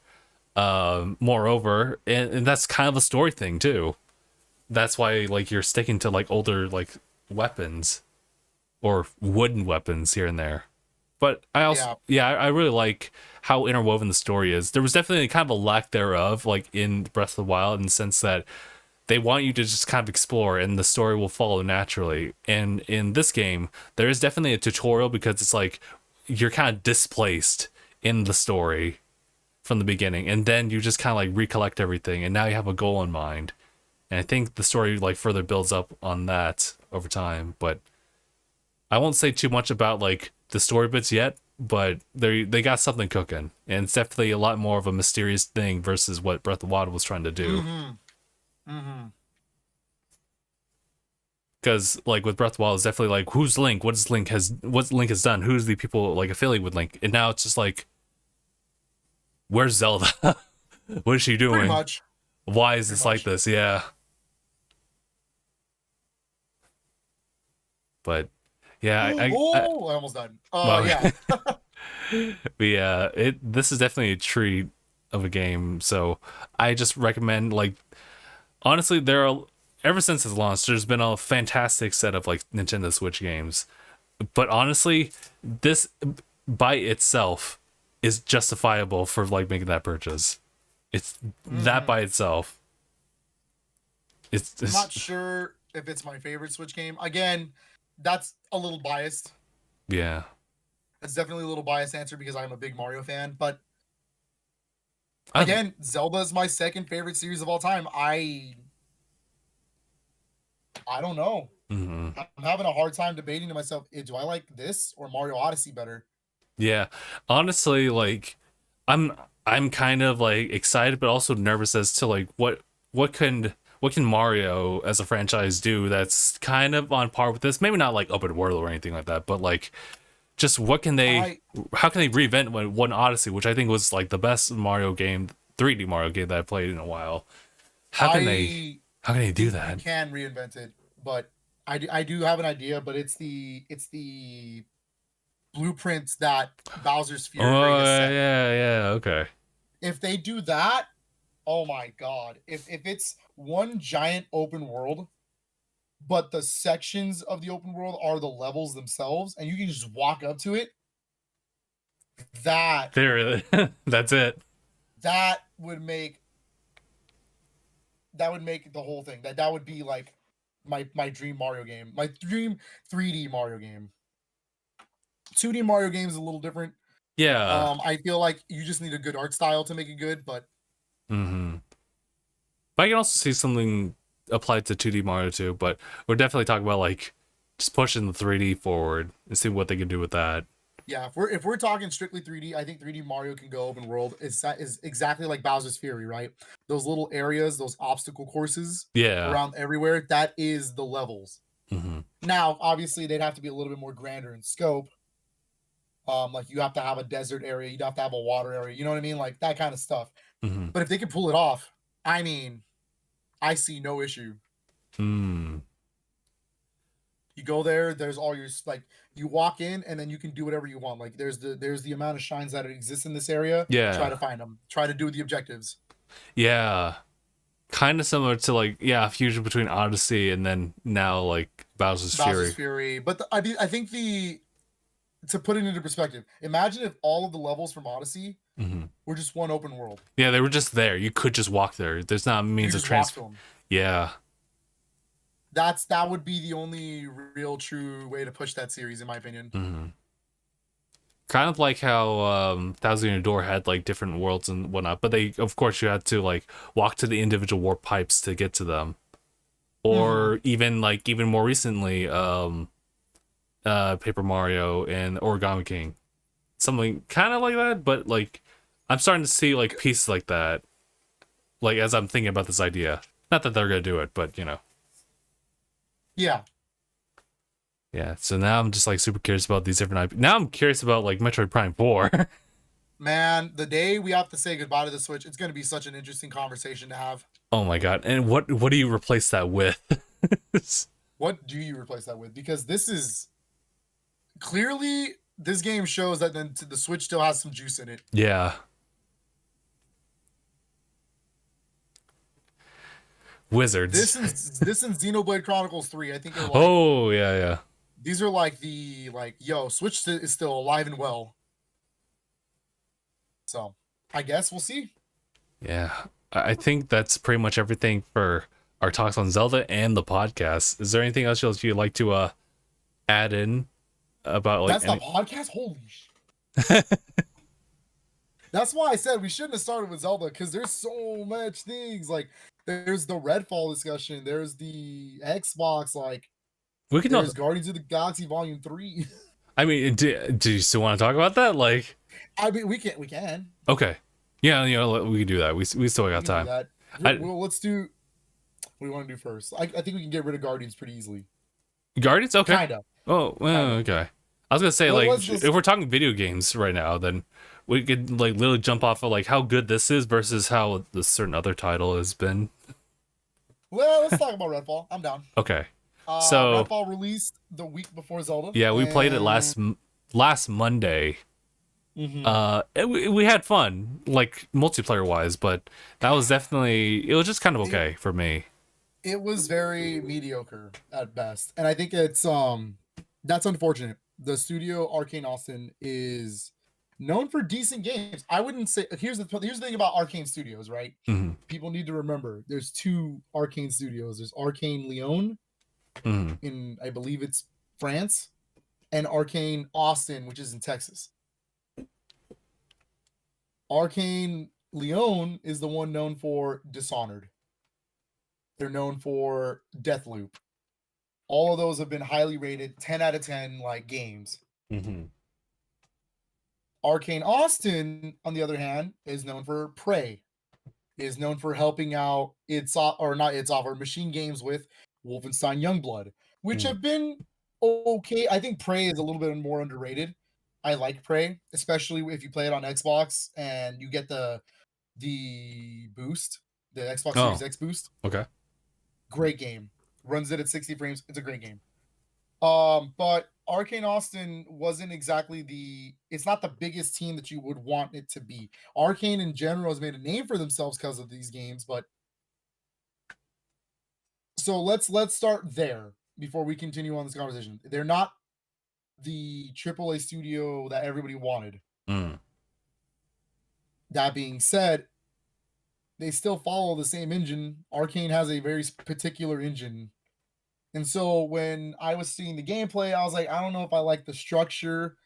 Speaker 1: Moreover, and that's kind of a story thing too. That's why like you're sticking to like older like weapons or wooden weapons here and there. But I also,
Speaker 2: Yeah.
Speaker 1: yeah, I really like how interwoven the story is. There was definitely kind of a lack thereof, like in Breath of the Wild, in the sense that they want you to just kind of explore, and the story will follow naturally. And in this game, there is definitely a tutorial because it's like you're kind of displaced in the story from the beginning, and then you just kind of like recollect everything, and now you have a goal in mind. And I think the story like further builds up on that over time, but I won't say too much about like the story bits yet, but they got something cooking, and it's definitely a lot more of a mysterious thing versus what Breath of the Wild was trying to do.
Speaker 2: Mm-hmm. Mm-hmm.
Speaker 1: Because like with Breath of the Wild, it's definitely like who's Link, what Link has done, who's the people like affiliated with Link, and now it's just like where's Zelda? What is she
Speaker 2: Pretty
Speaker 1: doing?
Speaker 2: much.
Speaker 1: Why is
Speaker 2: Pretty
Speaker 1: this
Speaker 2: much.
Speaker 1: like this? Yeah, but yeah,
Speaker 2: Oh, I almost died.
Speaker 1: well,
Speaker 2: Yeah.
Speaker 1: but yeah, this is definitely a treat of a game. So I just recommend like honestly, there are ever since its launch, there's been a fantastic set of like Nintendo Switch games. But honestly, this by itself is justifiable for like making that purchase. It's that
Speaker 2: Mm-hmm.
Speaker 1: by itself.
Speaker 2: I'm not
Speaker 1: It's
Speaker 2: sure if it's my favorite Switch game. Again, that's a little biased.
Speaker 1: yeah.
Speaker 2: That's definitely a little biased answer because I'm a big Mario fan. But
Speaker 1: I
Speaker 2: again, Zelda is my second favorite series of all time. I don't know.
Speaker 1: mhm.
Speaker 2: I'm having a hard time debating to myself, do I like this or Mario Odyssey better?
Speaker 1: Yeah. Honestly, like I'm I'm kind of like excited but also nervous as to like what can what can Mario as a franchise do that's kind of on par with this? Maybe not like open world or anything like that, but like just what can they
Speaker 2: I
Speaker 1: how can they reinvent one Odyssey, which I think was like the best Mario game, 3D Mario game that I played in a while.
Speaker 2: I
Speaker 1: How can they do
Speaker 2: think you
Speaker 1: that?
Speaker 2: can reinvent it, but I do have an idea, but it's the blueprints that Bowser's Fury Ring
Speaker 1: Oh
Speaker 2: has set.
Speaker 1: yeah, okay.
Speaker 2: If they do that, oh my god. If it's one giant open world, but the sections of the open world are the levels themselves, and you can just walk up to it, that
Speaker 1: There that's it.
Speaker 2: that would make the whole thing. That would be like my dream Mario game. My dream 3D Mario game. 2D Mario game is a little different.
Speaker 1: Yeah.
Speaker 2: I feel like you just need a good art style to make it good, but
Speaker 1: Mm-hmm. But I can also see something applied to 2D Mario too, but we're definitely talking about like just pushing the 3D forward and see what they can do with that.
Speaker 2: yeah, if we're talking strictly 3D, I think 3D Mario can go open world. Is exactly like Bowser's Fury, right? Those little areas, those obstacle courses
Speaker 1: Yeah.
Speaker 2: around everywhere, that is the levels.
Speaker 1: Mm-hmm.
Speaker 2: Now, obviously, they'd have to be a little bit more grander in scope. Like you have to have a desert area, you'd have to have a water area, you know what I mean? Like that kind of stuff.
Speaker 1: Mm-hmm.
Speaker 2: But if they can pull it off, I mean, I see no issue.
Speaker 1: Mm.
Speaker 2: You go there, there's all your like you walk in and then you can do whatever you want. Like there's the amount of shrines that exist in this area. Try
Speaker 1: Yeah.
Speaker 2: to find them. Try to do the objectives.
Speaker 1: Yeah. Kind of similar to like yeah, fusion between Odyssey and then now like Bowser's
Speaker 2: Bowser's
Speaker 1: Fury.
Speaker 2: Fury. But I think the to put it into perspective, imagine if all of the levels from Odyssey
Speaker 1: Mm-hmm.
Speaker 2: were just one open world.
Speaker 1: Yeah, they were just there. You could just walk there. There's not a
Speaker 2: You
Speaker 1: means of
Speaker 2: just walk to
Speaker 1: transfer.
Speaker 2: them.
Speaker 1: Yeah.
Speaker 2: That would be the only real true way to push that series, in my opinion.
Speaker 1: Mm-hmm. Kind of like how Thousand Year Door had like different worlds and whatnot, but they of course you had to like walk to the individual warp pipes to get to them.
Speaker 2: Mm-hmm.
Speaker 1: Or even more recently, Paper Mario and Origami King. Something kind of like that, but like I'm starting to see like pieces like that. Like as I'm thinking about this idea, not that they're gonna do it, but
Speaker 2: Yeah,
Speaker 1: yeah. So now I'm just like super curious about these different IP. Now I'm curious about like Metroid Prime 4.
Speaker 2: man, the day we have to say goodbye to the Switch, it's going to be such an interesting conversation to have.
Speaker 1: Oh my god! And what do you replace that with?
Speaker 2: What do you replace that with? Because this is clearly, this game shows that then the Switch still has some juice in it.
Speaker 1: Yeah, Wizards.
Speaker 2: This and Xenoblade Chronicles 3, I think are like,
Speaker 1: Oh yeah, yeah,
Speaker 2: these are like yo, Switch is still alive and well. So I guess we'll see.
Speaker 1: yeah. I think that's pretty much everything for our talks on Zelda and the podcast. Is there anything else you'd like to add in about like
Speaker 2: That's the podcast. Holy That's why I said we shouldn't have started with Zelda, because there's so much things. Like there's the Redfall discussion, there's the Xbox, like
Speaker 1: we can
Speaker 2: there's
Speaker 1: not.
Speaker 2: Guardians of the Galaxy Volume 3.
Speaker 1: I mean, do you still want to talk about that? Like,
Speaker 2: I mean, we can
Speaker 1: okay, yeah, we can do that. We still got
Speaker 2: do
Speaker 1: time.
Speaker 2: that.
Speaker 1: I,
Speaker 2: Well, let's do what do you want to do first. I think we can get rid of Guardians pretty easily.
Speaker 1: Guardians, okay.
Speaker 2: Kind of.
Speaker 1: Oh, well, okay. I was gonna say
Speaker 2: Well,
Speaker 1: like
Speaker 2: let's just
Speaker 1: if we're talking video games right now, then we could like literally jump off of like how good this is versus how the certain other title has been.
Speaker 2: let's talk about Redfall. I'm down.
Speaker 1: Okay, so
Speaker 2: Redfall released the week before Zelda.
Speaker 1: yeah, we played it
Speaker 2: and
Speaker 1: last Monday.
Speaker 2: Mhm.
Speaker 1: We had fun like multiplayer wise, but that was definitely it was just kind of okay for me.
Speaker 2: It was very mediocre at best, and I think it's that's unfortunate. The studio Arcane Austin is known for decent games. I wouldn't say here's the thing about Arcane Studios, right?
Speaker 1: Hmm.
Speaker 2: People need to remember there's two Arcane Studios. There's Arcane Lyon
Speaker 1: Hmm.
Speaker 2: in, I believe it's France, and Arcane Austin, which is in Texas. Arcane Lyon is the one known for Dishonored. They're known for Deathloop. All of those have been highly rated, 10 out of 10 like games.
Speaker 1: Hmm.
Speaker 2: Arcane Austin, on the other hand, is known for Prey. Is known for helping out its or not its offer Machine Games with Wolfenstein Youngblood, which have been okay. I think Prey is a little bit more underrated. I like Prey, especially if you play it on Xbox and you get the boost, the Xbox Series
Speaker 1: Oh,
Speaker 2: X boost.
Speaker 1: okay.
Speaker 2: Great game. Runs it at 60 frames. It's a great game. But Arcane Austin wasn't exactly it's not the biggest team that you would want it to be. Arcane in general has made a name for themselves because of these games, but so let's start there before we continue on this conversation. They're not the AAA studio that everybody wanted.
Speaker 1: Mm.
Speaker 2: That being said, they still follow the same engine. Arcane has a very particular engine. And so when I was seeing the gameplay, I was like, I don't know if I like the structure,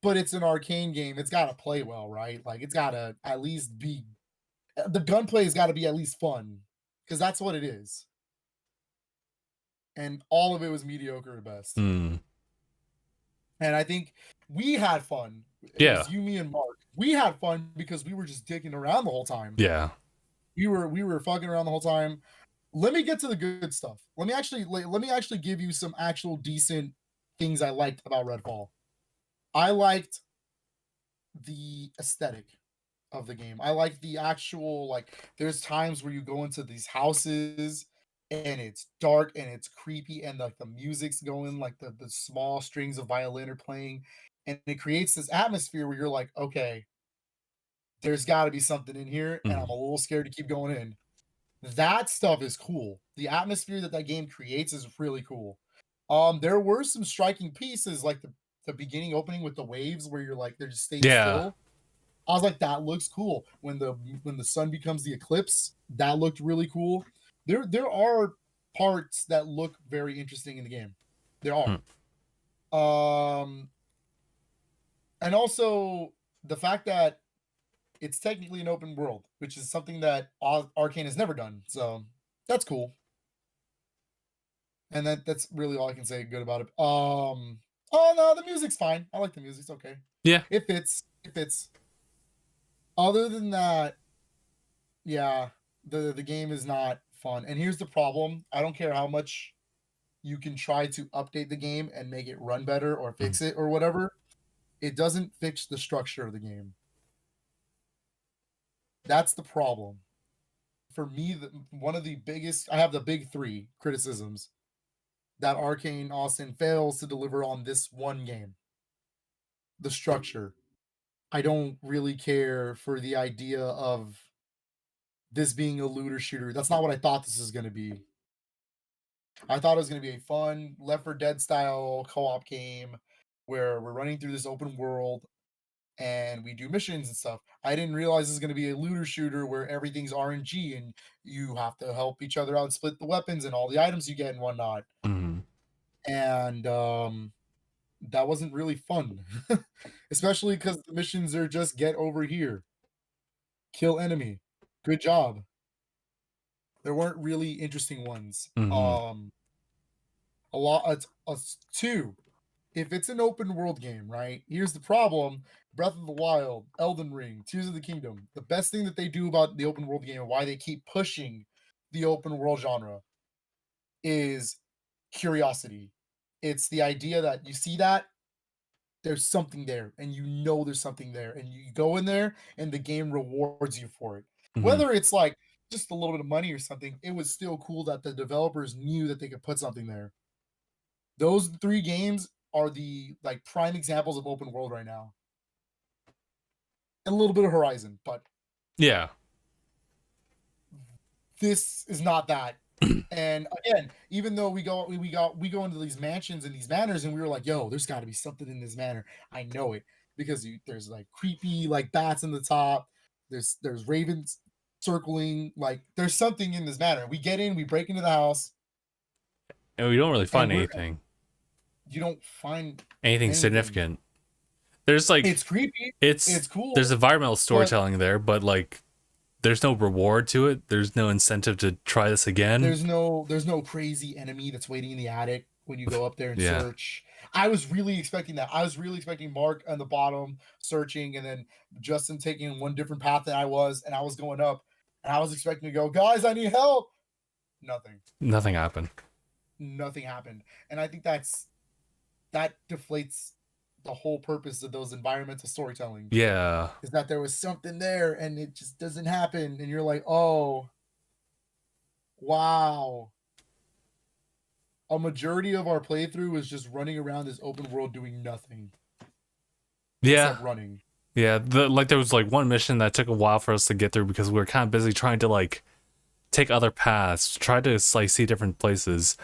Speaker 2: but it's an Arcane game. It's got to play well, right? Like it's got to at least be the gunplay has got to be at least fun, because that's what it is. And all of it was mediocre at best.
Speaker 1: Mm.
Speaker 2: And I think we had fun. It
Speaker 1: Yeah.
Speaker 2: was you, me, and Mark. We had fun because we were just dicking around the whole time.
Speaker 1: Yeah.
Speaker 2: We were fucking around the whole time. Let me get to the good stuff. Let me actually give you some actual decent things I liked about Redfall. I liked the aesthetic of the game. I like the actual, like, there's times where you go into these houses and it's dark and it's creepy and like the music's going, like the small strings of violin are playing, and it creates this atmosphere where you're like, okay, there's got to be something in here, and I'm
Speaker 1: Mm.
Speaker 2: a little scared to keep going in. That stuff is cool. The atmosphere that game creates is really cool. There were some striking pieces, like the beginning opening with the waves where you're like they're just staying
Speaker 1: Yeah.
Speaker 2: still. I was like, that looks cool. When the sun becomes the eclipse, that looked really cool. There are parts that look very interesting in the game. There
Speaker 1: Mm.
Speaker 2: are. And also the fact that it's technically an open world, which is something that Arcane has never done. So that's cool. And that's really all I can say good about it. Oh no, the music's fine. I like the music. It's okay.
Speaker 1: Yeah.
Speaker 2: It fits. It fits. Other than that, yeah, the game is not fun. And here's the problem: I don't care how much you can try to update the game and make it run better or
Speaker 1: Mhm.
Speaker 2: fix it or whatever. It doesn't fix the structure of the game. That's the problem. For me, one of the biggest, I have the big three criticisms that Arcane Austin fails to deliver on this one game: the structure. I don't really care for the idea of this being a looter shooter. That's not what I thought this is going to be. I thought it was going to be a fun Left 4 Dead style co-op game where we're running through this open world and we do missions and stuff. I didn't realize this is going to be a looter shooter where everything's RNG and you have to help each other out and split the weapons and all the items you get and whatnot.
Speaker 1: Mhm.
Speaker 2: And that wasn't really fun, especially because the missions are just get over here, kill enemy, good job. There weren't really interesting ones.
Speaker 1: Mhm.
Speaker 2: A lot. Two. If it's an open world game, right? Here's the problem: Breath of the Wild, Elden Ring, Tears of the Kingdom. The best thing that they do about the open world game and why they keep pushing the open world genre is curiosity. It's the idea that you see that there's something there and you know there's something there and you go in there and the game rewards you for it.
Speaker 1: Mhm.
Speaker 2: Whether it's like just a little bit of money or something, it was still cool that the developers knew that they could put something there. Those three games are the like prime examples of open world right now. And a little bit of Horizon, but
Speaker 1: Yeah.
Speaker 2: this is not that. And again, even though we go into these mansions and these manors, and we were like, "Yo, there's got to be something in this manor." I know it because there's like creepy like bats in the top. There's ravens circling. Like there's something in this manor. We get in, we break into the house,
Speaker 1: And we don't really
Speaker 2: and
Speaker 1: find
Speaker 2: we're
Speaker 1: anything.
Speaker 2: you don't find
Speaker 1: Anything
Speaker 2: anything.
Speaker 1: significant. There's like
Speaker 2: It's creepy.
Speaker 1: it's
Speaker 2: It's cool,
Speaker 1: there's environmental
Speaker 2: but
Speaker 1: storytelling there, but like there's no reward to it. There's no incentive to try this again.
Speaker 2: there's no crazy enemy that's waiting in the attic when you go up there and
Speaker 1: Yeah.
Speaker 2: search. I was really expecting that. I was really expecting Mark on the bottom searching and then Justin taking one different path than I was, and I was going up and I was expecting to go, guys, I need help. Nothing.
Speaker 1: Nothing happened.
Speaker 2: Nothing happened. And I think that deflates the whole purpose of those environmental storytelling
Speaker 1: Yeah.
Speaker 2: is that there was something there and it just doesn't happen. And you're like, oh, wow. A majority of our playthrough is just running around this open world doing nothing
Speaker 1: Yeah.
Speaker 2: except running.
Speaker 1: Yeah. Like there was like one mission that took a while for us to get through because we were kind of busy trying to like take other paths, try to like see different places.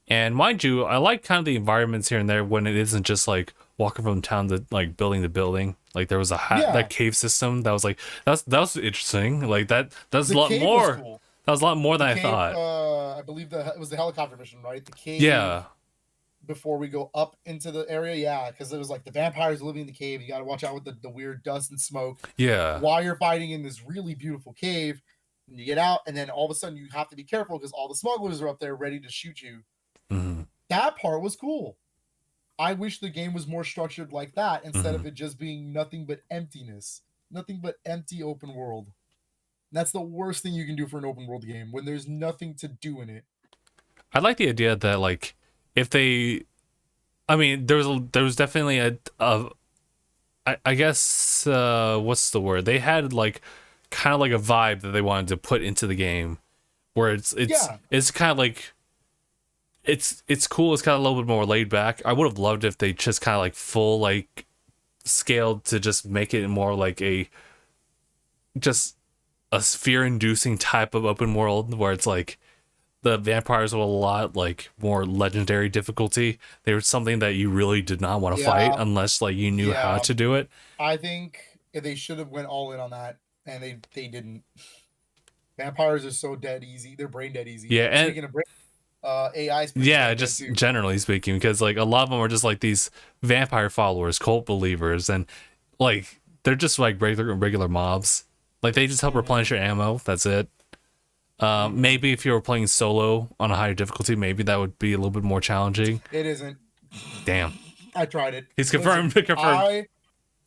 Speaker 1: And mind you, I like kind of the environments here and there when it isn't just like walking from town to like building to building. Like there was that
Speaker 2: Yeah,
Speaker 1: cave system that was like that was interesting. Like that's a
Speaker 2: the
Speaker 1: lot
Speaker 2: cave was
Speaker 1: more.
Speaker 2: cool.
Speaker 1: That was a lot more
Speaker 2: The
Speaker 1: than I
Speaker 2: cave,
Speaker 1: thought.
Speaker 2: I believe it was the helicopter mission, right? The cave
Speaker 1: Yeah.
Speaker 2: before we go up into the area, yeah, because it was like the vampires living in the cave. You got to watch out with the weird dust and smoke
Speaker 1: Yeah.
Speaker 2: while you're fighting in this really beautiful cave. And you get out, and then all of a sudden you have to be careful because all the smugglers are up there ready to shoot you.
Speaker 1: Hmm.
Speaker 2: That part was cool. I wish the game was more structured like that instead
Speaker 1: Hmm.
Speaker 2: of it just being nothing but emptiness, nothing but empty open world. And that's the worst thing you can do for an open world game when there's nothing to do in it.
Speaker 1: I like the idea that like if they, I mean, there was definitely I guess what's the word? They had like kind of like a vibe that they wanted to put into the game where
Speaker 2: Yeah,
Speaker 1: it's kind of like it's cool. It's kind of a little bit more laid back. I would have loved if they just kind of like full like scaled to just make it more like a just a fear inducing type of open world where it's like the vampires were a lot like more legendary difficulty. They were something that you really did not want to fight
Speaker 2: yeah,
Speaker 1: unless like you knew how
Speaker 2: yeah.
Speaker 1: to do it.
Speaker 2: I think they should have went all in on that, and they didn't. Vampires are so dead easy. They're brain dead easy.
Speaker 1: Yeah, and
Speaker 2: Speaking of brain, AI is pretty
Speaker 1: yeah,
Speaker 2: brain dead
Speaker 1: just
Speaker 2: too.
Speaker 1: generally speaking, because like a lot of them are just like these vampire followers, cult believers, and like they're just like regular mobs. Like they just help
Speaker 2: Hmm.
Speaker 1: replenish your ammo. That's it.
Speaker 2: Hmm.
Speaker 1: Maybe if you were playing solo on a higher difficulty, maybe that would be a little bit more challenging.
Speaker 2: It isn't.
Speaker 1: Damn,
Speaker 2: I tried it.
Speaker 1: he's
Speaker 2: Listen,
Speaker 1: confirmed. Confirmed.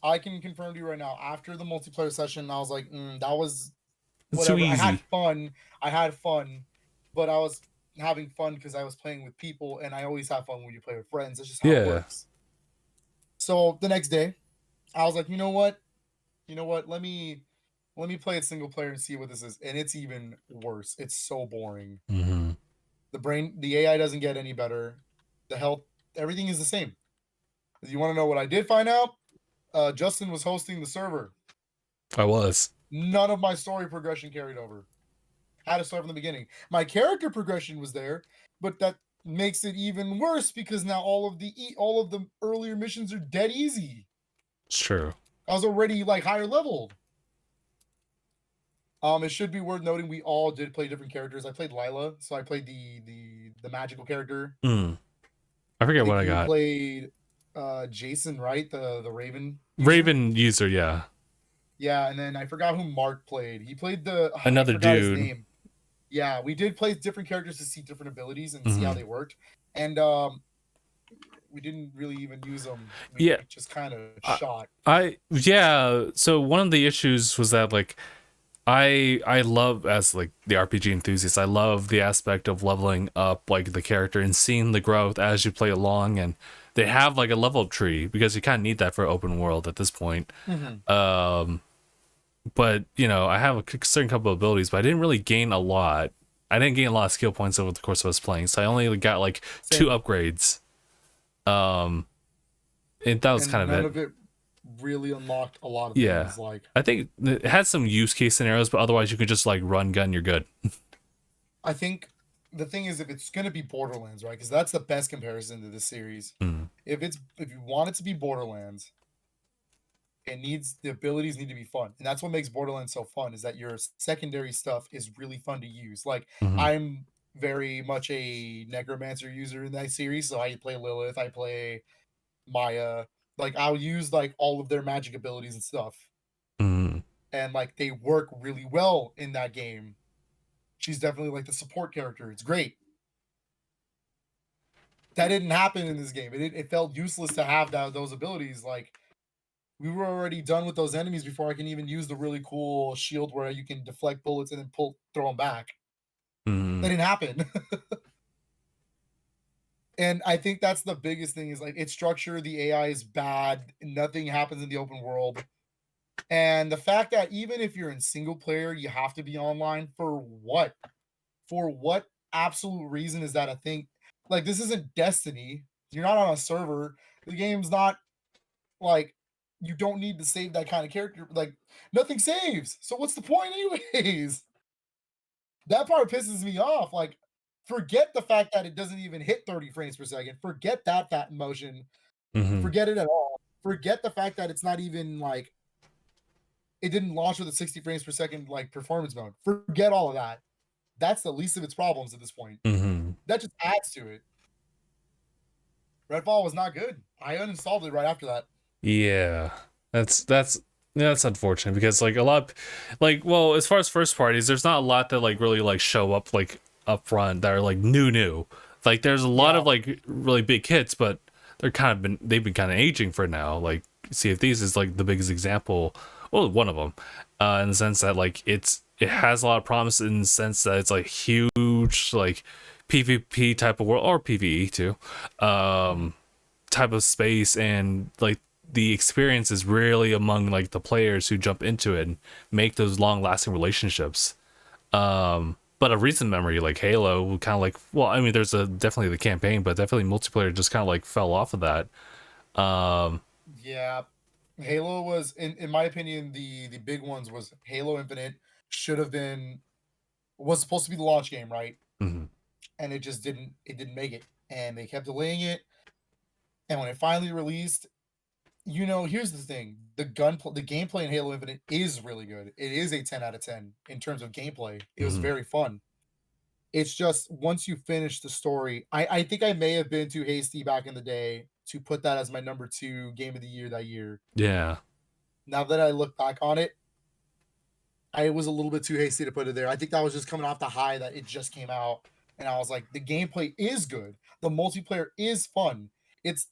Speaker 2: I can confirm to you right now. After the multiplayer session, I was like, that was
Speaker 1: It's too
Speaker 2: whatever. I had
Speaker 1: easy.
Speaker 2: fun. I had fun, but I was having fun because I was playing with people, and I always have fun when you play with friends. That's just how it
Speaker 1: Yeah.
Speaker 2: works. So the next day, I was like, you know what? Let me play it single player and see what this is. And it's even worse. It's so boring.
Speaker 1: Mm-hmm.
Speaker 2: The AI doesn't get any better. The health, everything is the same. You want to know what I did find out? Justin was hosting the server.
Speaker 1: I was.
Speaker 2: None of my story progression carried over. Had to start from the beginning. My character progression was there, but that makes it even worse because now all of the earlier missions are dead easy.
Speaker 1: It's true.
Speaker 2: I was already like higher leveled. It should be worth noting we all did play different characters. I played Lila, so I played the magical character.
Speaker 1: I
Speaker 2: I
Speaker 1: forget what
Speaker 2: think
Speaker 1: I
Speaker 2: you
Speaker 1: got.
Speaker 2: played Jason, right? The Raven user.
Speaker 1: Raven user, yeah.
Speaker 2: Yeah, and then I forgot who Mark played. He played the I
Speaker 1: Another
Speaker 2: forgot his
Speaker 1: dude.
Speaker 2: name. Yeah, we did play different characters to see different abilities and see how
Speaker 1: Mm-hmm.
Speaker 2: they worked. And we didn't really even use them.
Speaker 1: Yeah.
Speaker 2: We just kind of
Speaker 1: I,
Speaker 2: shot.
Speaker 1: yeah. So one of the issues was that like I love, as like the RPG enthusiast, I love the aspect of leveling up like the character and seeing the growth as you play along, and they have like a level tree because you kind of need that for open world at this point.
Speaker 2: Mm-hmm.
Speaker 1: But you know, I have a certain couple of abilities, but I didn't really gain a lot. I didn't gain a lot of skill points over the course of us playing, so I only got like two
Speaker 2: Same.
Speaker 1: upgrades. And that was kind
Speaker 2: And
Speaker 1: of
Speaker 2: none
Speaker 1: it.
Speaker 2: of it really unlocked a lot of
Speaker 1: Yeah,
Speaker 2: things. Like
Speaker 1: I think it had some use case scenarios, but otherwise you could just like run gun, you're good.
Speaker 2: I think the thing is, if it's gonna be Borderlands, right? Because that's the best comparison to this series.
Speaker 1: Mm.
Speaker 2: If you want it to be Borderlands, the abilities need to be fun, and that's what makes Borderlands so fun. Is that your secondary stuff is really fun to use. Like
Speaker 1: Hmm.
Speaker 2: I'm very much a necromancer user in that series, so I play Lilith, I play Maya. Like I'll use like all of their magic abilities and stuff,
Speaker 1: Mm.
Speaker 2: and like they work really well in that game. She's definitely like the support character. It's great. That didn't happen in this game. It felt useless to have those abilities. Like we were already done with those enemies before I can even use the really cool shield where you can deflect bullets and then throw them back.
Speaker 1: Mm.
Speaker 2: That didn't happen. And I think that's the biggest thing is like its structure, the AI is bad, nothing happens in the open world. And the fact that even if you're in single player, you have to be online for what? For what absolute reason is that a thing? Like this isn't Destiny. You're not on a server. The game's not like you don't need to save that kind of character. Like nothing saves. So what's the point anyways? That part pisses me off. Like forget the fact that it doesn't even hit 30 frames per second. Forget that fat motion.
Speaker 1: Hmm.
Speaker 2: Forget it at all. Forget the fact that it's not even like it didn't launch with a 60 frames per second like performance mode. Forget all of that. That's the least of its problems at this point.
Speaker 1: Hmm.
Speaker 2: That just adds to it. Redfall was not good. I uninstalled it right after that.
Speaker 1: Yeah, that's yeah, that's unfortunate because like a lot, like well, as far as first parties, there's not a lot that like really like show up like up front that are like new. Like there's a lot
Speaker 2: Yeah,
Speaker 1: of like really big hits, but they've been kind of aging for now. Like Sea of Thieves is like the biggest example. Well, one of them, in the sense that like it has a lot of promise in the sense that it's like huge like PvP type of world or PvE too.
Speaker 2: mhm.
Speaker 1: Type of space, and like the experience is really among like the players who jump into it and make those long lasting relationships. But a recent memory like Halo kind of like, well, I mean there's a definitely the campaign, but definitely multiplayer just kind of like fell off of that.
Speaker 2: Yeah. Halo was in my opinion the big ones was Halo Infinite should have been was supposed to be the launch game, right?
Speaker 1: Mhm.
Speaker 2: And it didn't make it. And they kept delaying it. And when it finally released, here's the thing. The gameplay in Halo Infinite is really good. It is a 10 out of 10 in terms of gameplay. It was
Speaker 1: Mhm.
Speaker 2: very fun. It's just once you finish the story, I think I may have been too hasty back in the day to put that as my number 2 game of the year that year.
Speaker 1: Yeah.
Speaker 2: Now that I look back on it, I was a little bit too hasty to put it there. I think that was just coming off the high that it just came out, and I was like, the gameplay is good. The multiplayer is fun. It's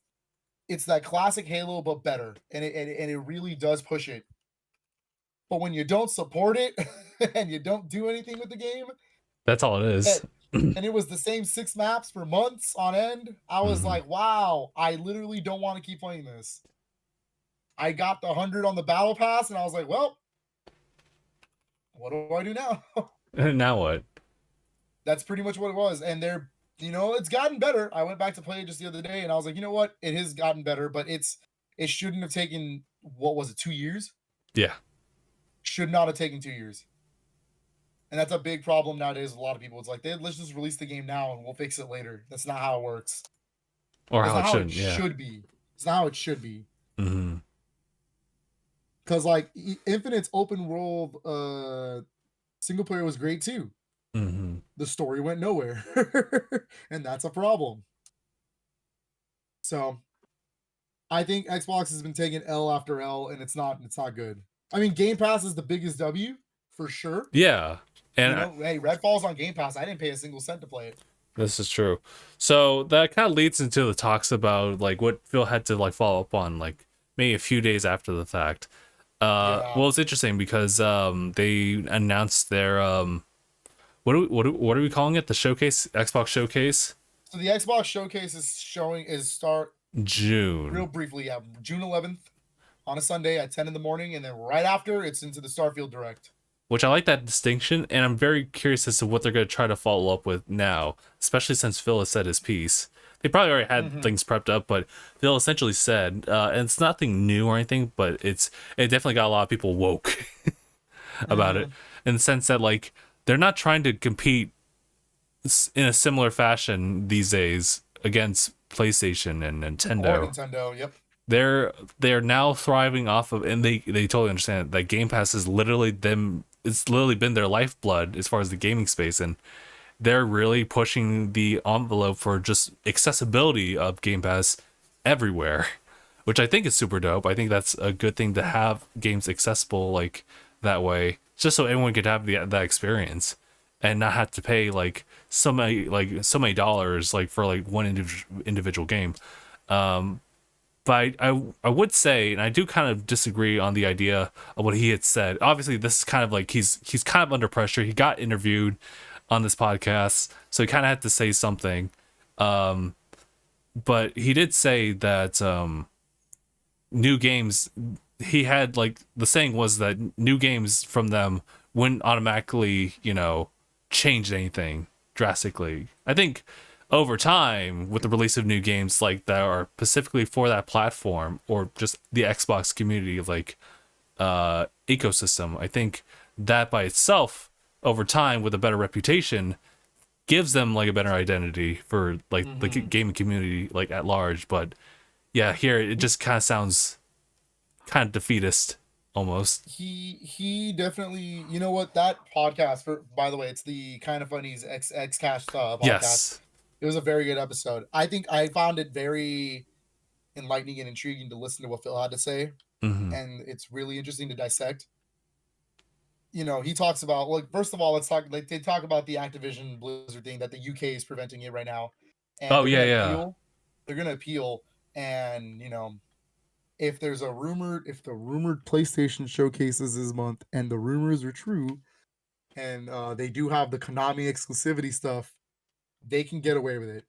Speaker 2: it's that classic Halo, but better, and it really does push it. But when you don't support it and you don't do anything with the game,
Speaker 1: That's all it
Speaker 2: and,
Speaker 1: is.
Speaker 2: and it was the same 6 maps for months on end, I was
Speaker 1: Hmm.
Speaker 2: like, wow, I literally don't want to keep playing this. I got the 100 on the battle pass, and I was like, well, what do I do now?
Speaker 1: Now what?
Speaker 2: That's pretty much what it was. And it's gotten better. I went back to play it just the other day, and I was like, you know what? It has gotten better, but it shouldn't have taken, what was it, 2 years?
Speaker 1: Yeah.
Speaker 2: Should not have taken 2 years. And that's a big problem nowadays with a lot of people. It's like, let's just release the game now and we'll fix it later. That's not how it works.
Speaker 1: Or
Speaker 2: That's
Speaker 1: how
Speaker 2: not
Speaker 1: it
Speaker 2: how it
Speaker 1: shouldn't. Yeah.
Speaker 2: should be. It's not how it should be.
Speaker 1: Hmm.
Speaker 2: Because like Infinite's open world single player was great too.
Speaker 1: Hmm.
Speaker 2: The story went nowhere. And that's a problem. So I think Xbox has been taking L after L, and it's not good. I mean, Game Pass is the biggest W for sure.
Speaker 1: Yeah. And
Speaker 2: Hey, Redfall's on Game Pass. I didn't pay a single cent to play it.
Speaker 1: this is true. So that kind of leads into the talks about like what Phil had to like follow up on like maybe a few days after the fact.
Speaker 2: Yeah.
Speaker 1: Well, it's interesting because they announced their what are we calling it? The showcase, Xbox showcase,
Speaker 2: So the Xbox showcase is start real
Speaker 1: June.
Speaker 2: briefly, yeah, June 11th on a Sunday at 10 in the morning, and then right after it's into the Starfield Direct.
Speaker 1: Which I like that distinction, and I'm very curious as to what they're going to try to follow up with now, especially since Phil has said his piece. They probably already had
Speaker 2: Mm-hmm.
Speaker 1: things prepped up, but Phil essentially said, and it's nothing new or anything, but it definitely got a lot of people woke about it
Speaker 2: Mm-hmm.
Speaker 1: in the sense that like they're not trying to compete in a similar fashion these days against PlayStation and
Speaker 2: Or
Speaker 1: Nintendo.
Speaker 2: Nintendo. Yep.
Speaker 1: They're now thriving off of, and they totally understand that Game Pass is literally them. It's literally been their lifeblood as far as the gaming space, and they're really pushing the envelope for just accessibility of Game Pass everywhere, which I think is super dope. I think that's a good thing to have games accessible like that way, just so everyone could have that experience and not have to pay so many dollars like for like one individual game. But I would say, and I do kind of disagree on the idea of what he had said. Obviously, this is kind of like he's kind of under pressure. He got interviewed on this podcast, so he kind of had to say something. But he did say that new games. He had like the saying was that new games from them wouldn't automatically, change anything drastically. I think over time with the release of new games like that are specifically for that platform or just the Xbox community like ecosystem, I think that by itself over time with a better reputation gives them like a better identity for like the
Speaker 2: Mm-hmm.
Speaker 1: gaming community like at large. But yeah, here it just kind of sounds kind of defeatist almost.
Speaker 2: He definitely, you know what, that podcast, for by the way, it's the Kind of Funny's X Cash podcast.
Speaker 1: Yes.
Speaker 2: It was a very good episode. I think I found it very enlightening and intriguing to listen to what Phil had to say,
Speaker 1: Hmm.
Speaker 2: and it's really interesting to dissect. He talks about, like, first of all, let's talk, like, they talk about the Activision Blizzard thing, that the UK is preventing it right now, and
Speaker 1: Oh
Speaker 2: they're
Speaker 1: yeah,
Speaker 2: gonna
Speaker 1: yeah.
Speaker 2: appeal. They're gonna appeal, and if the rumored PlayStation showcases this month, and the rumors are true, and they do have the Konami exclusivity stuff, they can get away with it.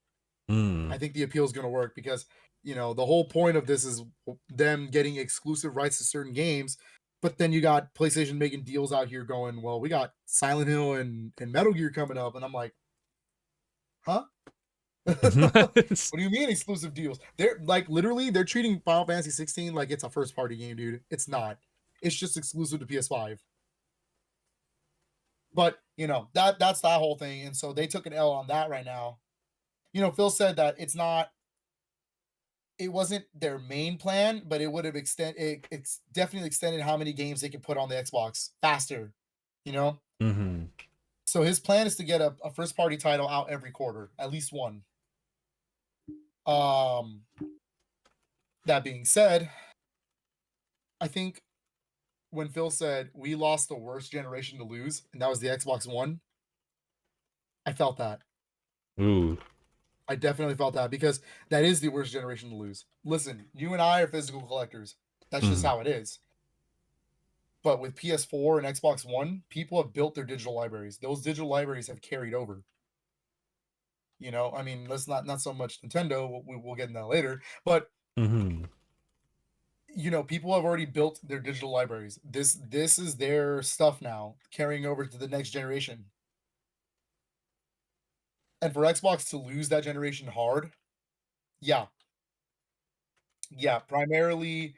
Speaker 1: Mm.
Speaker 2: I think the appeal is going to work because the whole point of this is them getting exclusive rights to certain games. But then you got PlayStation making deals out here going, well, we got Silent Hill and Metal Gear coming up, and I'm like, huh? What do you mean exclusive deals? They're like, literally, they're treating Final Fantasy 16 like it's a first party game, dude. It's not. It's just exclusive to PS5. But that's that whole thing, and so they took an L on that right now. Phil said that it wasn't their main plan, but it would have it's definitely extended how many games they can put on the Xbox faster. You know,
Speaker 1: Hmm.
Speaker 2: so his plan is to get a first party title out every quarter, at least one. Um, that being said, I think when Phil said we lost the worst generation to lose, and that was the Xbox One, I felt that.
Speaker 1: Ooh.
Speaker 2: I definitely felt that because that is the worst generation to lose. Listen, you and I are physical collectors. That's just
Speaker 1: Mm-hmm.
Speaker 2: how it is. But with PS4 and Xbox One, people have built their digital libraries. Those digital libraries have carried over. You know, I mean, let's not so much Nintendo. We'll get into that later. But
Speaker 1: Mm-hmm.
Speaker 2: you know, people have already built their digital libraries. This is their stuff now, carrying over to the next generation. And for Xbox to lose that generation hard, yeah, yeah. Primarily,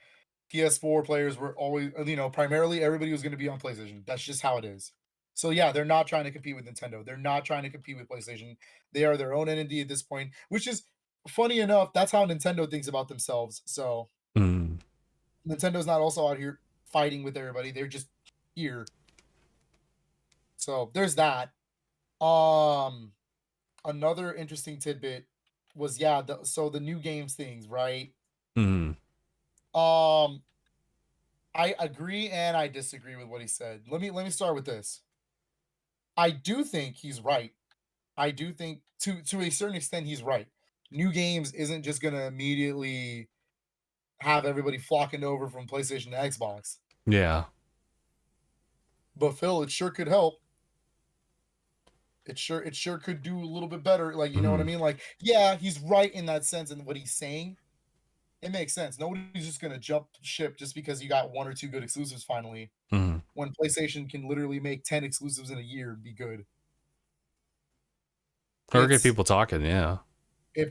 Speaker 2: PS4 players were always, you know, primarily everybody was going to be on PlayStation. That's just how it is. So yeah, they're not trying to compete with Nintendo. They're not trying to compete with PlayStation. They are their own entity at this point, which is funny enough. That's how Nintendo thinks about themselves. So
Speaker 1: Mm-hmm.
Speaker 2: Nintendo's not also out here fighting with everybody. They're just here. So there's that. Um, Another interesting tidbit was yeah. So the new games things, right?
Speaker 1: Mm-hmm.
Speaker 2: Um, I agree and I disagree with what he said. Let me start with this. I do think he's right. I do think to a certain extent he's right. New games isn't just gonna immediately have everybody flocking over from PlayStation to Xbox.
Speaker 1: Yeah.
Speaker 2: But Phil, it sure could help. It sure could do a little bit better. Like, you know what I
Speaker 1: Mm-hmm.
Speaker 2: mean? Like, yeah, he's right in that sense in what he's saying. It makes sense. Nobody's just gonna jump ship just because you got one or two good exclusives finally.
Speaker 1: Mm-hmm.
Speaker 2: When PlayStation can literally make 10 exclusives in a year and be good.
Speaker 1: Or get
Speaker 2: It's
Speaker 1: people talking. Yeah.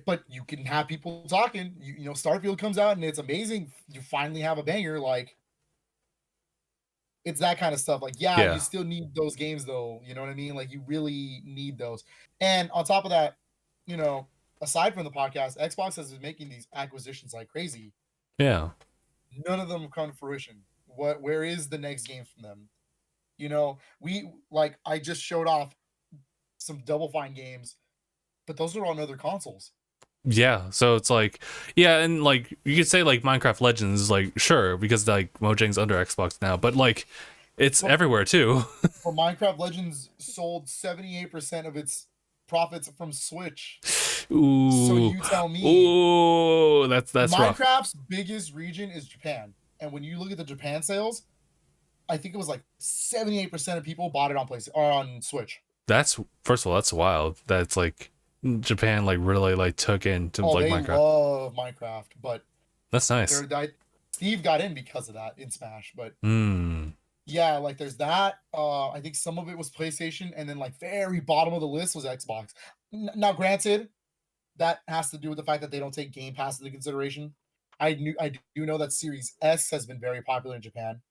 Speaker 2: but you can have people talking. You know, Starfield comes out and it's amazing. You finally have a banger. Like it's that kind of stuff. Like, yeah, you
Speaker 1: Yeah.
Speaker 2: still need those games though. You know what I mean? Like you really need those. And on top of that, you know, aside from the podcast, Xbox has been making these acquisitions like crazy.
Speaker 1: Yeah.
Speaker 2: None of them have come to fruition. Where is the next game from them? You know, we like I just showed off some Double Fine games, but those are on other consoles.
Speaker 1: Yeah, so it's like, yeah, and like you could say like Minecraft Legends is like sure because like Mojang's under Xbox now, but like it's
Speaker 2: But
Speaker 1: everywhere too.
Speaker 2: but Minecraft Legends sold 78% of its profits from Switch. So
Speaker 1: Ooh,
Speaker 2: you tell me,
Speaker 1: ooh, that's rough.
Speaker 2: Minecraft's biggest region is Japan. And when you look at the Japan sales, I think it was like 78% of people bought it on PlayStation or on Switch.
Speaker 1: That's first of all, that's wild. That's like Japan like really like took into
Speaker 2: Oh,
Speaker 1: like
Speaker 2: they
Speaker 1: Minecraft.
Speaker 2: love Minecraft, but
Speaker 1: That's nice.
Speaker 2: they're Steve got in because of that in Smash. But
Speaker 1: Hmm.
Speaker 2: yeah, like there's that. I think some of it was PlayStation, and then like very bottom of the list was Xbox. Now, granted, that has to do with the fact that they don't take Game Pass into consideration. I do know that Series S has been very popular in Japan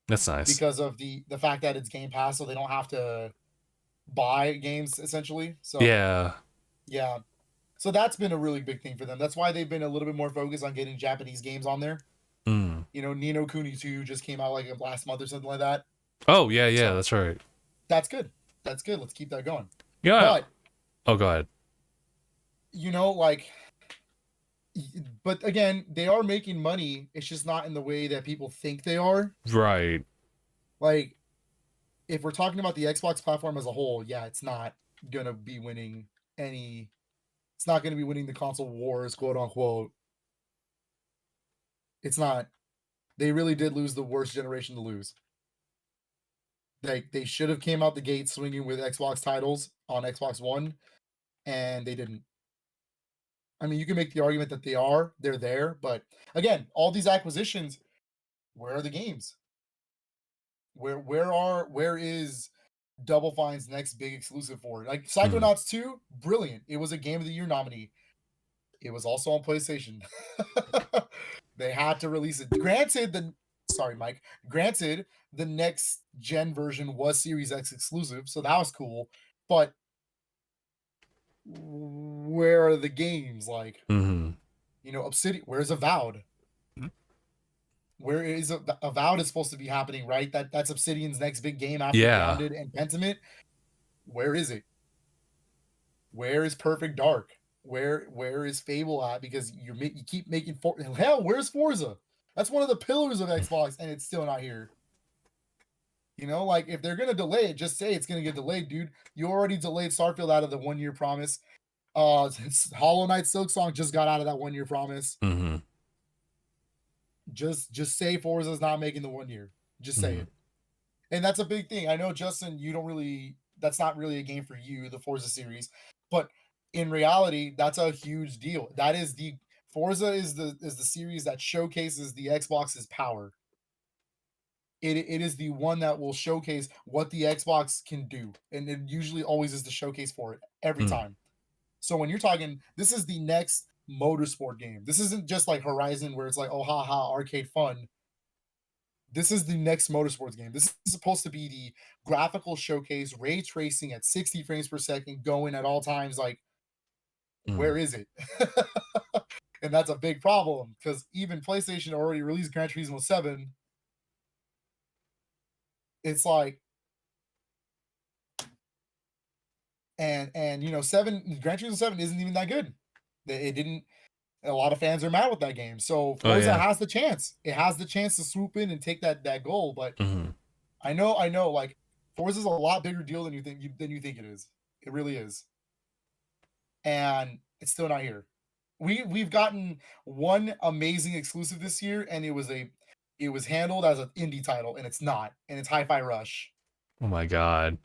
Speaker 1: That's nice.
Speaker 2: because of the fact that it's Game Pass, so they don't have to buy games essentially. So
Speaker 1: Yeah.
Speaker 2: yeah, so that's been a really big thing for them. That's why they've been a little bit more focused on getting Japanese games on there.
Speaker 1: Hmm.
Speaker 2: You know, Nino Kuni 2 just came out like last month or something like that.
Speaker 1: Oh yeah, yeah,
Speaker 2: So
Speaker 1: that's right.
Speaker 2: that's good. That's good. Let's keep that going.
Speaker 1: Yeah.
Speaker 2: But
Speaker 1: Oh, go ahead.
Speaker 2: you know, like but again, they are making money. It's just not in the way that people think they are.
Speaker 1: Right.
Speaker 2: Like, if we're talking about the Xbox platform as a whole, yeah, it's not gonna be winning any. It's not gonna be winning the console wars, quote unquote. It's not. They really did lose the worst generation to lose. They should have came out the gate swinging with Xbox titles on Xbox One, and they didn't. I mean, you can make the argument that they're there, but again, all these acquisitions, where are the games? Where is Double Fine's next big exclusive for? Like
Speaker 1: Hmm.
Speaker 2: Psychonauts 2, brilliant. It was a Game of the Year nominee. It was also on PlayStation. They had to release it. Granted, the sorry, Mike. Granted, the next gen version was Series X exclusive, so that was cool. But where are the games? Like,
Speaker 1: Hmm.
Speaker 2: you know, Obsidian. Where's Avowed? Where is Avowed is supposed to be happening, right? That's Obsidian's next big game after
Speaker 1: Yeah.
Speaker 2: Grounded and Pentiment. Where is it? Where is Perfect Dark? Where is Fable at? Because you keep making hell. Where's Forza? That's one of the pillars of Xbox, and it's still not here. You know, like if they're gonna delay it, just say it's gonna get delayed, dude. You already delayed Starfield out of the 1 year promise. Hollow Knight Silksong just got out of that 1-year promise.
Speaker 1: Mm-hmm.
Speaker 2: Just say Forza's not making the 1 year. Just say
Speaker 1: Mm-hmm.
Speaker 2: it. And that's a big thing. I know, Justin, you don't really, that's not really a game for you, the Forza series, but in reality, that's a huge deal. That is the Forza is the series that showcases the Xbox's power. It is the one that will showcase what the Xbox can do, and it usually always is the showcase for it every
Speaker 1: Mm.
Speaker 2: time. So when you're talking, this is the next motorsport game. This isn't just like Horizon where it's like, oh ha ha, arcade fun. This is the next motorsports game. This is supposed to be the graphical showcase, ray tracing at 60 frames per second, going at all times. Like,
Speaker 1: Mm.
Speaker 2: where is it? And that's a big problem because even PlayStation already released Gran Turismo 7. It's like, and you know, Gran Turismo 7 isn't even that good. It didn't. A lot of fans are mad with that game. So
Speaker 1: Oh
Speaker 2: Forza
Speaker 1: yeah.
Speaker 2: has the chance. It has the chance to swoop in and take that goal. But
Speaker 1: Mm-hmm.
Speaker 2: I know, like Forza's a lot bigger deal than you think it is. It really is. And it's still not here. We've gotten one amazing exclusive this year, and it was handled as an indie title, and it's not, and it's Hi-Fi Rush.
Speaker 1: Oh my god.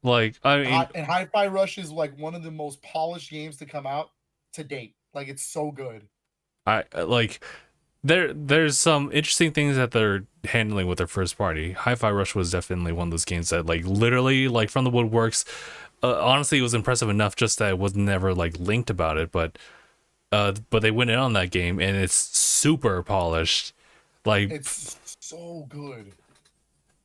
Speaker 1: Like, I mean,
Speaker 2: And Hi-Fi Rush is like one of the most polished games to come out to date. Like it's so good.
Speaker 1: I like there's some interesting things that they're handling with their first party. Hi-Fi Rush was definitely one of those games that like literally like from the woodworks. Honestly, it was impressive enough just that it was never like linked about it, but they went in on that game and it's super polished. Like
Speaker 2: It's so good.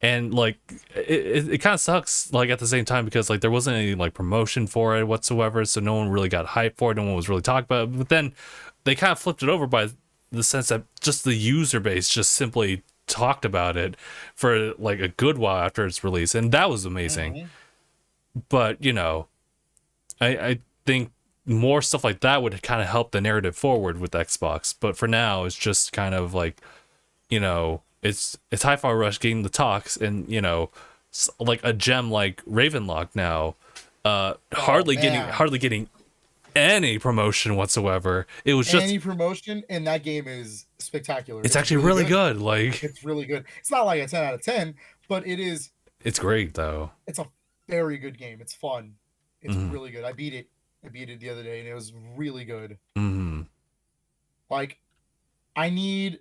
Speaker 1: and like it kind of sucks like at the same time because like there wasn't any like promotion for it whatsoever, so no one really got hyped for it, no one was really talking about it. But then they kind of flipped it over by the sense that just the user base just simply talked about it for like a good while after its release, and that was amazing.
Speaker 2: Mhm.
Speaker 1: But you know, I think more stuff like that would kind of help the narrative forward with Xbox, but for now it's just kind of like, you know, it's Hi-Fi Rush getting the talks, and you know, like a gem like Ravenlock now,
Speaker 2: Oh man.
Speaker 1: hardly getting any promotion whatsoever. It was just
Speaker 2: Any promotion in that game is spectacular.
Speaker 1: it's
Speaker 2: It's
Speaker 1: actually
Speaker 2: really
Speaker 1: really
Speaker 2: good.
Speaker 1: good. Like
Speaker 2: It's really good. It's not like a 10 out of 10, but
Speaker 1: it's great though.
Speaker 2: it's a very good game. It's fun. It's
Speaker 1: Mm-hmm.
Speaker 2: really good. I beat it. I beat it the other day and it was really good.
Speaker 1: Mm-hmm.
Speaker 2: Like I need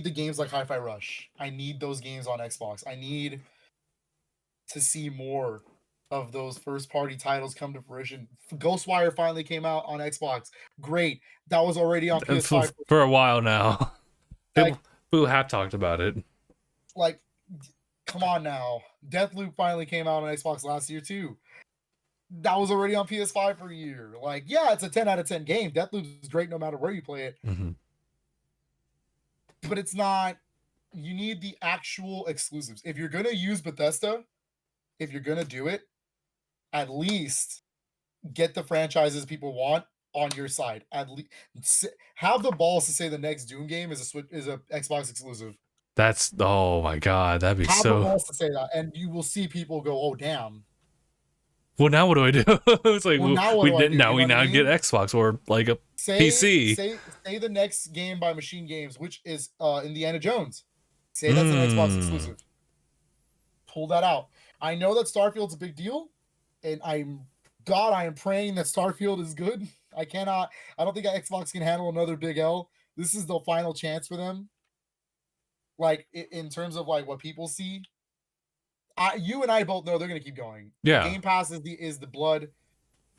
Speaker 2: the games like Hi-Fi Rush. I need those games on Xbox. I need to see more of those first party titles come to fruition. Ghostwire finally came out on Xbox. Great. That was already on PS5.
Speaker 1: For a while now,
Speaker 2: Like
Speaker 1: people have talked about it.
Speaker 2: like come on now. Deathloop finally came out on Xbox last year too. That was already on PS5 for a year. Like, yeah, it's a 10 out of 10 game. Deathloop is great no matter where you play it,
Speaker 1: Mm-hmm.
Speaker 2: but it's not. You need the actual exclusives. If you're gonna use Bethesda, if you're gonna do it, at least get the franchises people want on your side. At least have the balls to say the next Doom game is a Xbox exclusive.
Speaker 1: That's oh my god, that'd be
Speaker 2: Have the
Speaker 1: so.
Speaker 2: balls to say that, and you will see people go, "Oh damn."
Speaker 1: Well, now what do I do? It's like
Speaker 2: Well, now what do I do? You know
Speaker 1: we
Speaker 2: what I
Speaker 1: now get
Speaker 2: mean?
Speaker 1: Xbox or like a
Speaker 2: Say
Speaker 1: PC.
Speaker 2: say say the next game by Machine Games, which is Indiana Jones. Say that's an Xbox
Speaker 1: Hmm.
Speaker 2: exclusive. Pull that out. I know that Starfield's a big deal, and I am praying that Starfield is good. I don't think Xbox can handle another big L. This is the final chance for them. Like in terms of like what people see, you and I both know they're gonna keep going.
Speaker 1: Yeah,
Speaker 2: Game Pass is the blood.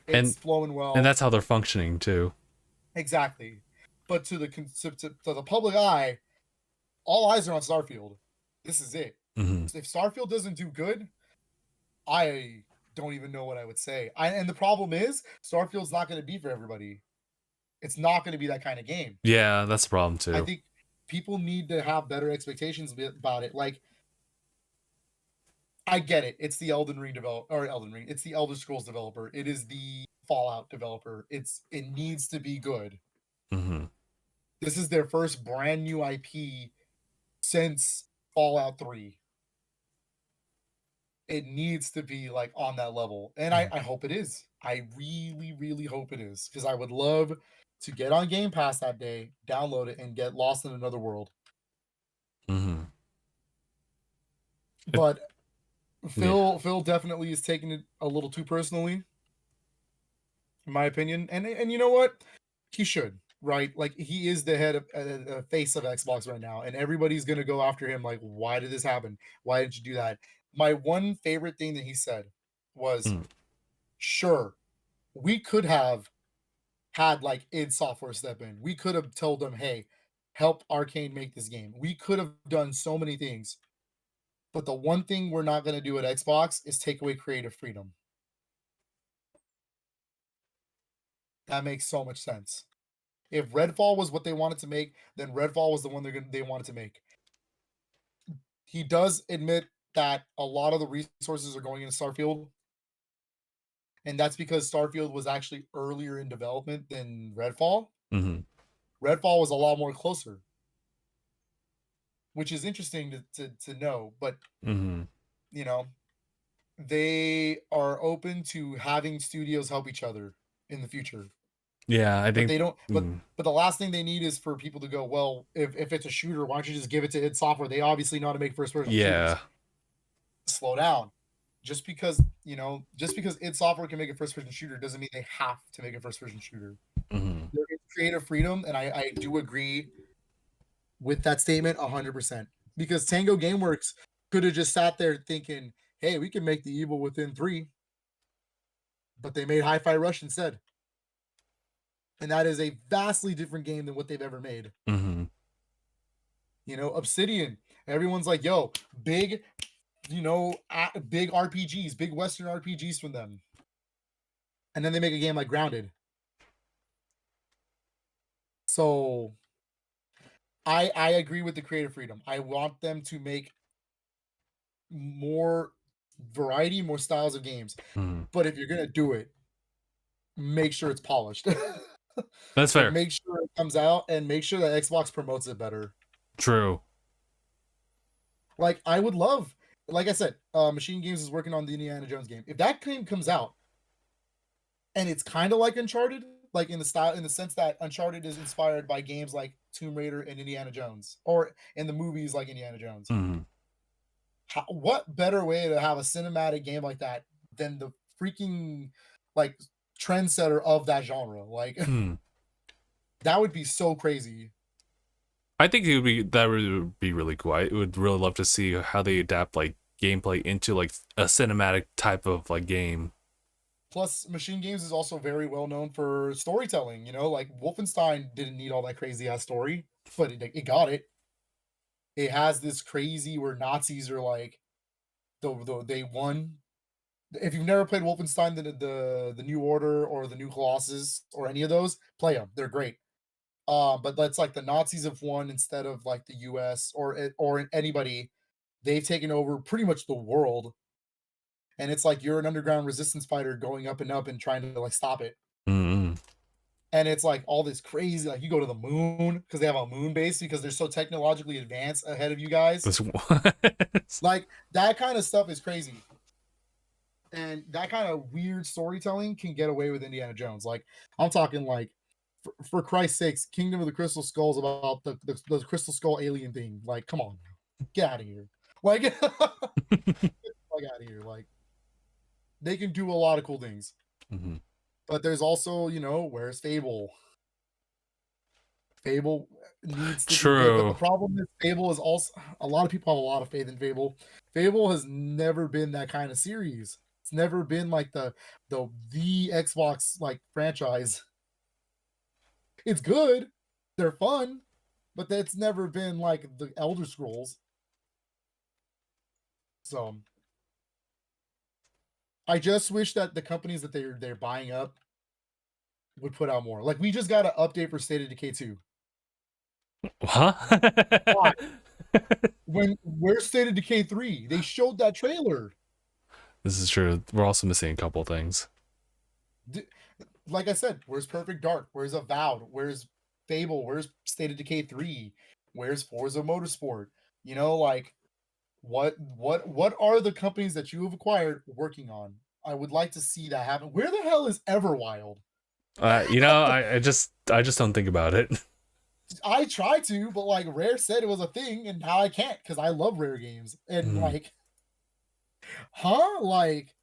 Speaker 2: It's
Speaker 1: and
Speaker 2: flowing
Speaker 1: and
Speaker 2: well.
Speaker 1: that's how they're functioning too.
Speaker 2: Exactly. But to the public eye, all eyes are on Starfield. This is it.
Speaker 1: Hmm.
Speaker 2: If Starfield doesn't do good, I don't even know what I would say. And the problem is, Starfield's not going to be for everybody. It's not going to be that kind of game.
Speaker 1: Yeah, that's the problem
Speaker 2: I
Speaker 1: too.
Speaker 2: think people need to have better expectations about it. Like, I get it. It's the Elden Ring developer or Elden Ring. It's the Elder Scrolls developer. It is the Fallout developer. It needs to be good.
Speaker 1: Hmm.
Speaker 2: This is their first brand new IP since Fallout 3. it needs to be like on that level, and I hope it is. I really, really hope it is, because I would love to get on Game Pass that day, download it, and get lost in another world.
Speaker 1: Mm-hmm.
Speaker 2: But
Speaker 1: Yeah.
Speaker 2: Phil definitely is taking it a little too personally, in my opinion. And you know what? He should, right? Like, he is the head of face of Xbox right now, and everybody's gonna go after him. Like, why did this happen? Why did you do that? My one favorite thing that he said was,
Speaker 1: Mm.
Speaker 2: "Sure, we could have had like id Software step in. We could have told them, hey, help Arcane make this game. We could have done so many things, but the one thing we're not gonna do at Xbox is take away creative freedom." That makes so much sense. If Redfall was what they wanted to make, then Redfall was the one they wanted to make. He does admit that a lot of the resources are going into Starfield, and that's because Starfield was actually earlier in development than Redfall.
Speaker 1: Mm-hmm.
Speaker 2: Redfall was a lot more closer, which is interesting to know. But
Speaker 1: Mm-hmm.
Speaker 2: you know, they are open to having studios help each other in the future.
Speaker 1: Yeah, I
Speaker 2: But
Speaker 1: think.
Speaker 2: they don't.
Speaker 1: Mm,
Speaker 2: But the last thing they need is for people to go, well, if it's a shooter, why don't you just give it to id Software? They obviously know how to make first person shooters.
Speaker 1: yeah.
Speaker 2: Slow down. Just because id Software can make a first person shooter doesn't mean they have to make a first person shooter.
Speaker 1: Mm-hmm.
Speaker 2: There is creative freedom, and I do agree with that statement 100%. Because Tango Gameworks could have just sat there thinking, hey, we can make the Evil Within 3, but they made Hi-Fi Rush instead. And that is a vastly different game than what they've ever made.
Speaker 1: Mm-hmm.
Speaker 2: Obsidian, everyone's like, yo, big, big RPGs, big Western RPGs from them. And then they make a game like Grounded. So I agree with the creative freedom. I want them to make more variety, more styles of games.
Speaker 1: Mm-hmm.
Speaker 2: But if you're gonna do it, make sure it's polished.
Speaker 1: That's
Speaker 2: Like,
Speaker 1: fair.
Speaker 2: make sure it comes out and make sure that Xbox promotes it better.
Speaker 1: True.
Speaker 2: Like, I would love, like I said, Machine Games is working on the Indiana Jones game. If that game comes out and it's kind of like Uncharted, like in the sense that Uncharted is inspired by games like Tomb Raider and Indiana Jones, or in the movies like Indiana Jones.
Speaker 1: Mm-hmm.
Speaker 2: What better way to have a cinematic game like that than the freaking like trendsetter of that genre? Like,
Speaker 1: Hmm.
Speaker 2: that would be so crazy.
Speaker 1: I think would be really cool. I would really love to see how they adapt like gameplay into like a cinematic type of like game.
Speaker 2: Plus, Machine Games is also very well known for storytelling. Like Wolfenstein didn't need all that crazy ass story, but it got it. It has this crazy where Nazis are like they won. If you've never played Wolfenstein, the New Order or the New Colossus or any of those, play them. They're great. But that's like the Nazis have won instead of like the U.S. or anybody. They've taken over pretty much the world, and it's like you're an underground resistance fighter going up and trying to like stop it.
Speaker 1: Mm-hmm.
Speaker 2: And it's like all this crazy, like you go to the moon because they have a moon base because they're so technologically advanced ahead of you guys.
Speaker 1: This
Speaker 2: Like, that kind of stuff is crazy. And that kind of weird storytelling can get away with Indiana Jones. Like, I'm talking like, for Christ's sakes, Kingdom of the Crystal Skulls about the Crystal Skull alien thing. Like, come on, get out of here. Like, get the fuck out of here. Like, they can do a lot of cool things.
Speaker 1: mm-hmm.
Speaker 2: But there's also, where's Fable? Fable needs to be good, but the
Speaker 1: True.
Speaker 2: problem is Fable is also, a lot of people have a lot of faith in Fable. Fable has never been that kind of series. It's never been like the Xbox like franchise. It's good, they're fun, but that's never been like the Elder Scrolls. So I just wish that the companies that they're buying up would put out more. Like, we just got an update for State of Decay 2.
Speaker 1: Huh?
Speaker 2: Why? Where's State of Decay 3? They showed that trailer.
Speaker 1: This is true. We're also missing a couple things.
Speaker 2: Like I said, where's Perfect Dark? Where's Avowed? Where's Fable? Where's State of Decay 3? Where's Forza Motorsport? Like, What are the companies that you have acquired working on? I would like to see that happen. Where the hell is Everwild?
Speaker 1: I just don't think about it.
Speaker 2: I tried to, but like Rare said it was a thing, and now I can't because I love Rare games. And
Speaker 1: Mm.
Speaker 2: like, huh? Like,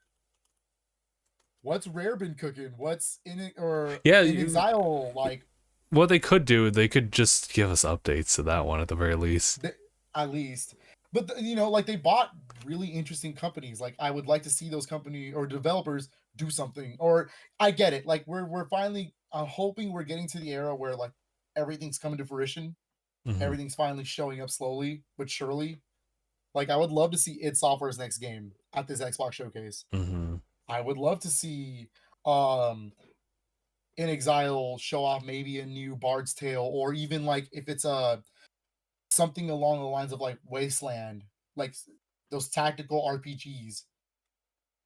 Speaker 2: what's Rare been cooking? What's in it or
Speaker 1: Yeah,
Speaker 2: in Exile? Like,
Speaker 1: what they could do, they could just give us updates to that one at the very least.
Speaker 2: th- at least. But like they bought really interesting companies. Like, I would like to see those company or developers do something. Or I get it. Like, we're finally. I'm hoping we're getting to the era where like everything's coming to fruition.
Speaker 1: Mm-hmm.
Speaker 2: Everything's finally showing up slowly but surely. Like, I would love to see id Software's next game at this Xbox showcase.
Speaker 1: Mm-hmm.
Speaker 2: I would love to see um in Exile show off maybe a new Bard's Tale, or even like if it's a something along the lines of like Wasteland, like those tactical RPGs.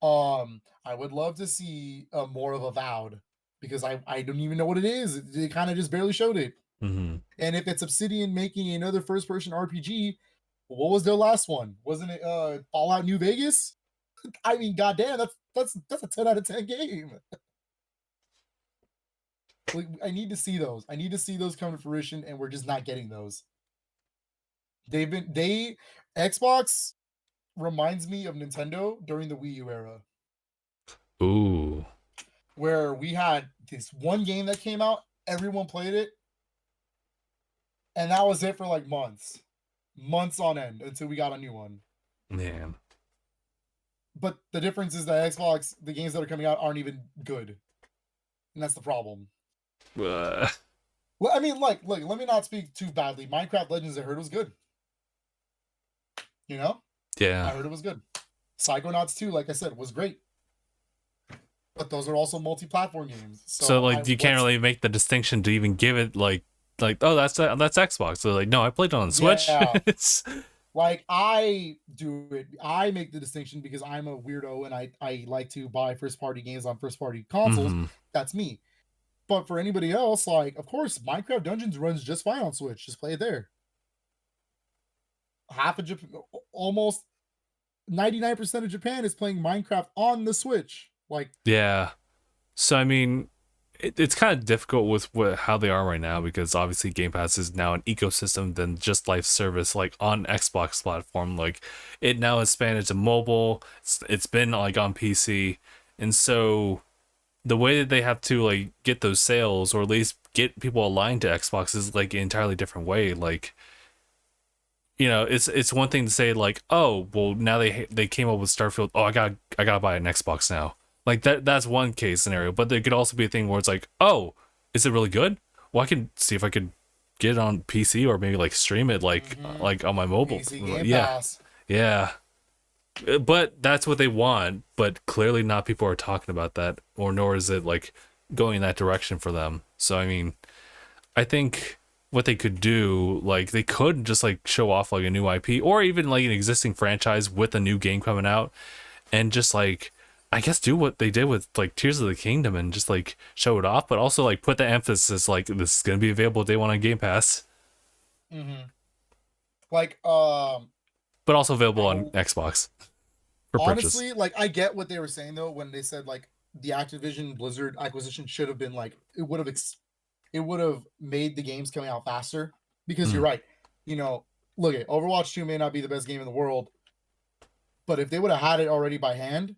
Speaker 2: I would love to see more of Avowed, because I don't even know what it is. They kind of just barely showed it.
Speaker 1: Mm-hmm.
Speaker 2: And if it's Obsidian making another first person RPG, what was their last one? Wasn't it Fallout New Vegas? I mean, goddamn, that's a 10 out of 10 game. Like, I need to see those. I need to see those come to fruition, and we're just not getting those. They Xbox reminds me of Nintendo during the Wii U era,
Speaker 1: Ooh.
Speaker 2: where we had this one game that came out, everyone played it, and that was it for like months on end until we got a new one.
Speaker 1: Man.
Speaker 2: But the difference is that Xbox, the games that are coming out aren't even good, and that's the problem.
Speaker 1: Uh,
Speaker 2: Well, I mean, like, look, let me not speak too badly. Minecraft Legends, I heard was good. You know, I
Speaker 1: yeah.
Speaker 2: heard it was good. Psychonauts 2, like I said, was great. But those are also multi-platform games.
Speaker 1: So
Speaker 2: So I
Speaker 1: like you can't
Speaker 2: what's
Speaker 1: really make the distinction to even give it like oh that's Xbox. So like no, I played it on Switch.
Speaker 2: yeah.
Speaker 1: It's
Speaker 2: Like, I do it. I make the distinction because I'm a weirdo and I like to buy first party games on first party consoles.
Speaker 1: mm-hmm.
Speaker 2: That's me. But for anybody else, like, of course, Minecraft Dungeons runs just fine on Switch. Just play it there. Half of Japan, almost 99% of Japan is playing Minecraft on the Switch. Like,
Speaker 1: Yeah. So I mean, it's kind of difficult with how they are right now because obviously Game Pass is now an ecosystem than just live service like on Xbox platform. Like it now has expanded to mobile. It's been like on PC, and so the way that they have to like get those sales or at least get people aligned to Xbox is like an entirely different way. Like it's one thing to say like, oh, well now they came up with Starfield. Oh, I gotta buy an Xbox now. Like that's one case scenario, but there could also be a thing where it's like, oh, is it really good? Well, I can see if I could get it on PC or maybe like stream it like on my mobile.
Speaker 2: PC Game
Speaker 1: Yeah,
Speaker 2: Pass.
Speaker 1: yeah. But that's what they want. But clearly, not people are talking about that, or nor is it like going in that direction for them. So I mean, I think what they could do, like they could just like show off like a new IP or even like an existing franchise with a new game coming out, and just like I guess do what they did with like Tears of the Kingdom and just like show it off, but also like put the emphasis like this is gonna be available day one on Game Pass,
Speaker 2: Mm-hmm. Like,
Speaker 1: but also available on
Speaker 2: I,
Speaker 1: Xbox for purchase.
Speaker 2: honestly, like, I get what they were saying though when they said like the Activision Blizzard acquisition should have been like it would have made the games coming out faster, because you're
Speaker 1: Mm,
Speaker 2: right. You know, look at Overwatch 2 may not be the best game in the world, but if they would have had it already by hand,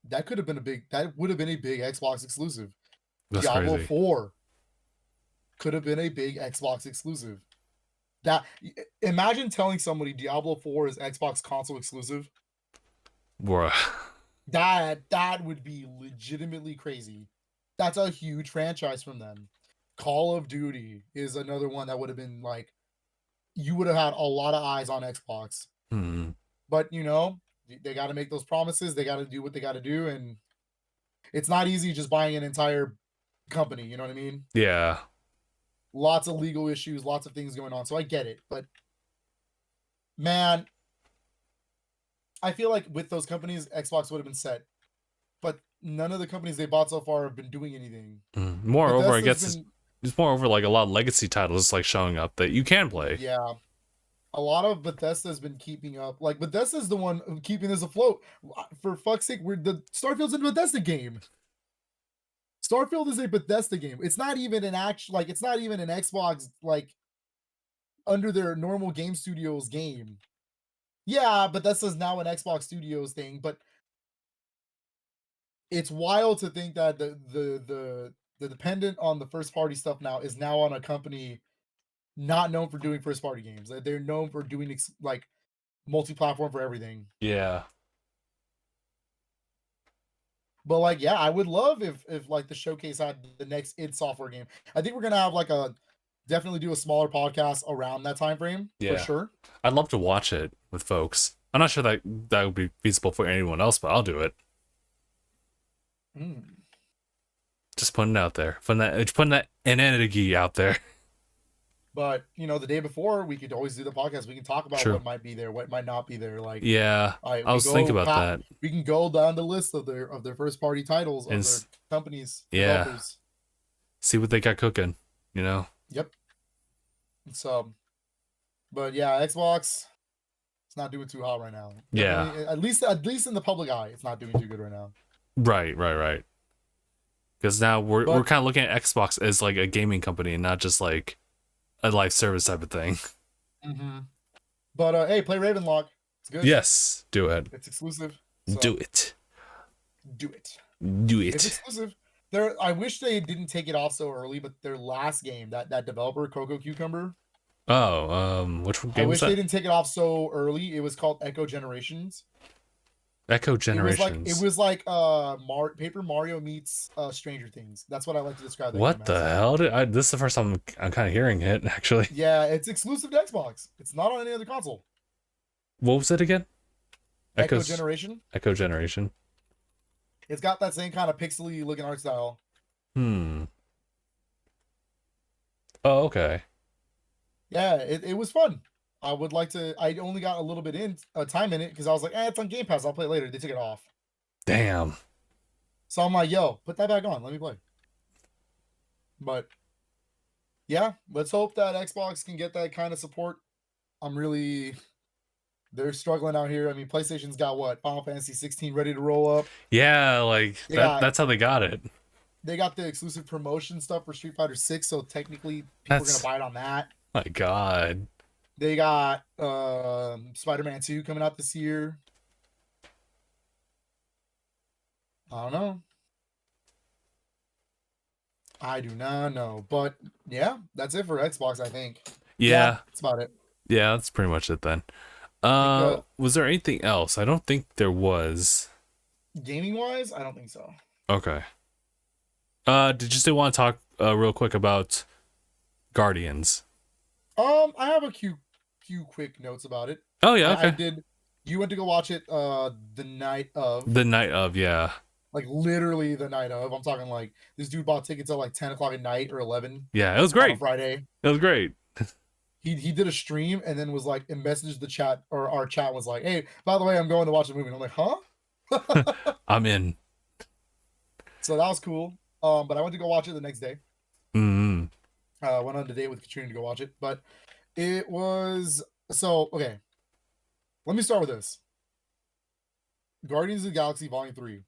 Speaker 2: that would have been a big Xbox exclusive.
Speaker 1: that's
Speaker 2: Diablo
Speaker 1: crazy.
Speaker 2: 4 could have been a big Xbox exclusive. That Imagine telling somebody Diablo 4 is Xbox console exclusive.
Speaker 1: Bruh.
Speaker 2: That would be legitimately crazy. That's a huge franchise from them. Call of Duty is another one that would have been like, you would have had a lot of eyes on Xbox.
Speaker 1: Hmm.
Speaker 2: But they got to make those promises. They got to do what they got to do, and it's not easy just buying an entire company. You know what I mean?
Speaker 1: Yeah.
Speaker 2: Lots of legal issues, lots of things going on. So I get it, but man, I feel like with those companies, Xbox would have been set. But none of the companies they bought so far have been doing anything.
Speaker 1: Moreover, I
Speaker 2: Bethesda's
Speaker 1: guess
Speaker 2: been,
Speaker 1: it's moreover like a lot of legacy titles like showing up that you can play.
Speaker 2: yeah. a lot of Bethesda's been keeping up. Like Bethesda's the one keeping this afloat. For fuck's sake, we're the Starfield's a Bethesda game. Starfield is a Bethesda game. It's not even an actual like it's not even an Xbox like under their normal game studios game. Yeah, Bethesda's now an Xbox Studios thing, but it's wild to think that the dependent on the first party stuff now is now on a company not known for doing first party games. They're known for doing like multi-platform for everything.
Speaker 1: Yeah.
Speaker 2: But like, yeah, I would love if like the showcase had the next id Software game. I think we're gonna have like a definitely do a smaller podcast around that time frame for
Speaker 1: Yeah.
Speaker 2: sure.
Speaker 1: I'd love to watch it with folks. I'm not sure that would be feasible for anyone else, but I'll do it. Just putting it out there. Putting that energy out there.
Speaker 2: But the day before we could always do the podcast. We can talk about
Speaker 1: True.
Speaker 2: what might be there, what might not be there. Like,
Speaker 1: Yeah. I was thinking about that.
Speaker 2: We can go down the list of their first party titles of their companies, developers.
Speaker 1: See what they got cooking,
Speaker 2: Yep. So, but yeah, Xbox, it's not doing too hot right now. Definitely,
Speaker 1: yeah.
Speaker 2: At least in the public eye, it's not doing too good right now.
Speaker 1: Right. Because now we're kind of looking at Xbox as like a gaming company and not just like a live service type of thing.
Speaker 2: Mm-hmm. But hey, play Ravenlock. It's good.
Speaker 1: Yes, do it.
Speaker 2: It's exclusive. So
Speaker 1: do it.
Speaker 2: Do it.
Speaker 1: Do it.
Speaker 2: It's exclusive. I wish they didn't take it off so early, but their last game, that developer, Coco Cucumber.
Speaker 1: Oh, which game?
Speaker 2: I wish they didn't take it off so early. It was called Echo Generations.
Speaker 1: Echo Generations.
Speaker 2: It was like Paper Mario meets Stranger Things. That's what I like to describe that
Speaker 1: What
Speaker 2: game
Speaker 1: the
Speaker 2: as.
Speaker 1: hell? This is the first time I'm kind of hearing it, actually.
Speaker 2: Yeah, it's exclusive to Xbox. It's not on any other console.
Speaker 1: What was it again?
Speaker 2: Echo Generation.
Speaker 1: Echo Generation.
Speaker 2: It's got that same kind of pixely looking art style.
Speaker 1: Oh, okay.
Speaker 2: Yeah, it was fun. I would like to. I only got a little bit time in it because I was like, it's on Game Pass. I'll play it later. They took it off.
Speaker 1: Damn.
Speaker 2: So I'm like, yo, put that back on. Let me play. But yeah, let's hope that Xbox can get that kind of support. They're struggling out here. I mean, PlayStation's got what? Final Fantasy 16 ready to roll up.
Speaker 1: Yeah, like that's how they got it.
Speaker 2: They got the exclusive promotion stuff for Street Fighter 6, so technically people are gonna buy it on that.
Speaker 1: My God.
Speaker 2: They got Spider-Man 2 coming out this year. I don't know. I do not know. But yeah, that's it for Xbox, I think.
Speaker 1: Yeah.
Speaker 2: That's about it.
Speaker 1: Yeah, that's pretty much it then. Was there anything else? I don't think there was.
Speaker 2: Gaming wise, I don't think so.
Speaker 1: Okay. Did you still want to talk real quick about Guardians?
Speaker 2: I have a few quick notes about it.
Speaker 1: Oh yeah, okay.
Speaker 2: I did. You went to go watch it the night of.
Speaker 1: The night of, yeah.
Speaker 2: Like literally the night of. I'm talking like this dude bought tickets at like 10 o'clock at night or 11.
Speaker 1: Yeah, it was great.
Speaker 2: On a Friday.
Speaker 1: It was great.
Speaker 2: He did a stream and then was like, and messaged the chat, or our chat was like, hey, by the way, I'm going to watch the movie. And I'm like, huh?
Speaker 1: I'm in.
Speaker 2: So that was cool. But I went to go watch it the next day.
Speaker 1: Mm-hmm.
Speaker 2: Went on a date with Katrina to go watch it. But it was okay. Let me start with this. Guardians of the Galaxy Volume 3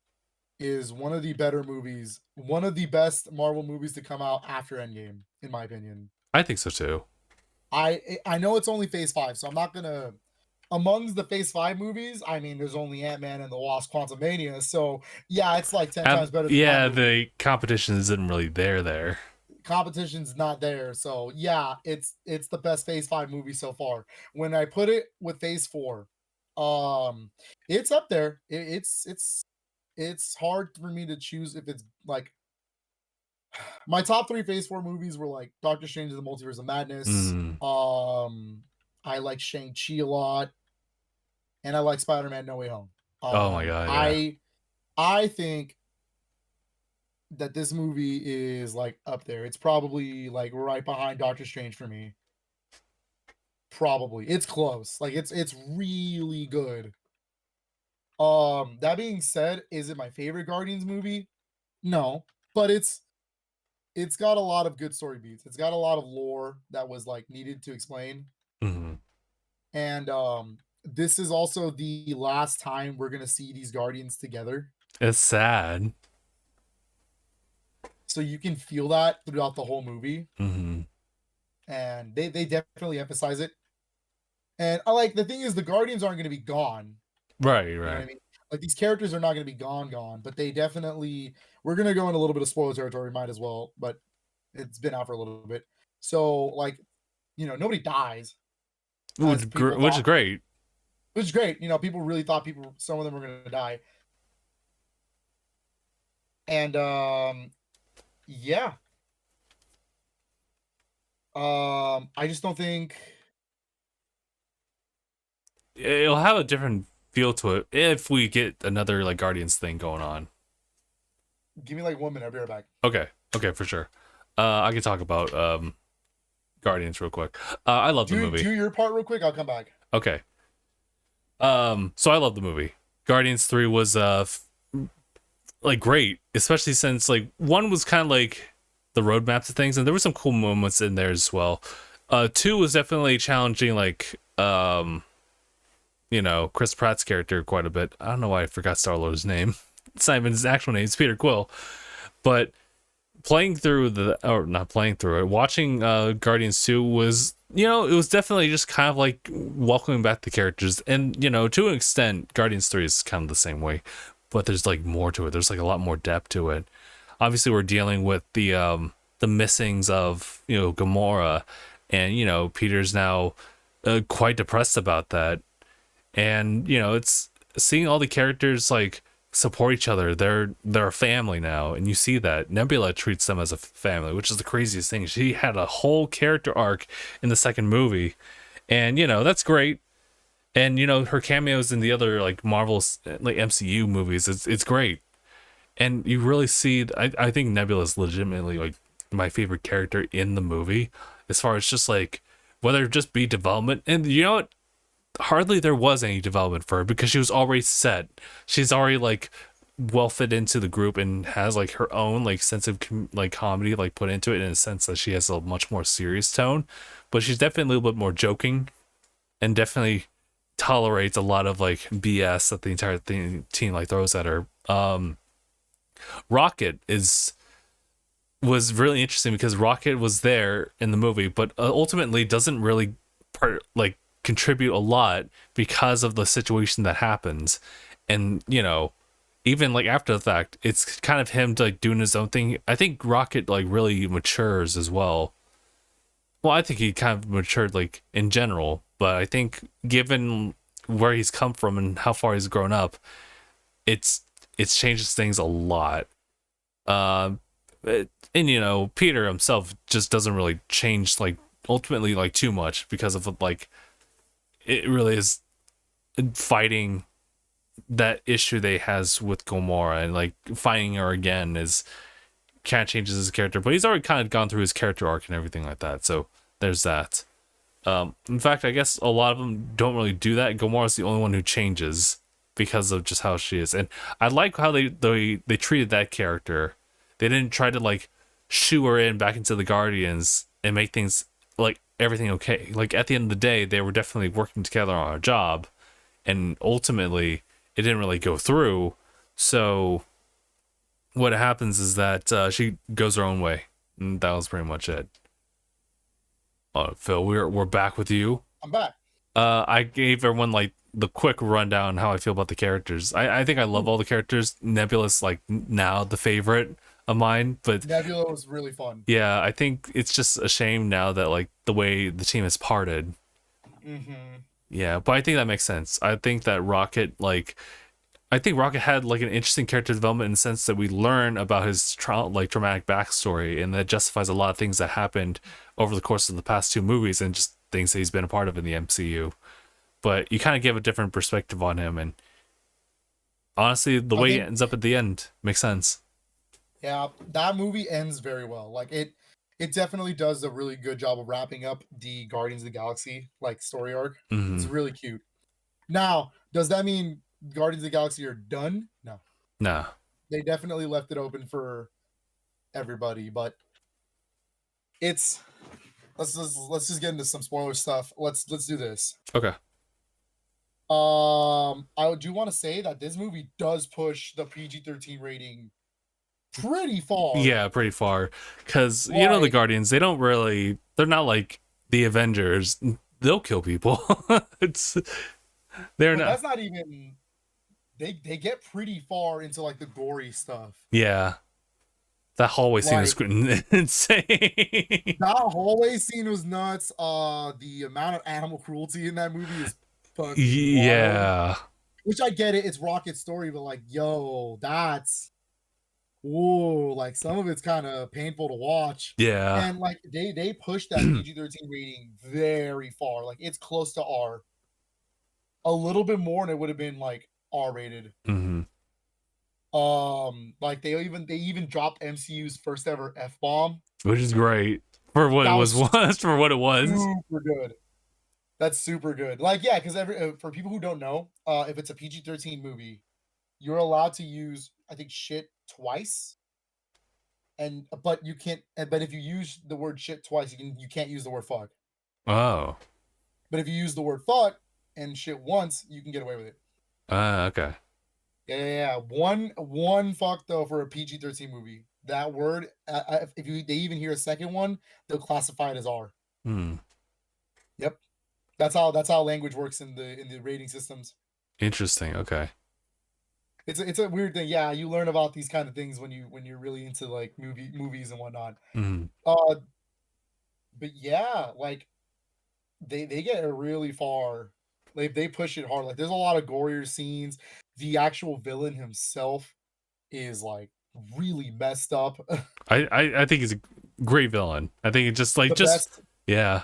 Speaker 2: is one of the better movies, one of the best Marvel movies to come out after Endgame, in my opinion.
Speaker 1: I think so too.
Speaker 2: I know it's only Phase 5, so I'm not gonna. Amongst the Phase 5 movies, I mean, there's only Ant-Man and the Wasp: Quantumania, so yeah, it's like 10 times better.
Speaker 1: Yeah, the competition isn't really there.
Speaker 2: Competition's not there, so yeah, it's the best Phase 5 movie so far. When I put it with Phase 4, it's up there. It's hard for me to choose if it's like my top 3 Phase 4 movies were like Doctor Strange and the Multiverse of Madness. I like Shang-Chi a lot, and I like Spider-Man No Way Home.
Speaker 1: Oh my God! Yeah.
Speaker 2: I think that this movie is like up there. It's probably like right behind Doctor Strange for me. Probably. It's close. Like it's really good. That being said, is it my favorite Guardians movie? No, but it's got a lot of good story beats. It's got a lot of lore that was like needed to explain.
Speaker 1: Mm-hmm.
Speaker 2: and this is also the last time we're gonna see these Guardians together.
Speaker 1: It's sad.
Speaker 2: So you can feel that throughout the whole movie,
Speaker 1: Hmm.
Speaker 2: and they definitely emphasize it. And I like the thing is the Guardians aren't gonna be gone.
Speaker 1: Right,
Speaker 2: You know what
Speaker 1: right.
Speaker 2: I mean? Like these characters are not gonna be gone, but they definitely we're gonna go in a little bit of spoiler territory, might as well, but it's been out for a little bit. So like, nobody dies as people
Speaker 1: Which is
Speaker 2: thought,
Speaker 1: great.
Speaker 2: which is great. People really thought some of them were gonna die. And yeah. I just don't think
Speaker 1: It'll have a different feel to it if we get another like Guardians thing going on.
Speaker 2: give me like 1 minute, I'll be right back.
Speaker 1: Okay, okay, for sure. I can talk about Guardians real quick. I love the movie.
Speaker 2: Do your part real quick, I'll come back.
Speaker 1: Okay. So I love the movie. Guardians 3 was like great, especially since like one was kind of like the roadmap to things, and there were some cool moments in there as well. Two was definitely challenging, like Chris Pratt's character quite a bit. I don't know why I forgot Star Lord's name. It's not even his actual name. It's Peter Quill. But playing through or not playing through it, watching Guardians 2 was, it was definitely just kind of like welcoming back the characters. And, to an extent, Guardians 3 is kind of the same way, but there's like more to it. There's like a lot more depth to it. Obviously, we're dealing with the missings of, Gamora, and, Peter's now quite depressed about that. And, it's seeing all the characters like support each other. They're a family now, and you see that Nebula treats them as a family, which is the craziest thing. She had a whole character arc in the second movie, and that's great. And her cameos in the other like Marvel's like MCU movies, it's great. And you really see, I think Nebula is legitimately like my favorite character in the movie, as far as just like whether it just be development. And what, hardly there was any development for her because she was already set. She's already like well fit into the group and has like her own like sense of like comedy like put into it, in a sense that she has a much more serious tone, but she's definitely a little bit more joking, and definitely tolerates a lot of like BS that the entire team like throws at her. Rocket was really interesting because Rocket was there in the movie, but ultimately doesn't really contribute a lot because of the situation that happens. And even like after the fact, it's kind of him like doing his own thing. I think Rocket like really matures as well. Well, I think he kind of matured like in general, but I think given where he's come from and how far he's grown up, it's changes things a lot. um and Peter himself just doesn't really change like ultimately like too much, because of like it really is fighting that issue that he has with Gamora, and like finding her again is kind of changes his character. But he's already kind of gone through his character arc and everything like that, so there's that. In fact, I guess a lot of them don't really do that. Gamora's the only one who changes because of just how she is, and I like how they treated that character. They didn't try to like shoo her in back into the Guardians and make things like everything okay. Like at the end of the day, they were definitely working together on a job, and ultimately it didn't really go through. So what happens is that she goes her own way, and that was pretty much it. Phil, we're back with you.
Speaker 2: I'm back.
Speaker 1: I gave everyone like the quick rundown how I feel about the characters. I think I love
Speaker 2: Ooh,
Speaker 1: all the characters. Nebula's like now the favorite of mine, but
Speaker 2: Nebula was really fun.
Speaker 1: yeah, I think it's just a shame now that like the way the team has parted.
Speaker 2: Mm-hmm.
Speaker 1: Yeah, but I think that makes sense. I think Rocket had like an interesting character development in the sense that we learn about his traumatic backstory, and that justifies a lot of things that happened over the course of the past two movies and just things that he's been a part of in the MCU. But you kind of give a different perspective on him, and honestly, the
Speaker 2: I
Speaker 1: way he
Speaker 2: think
Speaker 1: ends up at the end makes sense.
Speaker 2: yeah, that movie ends very well. Like it definitely does a really good job of wrapping up the Guardians of the Galaxy like story arc. It's
Speaker 1: Hmm.
Speaker 2: really cute. Now, does that mean Guardians of the Galaxy are done? No.
Speaker 1: Nah.
Speaker 2: They definitely left it open for everybody, but it's let's just get into some spoiler stuff. Let's do this.
Speaker 1: Okay.
Speaker 2: I do want to say that this movie does push the PG-13 rating pretty far.
Speaker 1: Yeah, pretty far. Because the
Speaker 2: Like,
Speaker 1: Guardians, they're not like the Avengers. They'll kill people. it's they're
Speaker 2: but
Speaker 1: not.
Speaker 2: that's not even they get pretty far into like the gory stuff.
Speaker 1: Yeah, that hallway scene is
Speaker 2: Like
Speaker 1: insane.
Speaker 2: that hallway scene was nuts. The amount of animal cruelty in that movie is fucking wild.
Speaker 1: Yeah,
Speaker 2: Which I get it, it's Rocket's story, but like, yo, that's whoa, like some of it's kind of painful to watch.
Speaker 1: yeah.
Speaker 2: And like they pushed that PG-13 rating very far. Like it's close to R. A little bit more and it would have been like R rated.
Speaker 1: hmm
Speaker 2: Like they even dropped MCU's first ever F bomb.
Speaker 1: Which is great for what it
Speaker 2: That
Speaker 1: was
Speaker 2: was
Speaker 1: was for what it was.
Speaker 2: super good. That's super good. Like, yeah, because every for people who don't know, if it's a PG-13 movie, you're allowed to use, I think, shit twice, and but you can't. But if you use the word shit twice, you can't use the word fuck.
Speaker 1: Oh,
Speaker 2: But if you use the word fuck and shit once, you can get away with it.
Speaker 1: okay.
Speaker 2: Yeah. One fuck though for a PG-13 movie. That word, if they even hear a second one, they'll classify it as R.
Speaker 1: Hmm.
Speaker 2: Yep, that's how language works in the rating systems.
Speaker 1: Interesting. Okay.
Speaker 2: It's a weird thing. Yeah, you learn about these kind of things when you're really into like movies and whatnot.
Speaker 1: Hmm.
Speaker 2: Uh, but yeah, like they get it really far. Like they push it hard. Like there's a lot of gorier scenes. The actual villain himself is like really messed up.
Speaker 1: I think he's a great villain. I think it's
Speaker 2: The best.
Speaker 1: yeah.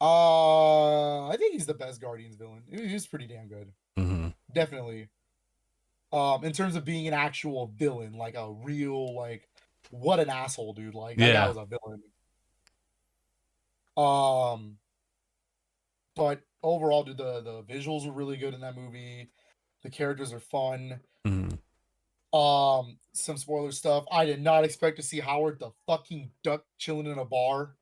Speaker 2: I think he's the best Guardians villain. He's pretty damn good.
Speaker 1: Hmm
Speaker 2: Definitely. In terms of being an actual villain, like a real like what an asshole, dude. Like that guy
Speaker 1: Yeah.
Speaker 2: was a villain. Um, but overall, dude, the visuals were really good in that movie. The characters are fun.
Speaker 1: hmm
Speaker 2: Some spoiler stuff. I did not expect to see Howard the fucking duck chilling in a bar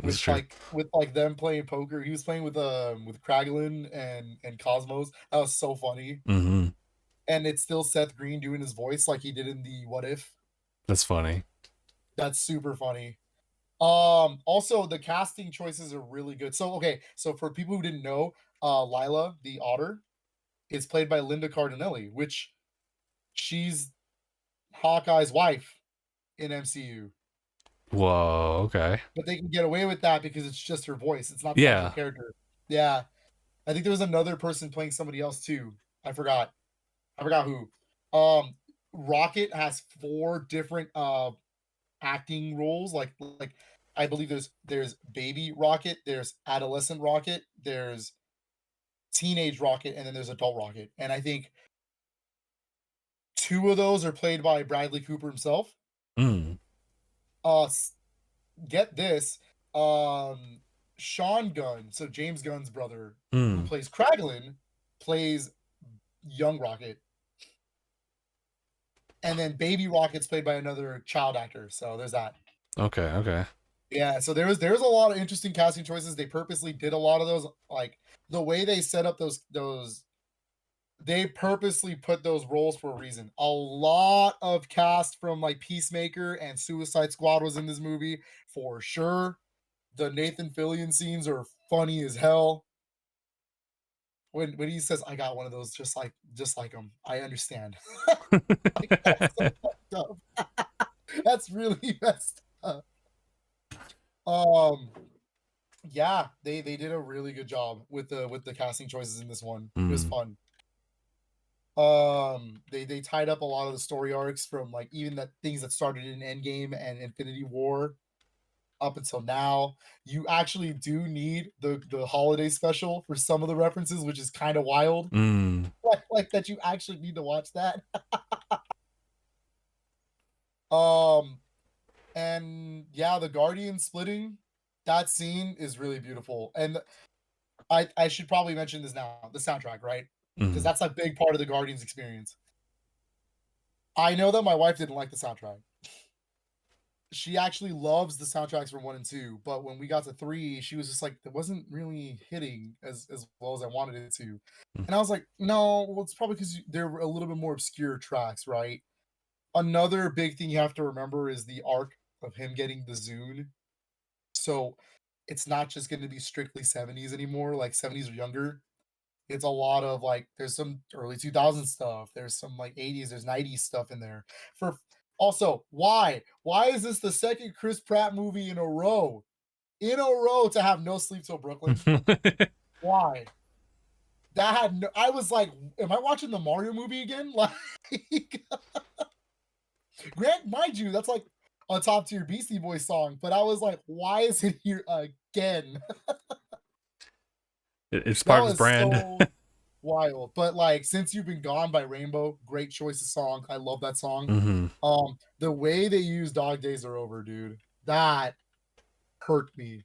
Speaker 1: That's true.
Speaker 2: with like them playing poker. He was playing with Kraglin and Cosmos. That was so funny.
Speaker 1: Hmm
Speaker 2: And it's still Seth Green doing his voice like he did in the What If.
Speaker 1: That's funny.
Speaker 2: That's super funny. Also the casting choices are really good. So okay, so for people who didn't know, Lila the otter is played by Linda Cardinelli, which she's Hawkeye's wife in MCU.
Speaker 1: Whoa. Okay.
Speaker 2: But they can get away with that because it's just her voice. It's not the actual
Speaker 1: Yeah.
Speaker 2: character. Yeah. I think there was another person playing somebody else too. I forgot. I forgot who. Rocket has four different acting roles. Like I believe there's baby Rocket, there's adolescent Rocket, there's teenage Rocket, and then there's adult Rocket. And I think two of those are played by Bradley Cooper himself.
Speaker 1: Mm.
Speaker 2: Uh, get this, um, Sean Gunn, so James Gunn's brother, who
Speaker 1: Mm.
Speaker 2: plays Kraglin, plays young Rocket, and then Baby Rocket's played by another child actor. So there's that.
Speaker 1: Okay. Okay.
Speaker 2: Yeah, so there's a lot of interesting casting choices. They purposely did a lot of those, like the way they set up those. They purposely put those roles for a reason. A lot of cast from like Peacemaker and Suicide Squad was in this movie for sure. The Nathan Fillion scenes are funny as hell. When he says, "I got one of those just like him," I understand. Like, that's so fucked up. That's really messed up. Um, yeah, they did a really good job with the casting choices in this one. It was
Speaker 1: Mm.
Speaker 2: fun. They tied up a lot of the story arcs from like even that things that started in Endgame and Infinity War up until now. You actually do need the holiday special for some of the references, which is kind of wild.
Speaker 1: Mm.
Speaker 2: Like that you actually need to watch that. Um, and yeah, the Guardian splitting, that scene is really beautiful. And I should probably mention this now, the soundtrack, right? Because
Speaker 1: Mm.
Speaker 2: that's a big part of the Guardians experience. I know that my wife didn't like the soundtrack. she actually loves the soundtracks from 1 and 2, but when we got to 3, she was just like, "It wasn't really hitting as well as I wanted it to." And I was like, "No, well, it's probably because they're a little bit more obscure tracks, right?" Another big thing you have to remember is the arc of him getting the Zune. So, it's not just gonna be strictly 70s anymore, like 70s or younger. It's a lot of, like, there's some early 2000s stuff, there's some, like, 80s, there's 90s stuff in there. For Also, why? Why is this the second Chris Pratt movie in a row? In a row to have No Sleep Till Brooklyn? Why? That had no I was like, "Am I watching the Mario movie again?" Like, mind you, that's, like, a top tier Beastie Boys song, but I was like, "Why is it here again?"
Speaker 1: It's
Speaker 2: That
Speaker 1: part of his
Speaker 2: was
Speaker 1: brand.
Speaker 2: so wild. But, like, Since You've Been Gone by Rainbow, great choice of song. I love that song.
Speaker 1: Hmm.
Speaker 2: The way they use Dog Days Are Over, dude, that hurt me.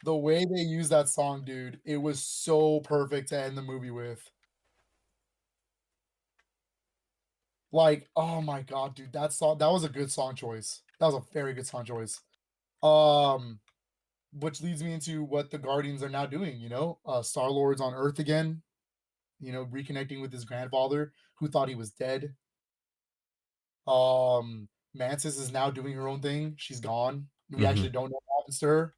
Speaker 2: The way they use that song, dude, it was so perfect to end the movie with. Like, oh my god, dude, that was a good song choice. That was a very good song choice. Um, which leads me into what the Guardians are now doing, Star-Lord's on Earth again, reconnecting with his grandfather who thought he was dead. Mantis is now doing her own thing. She's gone. We
Speaker 1: Hmm.
Speaker 2: actually don't know what happens to her.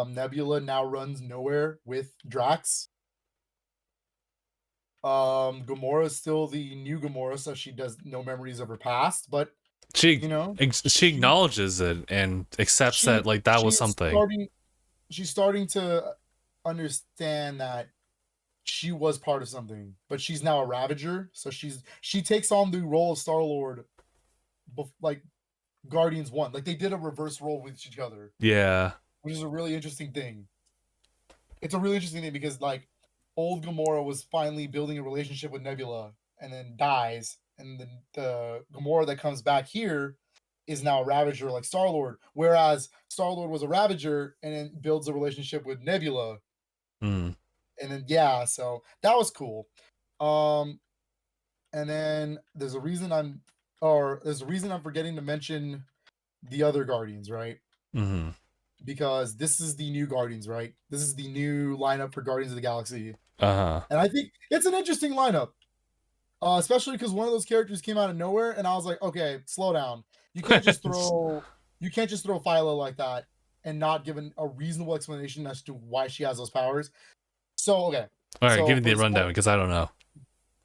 Speaker 2: Nebula now runs nowhere with Drax. Gamora is still the new Gamora, so she does no memories of her past, but
Speaker 1: She
Speaker 2: you know,
Speaker 1: she
Speaker 2: she
Speaker 1: acknowledges it and accepts that
Speaker 2: she
Speaker 1: like that was
Speaker 2: she's
Speaker 1: something.
Speaker 2: starting she's starting to understand that she was part of something, but she's now a Ravager, so she takes on the role of Star-Lord like Guardians 1. Like they did a reverse role with each other,
Speaker 1: Yeah.
Speaker 2: which is a really interesting thing. It's a really interesting thing because like old Gamora was finally building a relationship with Nebula and then dies, and the Gamora that comes back here is now a Ravager like Star Lord, whereas Star Lord was a Ravager and then builds a relationship with Nebula,
Speaker 1: Mm.
Speaker 2: and then yeah, so that was cool. Um, and then there's a reason I'm forgetting to mention the other Guardians, right?
Speaker 1: Hmm.
Speaker 2: Because this is the new Guardians, right? This is the new lineup for Guardians of the Galaxy.
Speaker 1: Uh-huh.
Speaker 2: And I think it's an interesting lineup, especially because one of those characters came out of nowhere, and I was like, okay, slow down. You can't just throw you can't just throw Phyla like that and not give a reasonable explanation as to why she has those powers. So okay,
Speaker 1: All right, give
Speaker 2: so
Speaker 1: me the rundown because I don't know.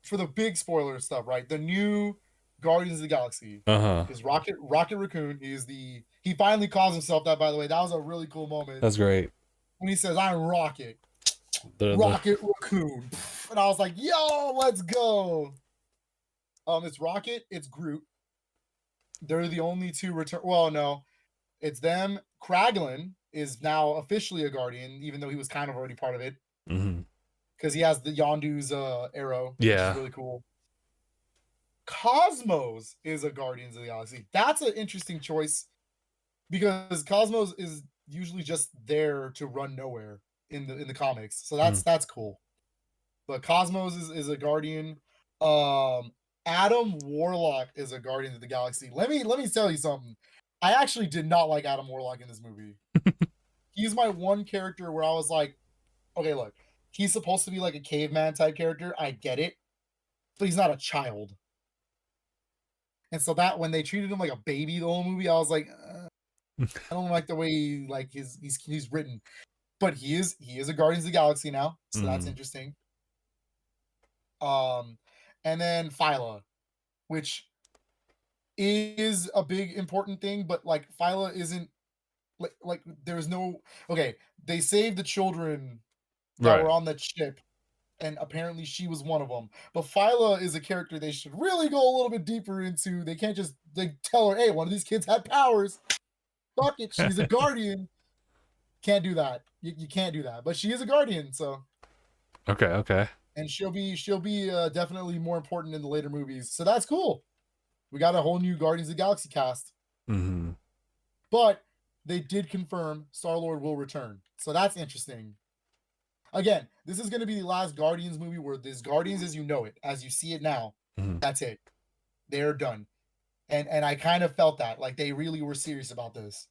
Speaker 2: for the big spoiler stuff, right? The new Guardians of the Galaxy
Speaker 1: Uh-huh.
Speaker 2: is Rocket Raccoon. He finally calls himself that. By the way, that was a really cool moment
Speaker 1: That's great.
Speaker 2: when he says, "I'm
Speaker 1: The
Speaker 2: Rocket Raccoon," and I was like, "Yo, let's go!" It's Rocket, it's Groot. They're the only two return. Well, no, it's them. Kraglin is now officially a Guardian, even though he was kind of already part of it
Speaker 1: Hmm.
Speaker 2: because he has the Yondu's arrow, which is
Speaker 1: Yeah.
Speaker 2: really cool. Cosmos is a Guardians of the Galaxy. That's an interesting choice because Cosmos is usually just there to run nowhere in the comics. So
Speaker 1: Mm.
Speaker 2: that's cool. But Cosmos is a Guardian. Um, Adam Warlock is a Guardian of the Galaxy. Let me tell you something. I actually did not like Adam Warlock in this movie. He's my one character where I was like, okay, look, he's supposed to be like a caveman type character. I get it, but he's not a child. And so that when they treated him like a baby the whole movie, I was like, I don't like the way like he's written. But he is a Guardians of the Galaxy now, so that's
Speaker 1: Mm.
Speaker 2: interesting. Um, and then Phyla, which is a big important thing, but like Phyla isn't like there's no okay. They saved the children that were
Speaker 1: Right.
Speaker 2: on that ship, and apparently she was one of them. But Phyla is a character they should really go a little bit deeper into. They can't just like tell her, "Hey, one of these kids had powers. Fuck it, she's a guardian." Can't do that. You can't do that. But she is a guardian, so
Speaker 1: Okay, okay.
Speaker 2: and she'll be definitely more important in the later movies. So that's cool. We got a whole new Guardians of the Galaxy cast.
Speaker 1: Hmm.
Speaker 2: But they did confirm Star-Lord will return. So that's interesting. Again, this is going to be the last Guardians movie where this Guardians as you know it, as you see it now,
Speaker 1: Hmm.
Speaker 2: that's it. They're done. And I kind of felt that like they really were serious about this.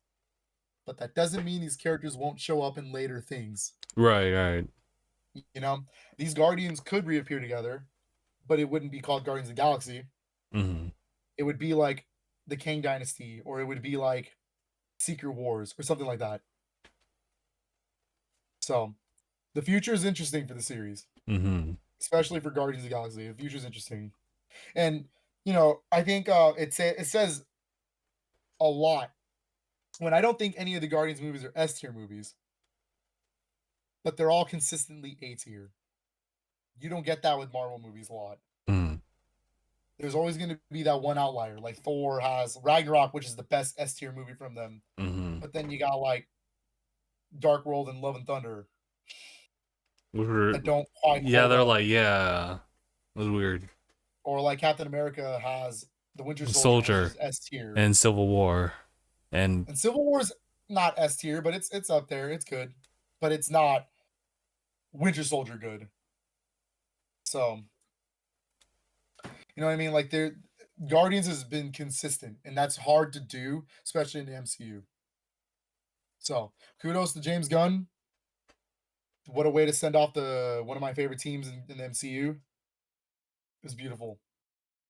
Speaker 2: But that doesn't mean these characters won't show up in later things.
Speaker 1: Right, right.
Speaker 2: You know, these Guardians could reappear together, but it wouldn't be called Guardians of the Galaxy.
Speaker 1: Mm-hmm.
Speaker 2: It would be like the Kang Dynasty, or it would be like Secret Wars, or something like that. So the future is interesting for the series,
Speaker 1: Mm-hmm.
Speaker 2: especially for Guardians of the Galaxy. The future is interesting, and I think it says a lot when I don't think any of the Guardians movies are S tier movies, but they're all consistently A tier. You don't get that with Marvel movies a lot.
Speaker 1: Mm-hmm.
Speaker 2: There's always going to be that one outlier. Like Thor has Ragnarok, which is the best S tier movie from them,
Speaker 1: Mm-hmm.
Speaker 2: but then you got like Dark World and Love and Thunder that don't quite
Speaker 1: Yeah,
Speaker 2: hold
Speaker 1: they're
Speaker 2: up,
Speaker 1: like, yeah, it was weird.
Speaker 2: or like Captain America has the Winter Soldier, which
Speaker 1: Soldier
Speaker 2: is S tier,
Speaker 1: and Civil War, and
Speaker 2: and Civil War's not S tier, but it's up there. It's good, but it's not Winter Soldier good. So you know what I mean? Like Guardians has been consistent, and that's hard to do, especially in the MCU. So kudos to James Gunn. What a way to send off one of my favorite teams in the MCU. It was beautiful.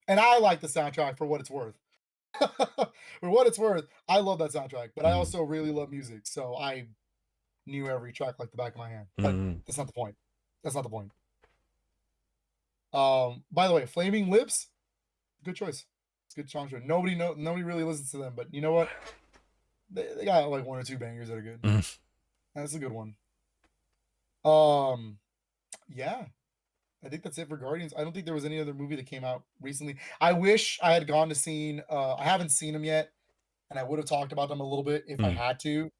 Speaker 2: And I like the soundtrack for what it's worth. For what it's worth, I love that soundtrack, but I
Speaker 1: mm,
Speaker 2: also really love music. So I knew every track like the back of my hand. But
Speaker 1: mm,
Speaker 2: that's not the point. That's not the point. By the way, Flaming Lips, good choice. It's a good soundtrack. Nobody really listens to them, but you know what? They got like one or two bangers that are good.
Speaker 1: mm.
Speaker 2: That's a good one. Yeah, I think that's it for Guardians. I don't think there was any other movie that came out recently. I wish I had gone to seen. I haven't seen them yet, and I would have talked about them a little bit if I
Speaker 1: Mm.
Speaker 2: had to.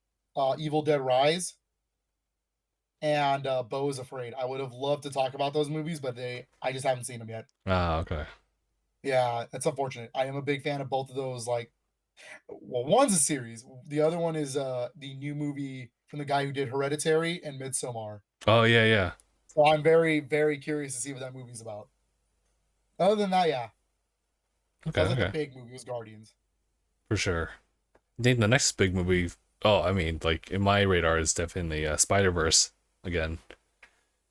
Speaker 2: Evil Dead Rise and Beau is Afraid. I would have loved to talk about those movies, but I just haven't seen them yet.
Speaker 1: Ah, okay.
Speaker 2: Yeah, that's unfortunate. I am a big fan of both of those. Like, well, one's a series. The other one is the new movie from the guy who did Hereditary and Midsommar.
Speaker 1: Oh yeah, yeah.
Speaker 2: So I'm very, very curious to see what that movie's about. Other than that, yeah,
Speaker 1: Okay,
Speaker 2: that was like the
Speaker 1: okay,
Speaker 2: big movie was Guardians.
Speaker 1: for sure. I think the next big movie. Oh, I mean, like in my radar is definitely Spider Verse again.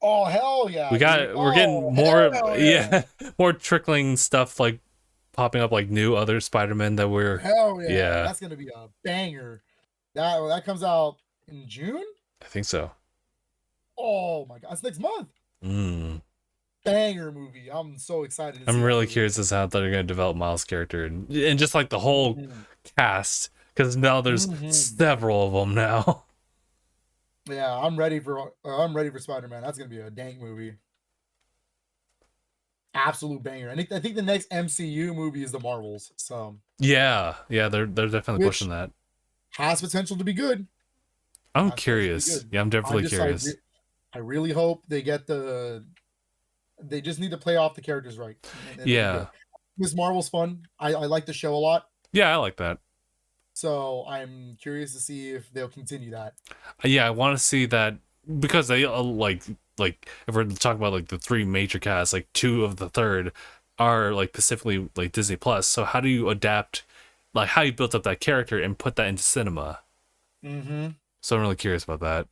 Speaker 2: Oh hell yeah, dude!
Speaker 1: We're getting
Speaker 2: Oh
Speaker 1: more,
Speaker 2: hell yeah,
Speaker 1: yeah, more trickling stuff like popping up like new other Spider-Man that we're,
Speaker 2: hell yeah!
Speaker 1: yeah,
Speaker 2: That's gonna be a banger. That comes out in June.
Speaker 1: I think so.
Speaker 2: Oh my god, it's next month.
Speaker 1: Mm.
Speaker 2: Banger movie. I'm so excited to see
Speaker 1: I'm
Speaker 2: that
Speaker 1: really
Speaker 2: movie.
Speaker 1: curious as to how they're going to develop Miles' character and just like the whole
Speaker 2: Mhm.
Speaker 1: cast because now there's
Speaker 2: Mhm.
Speaker 1: several of them now.
Speaker 2: Yeah, I'm ready for Spider-Man. That's gonna be a dank movie. Absolute banger. I think the next MCU movie is the Marvels. So
Speaker 1: Yeah, yeah, they're definitely pushing
Speaker 2: which
Speaker 1: that.
Speaker 2: has potential to be good.
Speaker 1: I'm
Speaker 2: Has potential to be
Speaker 1: curious.
Speaker 2: good.
Speaker 1: Yeah, I'm
Speaker 2: I
Speaker 1: definitely
Speaker 2: just I
Speaker 1: curious.
Speaker 2: re- I really hope they just need to play off the characters right, and it'll be good.
Speaker 1: Yeah,
Speaker 2: Miss Marvel's fun. I like the show a lot,
Speaker 1: yeah, I like that.
Speaker 2: so I'm curious to see if they'll continue that.
Speaker 1: Yeah, I want to see that because they like if we're talking about like the three major casts, like two of the third are like specifically like Disney Plus. So how do you adapt, like how you built up that character and put that into cinema?
Speaker 2: Mm-hmm.
Speaker 1: So I'm really curious about that.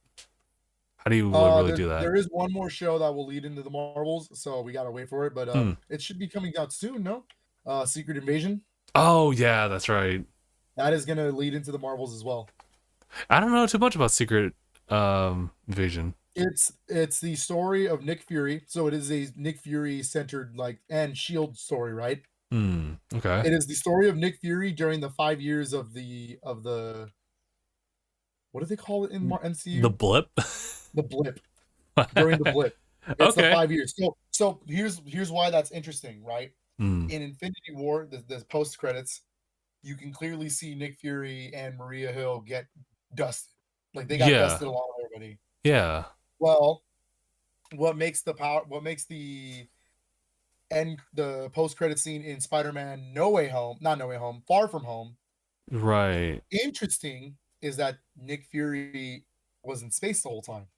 Speaker 1: How do you really do that?
Speaker 2: There is one more show that will lead into the Marvels, so we gotta wait for it. But
Speaker 1: Hmm.
Speaker 2: it should be coming out soon. No, Secret Invasion
Speaker 1: Oh yeah, that's right.
Speaker 2: that is gonna lead into the Marvels as well.
Speaker 1: I don't know too much about Secret Invasion.
Speaker 2: It's the story of Nick Fury, so it is a Nick Fury centered like and Shield story, right?
Speaker 1: Hmm. Okay.
Speaker 2: It is the story of Nick Fury during the 5 years of the what do they call it in
Speaker 1: The
Speaker 2: MCU?
Speaker 1: blip.
Speaker 2: The blip. During the blip. It's the
Speaker 1: Okay.
Speaker 2: 5 years. So here's why that's interesting, right?
Speaker 1: Hmm.
Speaker 2: In Infinity War, the post credits, you can clearly see Nick Fury and Maria Hill get dusted. Like they got
Speaker 1: Yeah.
Speaker 2: dusted along with everybody.
Speaker 1: Yeah.
Speaker 2: Well, what makes the post credit scene in Spider-Man No Way Home, not No Way Home, Far From Home,
Speaker 1: Right.
Speaker 2: interesting is that Nick Fury was in space the whole time.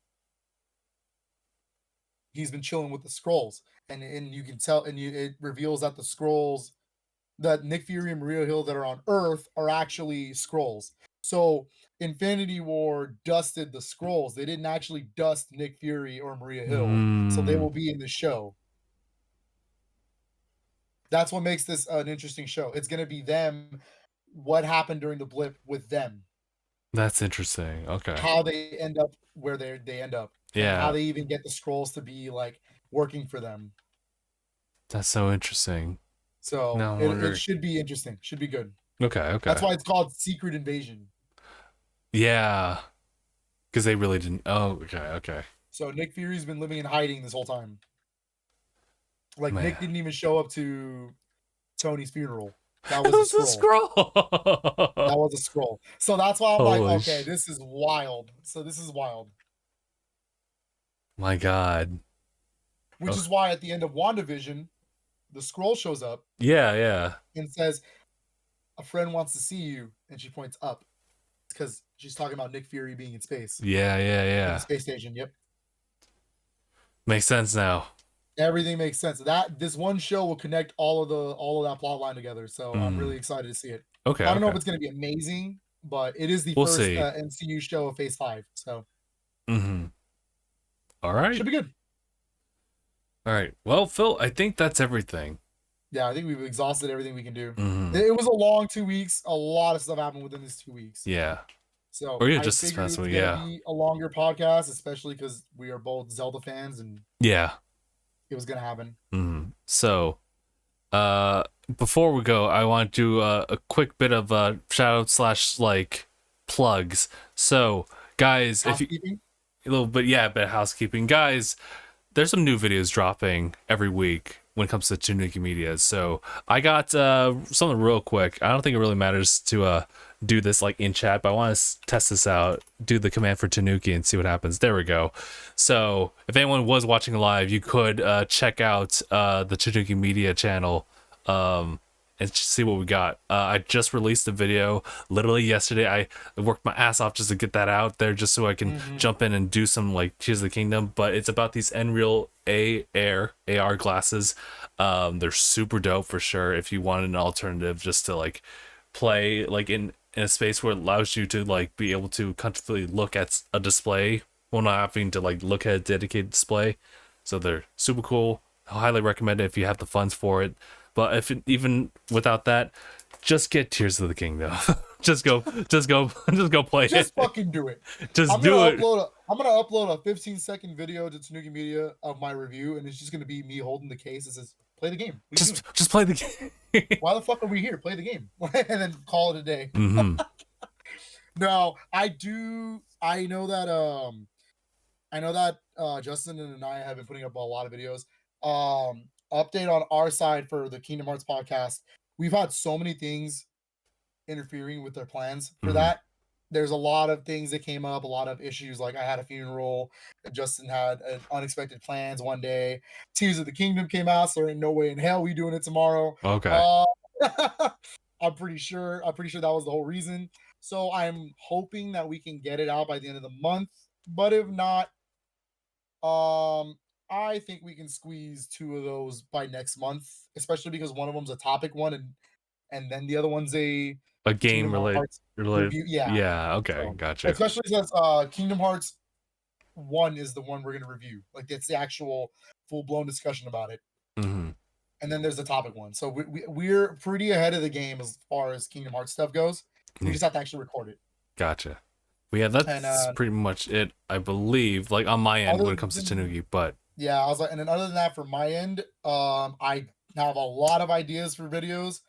Speaker 2: He's been chilling with the scrolls, and you can tell, and it reveals that the scrolls that Nick Fury and Maria Hill that are on Earth are actually Skrulls. So Infinity War dusted the Skrulls. They didn't actually dust Nick Fury or Maria Hill. So they will be in the show. That's what makes this an interesting show. It's going to be them, what happened during the blip with them.
Speaker 1: That's interesting. Okay.
Speaker 2: How they end up where they end up. And how
Speaker 1: Yeah.
Speaker 2: they even get the Skrulls to be like working for them.
Speaker 1: That's so interesting.
Speaker 2: So
Speaker 1: Now I'm
Speaker 2: it
Speaker 1: wondering.
Speaker 2: should be interesting. Should be good.
Speaker 1: Okay, okay.
Speaker 2: That's why it's called Secret Invasion.
Speaker 1: Yeah. Because they really didn't. Oh, okay, okay.
Speaker 2: So Nick Fury's been living in hiding this whole time. Like
Speaker 1: Man.
Speaker 2: Nick didn't even show up to Tony's funeral. That
Speaker 1: That
Speaker 2: was a
Speaker 1: was a
Speaker 2: scroll.
Speaker 1: scroll.
Speaker 2: That was a scroll. So that's why I'm like,
Speaker 1: Holy
Speaker 2: okay, this is wild. So this is wild.
Speaker 1: My God.
Speaker 2: Which
Speaker 1: Oh.
Speaker 2: is why at the end of WandaVision, the scroll shows up
Speaker 1: Yeah, yeah.
Speaker 2: and says, "A friend wants to see you," and she points up. It's because she's talking about Nick Fury being in space.
Speaker 1: Yeah, yeah,
Speaker 2: In
Speaker 1: yeah.
Speaker 2: the space station. Yep.
Speaker 1: Makes sense now.
Speaker 2: Everything makes sense. That this one show will connect all of that plot line together. So I'm really excited to see it.
Speaker 1: Okay,
Speaker 2: I don't know if
Speaker 1: okay.
Speaker 2: it's going to be amazing, but it is the
Speaker 1: We'll
Speaker 2: first
Speaker 1: see.
Speaker 2: MCU show of Phase 5. So
Speaker 1: All right.
Speaker 2: should be good.
Speaker 1: All right. Well, Phil, I think that's everything.
Speaker 2: Yeah, I think we've exhausted everything we can do.
Speaker 1: Mm-hmm.
Speaker 2: It was a long 2 weeks. A lot of stuff happened within these 2 weeks.
Speaker 1: Yeah.
Speaker 2: So
Speaker 1: Or yeah,
Speaker 2: I
Speaker 1: just this
Speaker 2: figured
Speaker 1: past
Speaker 2: it was
Speaker 1: week.
Speaker 2: going to
Speaker 1: Yeah.
Speaker 2: be a longer podcast, especially because we are both Zelda fans and
Speaker 1: Yeah.
Speaker 2: it was going to happen.
Speaker 1: So, before we go, I want to do a quick bit of shout out slash like plugs. So, guys, if you a little bit, yeah, a bit of housekeeping, guys. There's some new videos dropping every week when it comes to Tanuki Media. So I got something real quick. I don't think it really matters to do this like in chat, but I want to test this out. Do the command for Tanuki and see what happens. There we go. So if anyone was watching live, you could check out the Tanuki Media channel and see what we got. I just released a video literally yesterday. I worked my ass off just to get that out there, just so I can jump in and do some like Tears of the Kingdom. But it's about these Nreal AR glasses. They're super dope for sure. If you wanted an alternative, just to like play like in a space where it allows you to like be able to comfortably look at a display while not having to like look at a dedicated display. So they're super cool. I highly recommend it if you have the funds for it. But if even without that, just get Tears of the Kingdom. just go play it.
Speaker 2: Just fucking do it.
Speaker 1: Just do it.
Speaker 2: I'm gonna upload a 15-second video to Tanuki Media of my review, and it's just gonna be me holding the case. It says, "Play the game."
Speaker 1: Just play the game.
Speaker 2: Why the fuck are we here? Play the game, and then call it a day. No, I do. I know that Justin and I have been putting up a lot of videos. Update on our side for the Kingdom Hearts podcast. We've had so many things interfering with their plans for that. There's a lot of things that came up, a lot of issues. Like I had a funeral, Justin had unexpected plans one day. Tears of the Kingdom came out, so there ain't no way in hell we doing it tomorrow.
Speaker 1: Okay.
Speaker 2: I'm pretty sure that was the whole reason. So I'm hoping that we can get it out by the end of the month. But if not, I think we can squeeze 2 of those by next month, especially because one of them's a topic one and then the other one's a
Speaker 1: game related
Speaker 2: review.
Speaker 1: Yeah, okay,
Speaker 2: So,
Speaker 1: gotcha.
Speaker 2: especially since Kingdom Hearts 1 is the one we're gonna review. Like it's the actual full-blown discussion about it. And then there's the topic one. So we're pretty ahead of the game as far as Kingdom Hearts stuff goes. We just have to actually record it.
Speaker 1: Gotcha. But yeah, that's pretty much it, I believe. Like on my end when it comes to Tanuki, but
Speaker 2: yeah, I was like, and then other than that, from my end, I have a lot of ideas for videos.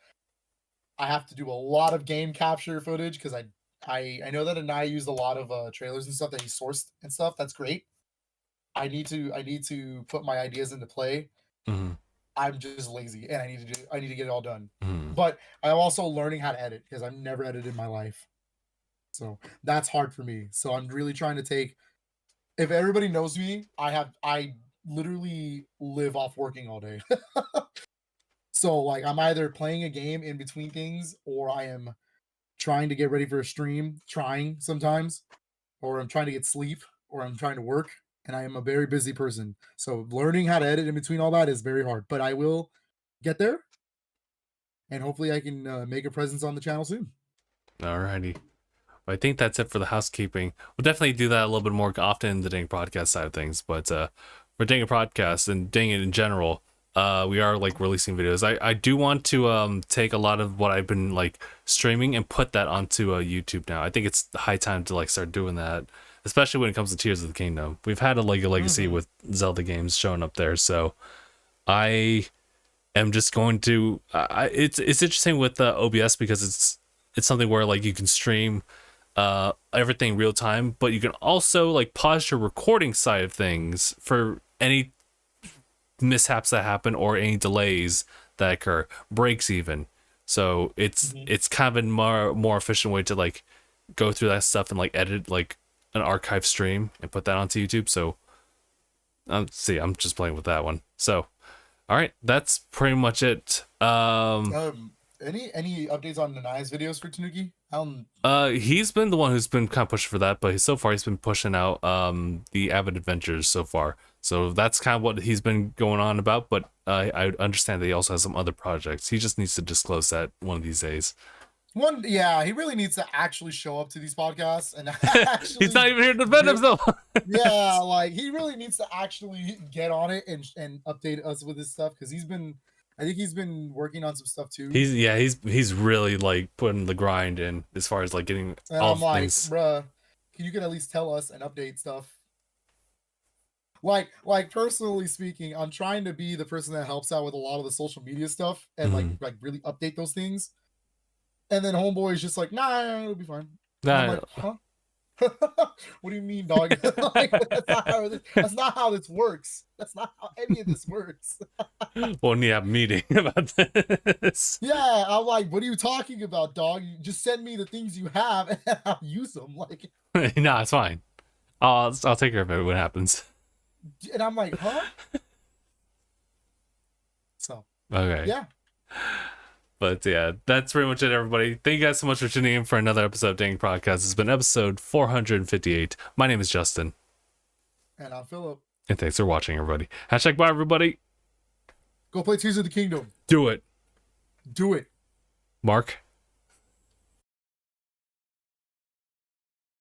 Speaker 2: I have to do a lot of game capture footage because I know that Anaya used a lot of trailers and stuff that he sourced and stuff. That's great. I need to put my ideas into play. I'm just lazy and I need to get it all done. But I'm also learning how to edit because I've never edited in my life. So that's hard for me. So I'm really trying to take, if everybody knows me, I literally live off working all day. So like I'm either playing a game in between things or I am trying to get ready for a stream, trying sometimes, or I'm trying to get sleep or I'm trying to work. And I am a very busy person. So learning how to edit in between all that is very hard, but I will get there. and hopefully I can make a presence on the channel soon.
Speaker 1: Alrighty. I think that's it for the housekeeping. We'll definitely do that a little bit more often in the Dang Podcast side of things. But for DangIT Podcast and DangIT in general, we are like releasing videos. I do want to take a lot of what I've been like streaming and put that onto YouTube now. I think it's high time to like start doing that, especially when it comes to Tears of the Kingdom. We've had a like a legacy with Zelda games showing up there, so I am just going to. It's interesting with OBS because it's something where like you can stream everything real time, but you can also like pause your recording side of things for any mishaps that happen or any delays that occur, breaks even. So it's kind of a more efficient way to like go through that stuff and like edit like an archive stream and put that onto YouTube. So see, I'm just playing with that one. So all right, that's pretty much it.
Speaker 2: Any updates on Nanaya's videos for Tanuki?
Speaker 1: He's been the one who's been kind of pushing for that, but so far he's been pushing out the Avid Adventures so far. So that's kind of what he's been going on about, but I understand that he also has some other projects. He just needs to disclose that one of these days.
Speaker 2: Yeah, he really needs to actually show up to these podcasts and actually
Speaker 1: he's not even here to defend himself.
Speaker 2: Yeah, like he really needs to actually get on it and update us with his stuff, because I think he's been working on some stuff too.
Speaker 1: He's really like putting the grind in as far as like getting
Speaker 2: and
Speaker 1: all
Speaker 2: I'm like,
Speaker 1: things.
Speaker 2: Bruh, you can at least tell us and update stuff. Like personally speaking, I'm trying to be the person that helps out with a lot of the social media stuff and like really update those things. And then homeboy is just like, nah, it'll be fine. I'm like, huh? What do you mean, dog? Like, that's not how this works. That's not how any of this works.
Speaker 1: We'll need to have a meeting about this.
Speaker 2: Yeah, I'm like, what are you talking about, dog? You just send me the things you have and I'll use them. Like,
Speaker 1: no, it's fine. I'll take care of it when it happens.
Speaker 2: And I'm like, huh? So
Speaker 1: okay,
Speaker 2: yeah.
Speaker 1: But yeah, that's pretty much it, everybody. Thank you guys so much for tuning in for another episode of DangIT Podcast. It's been episode 458. My name is Justin.
Speaker 2: And I'm Philip.
Speaker 1: And thanks for watching, everybody. # bye, everybody.
Speaker 2: Go play Tears of the Kingdom.
Speaker 1: Do it.
Speaker 2: Do it.
Speaker 1: Mark.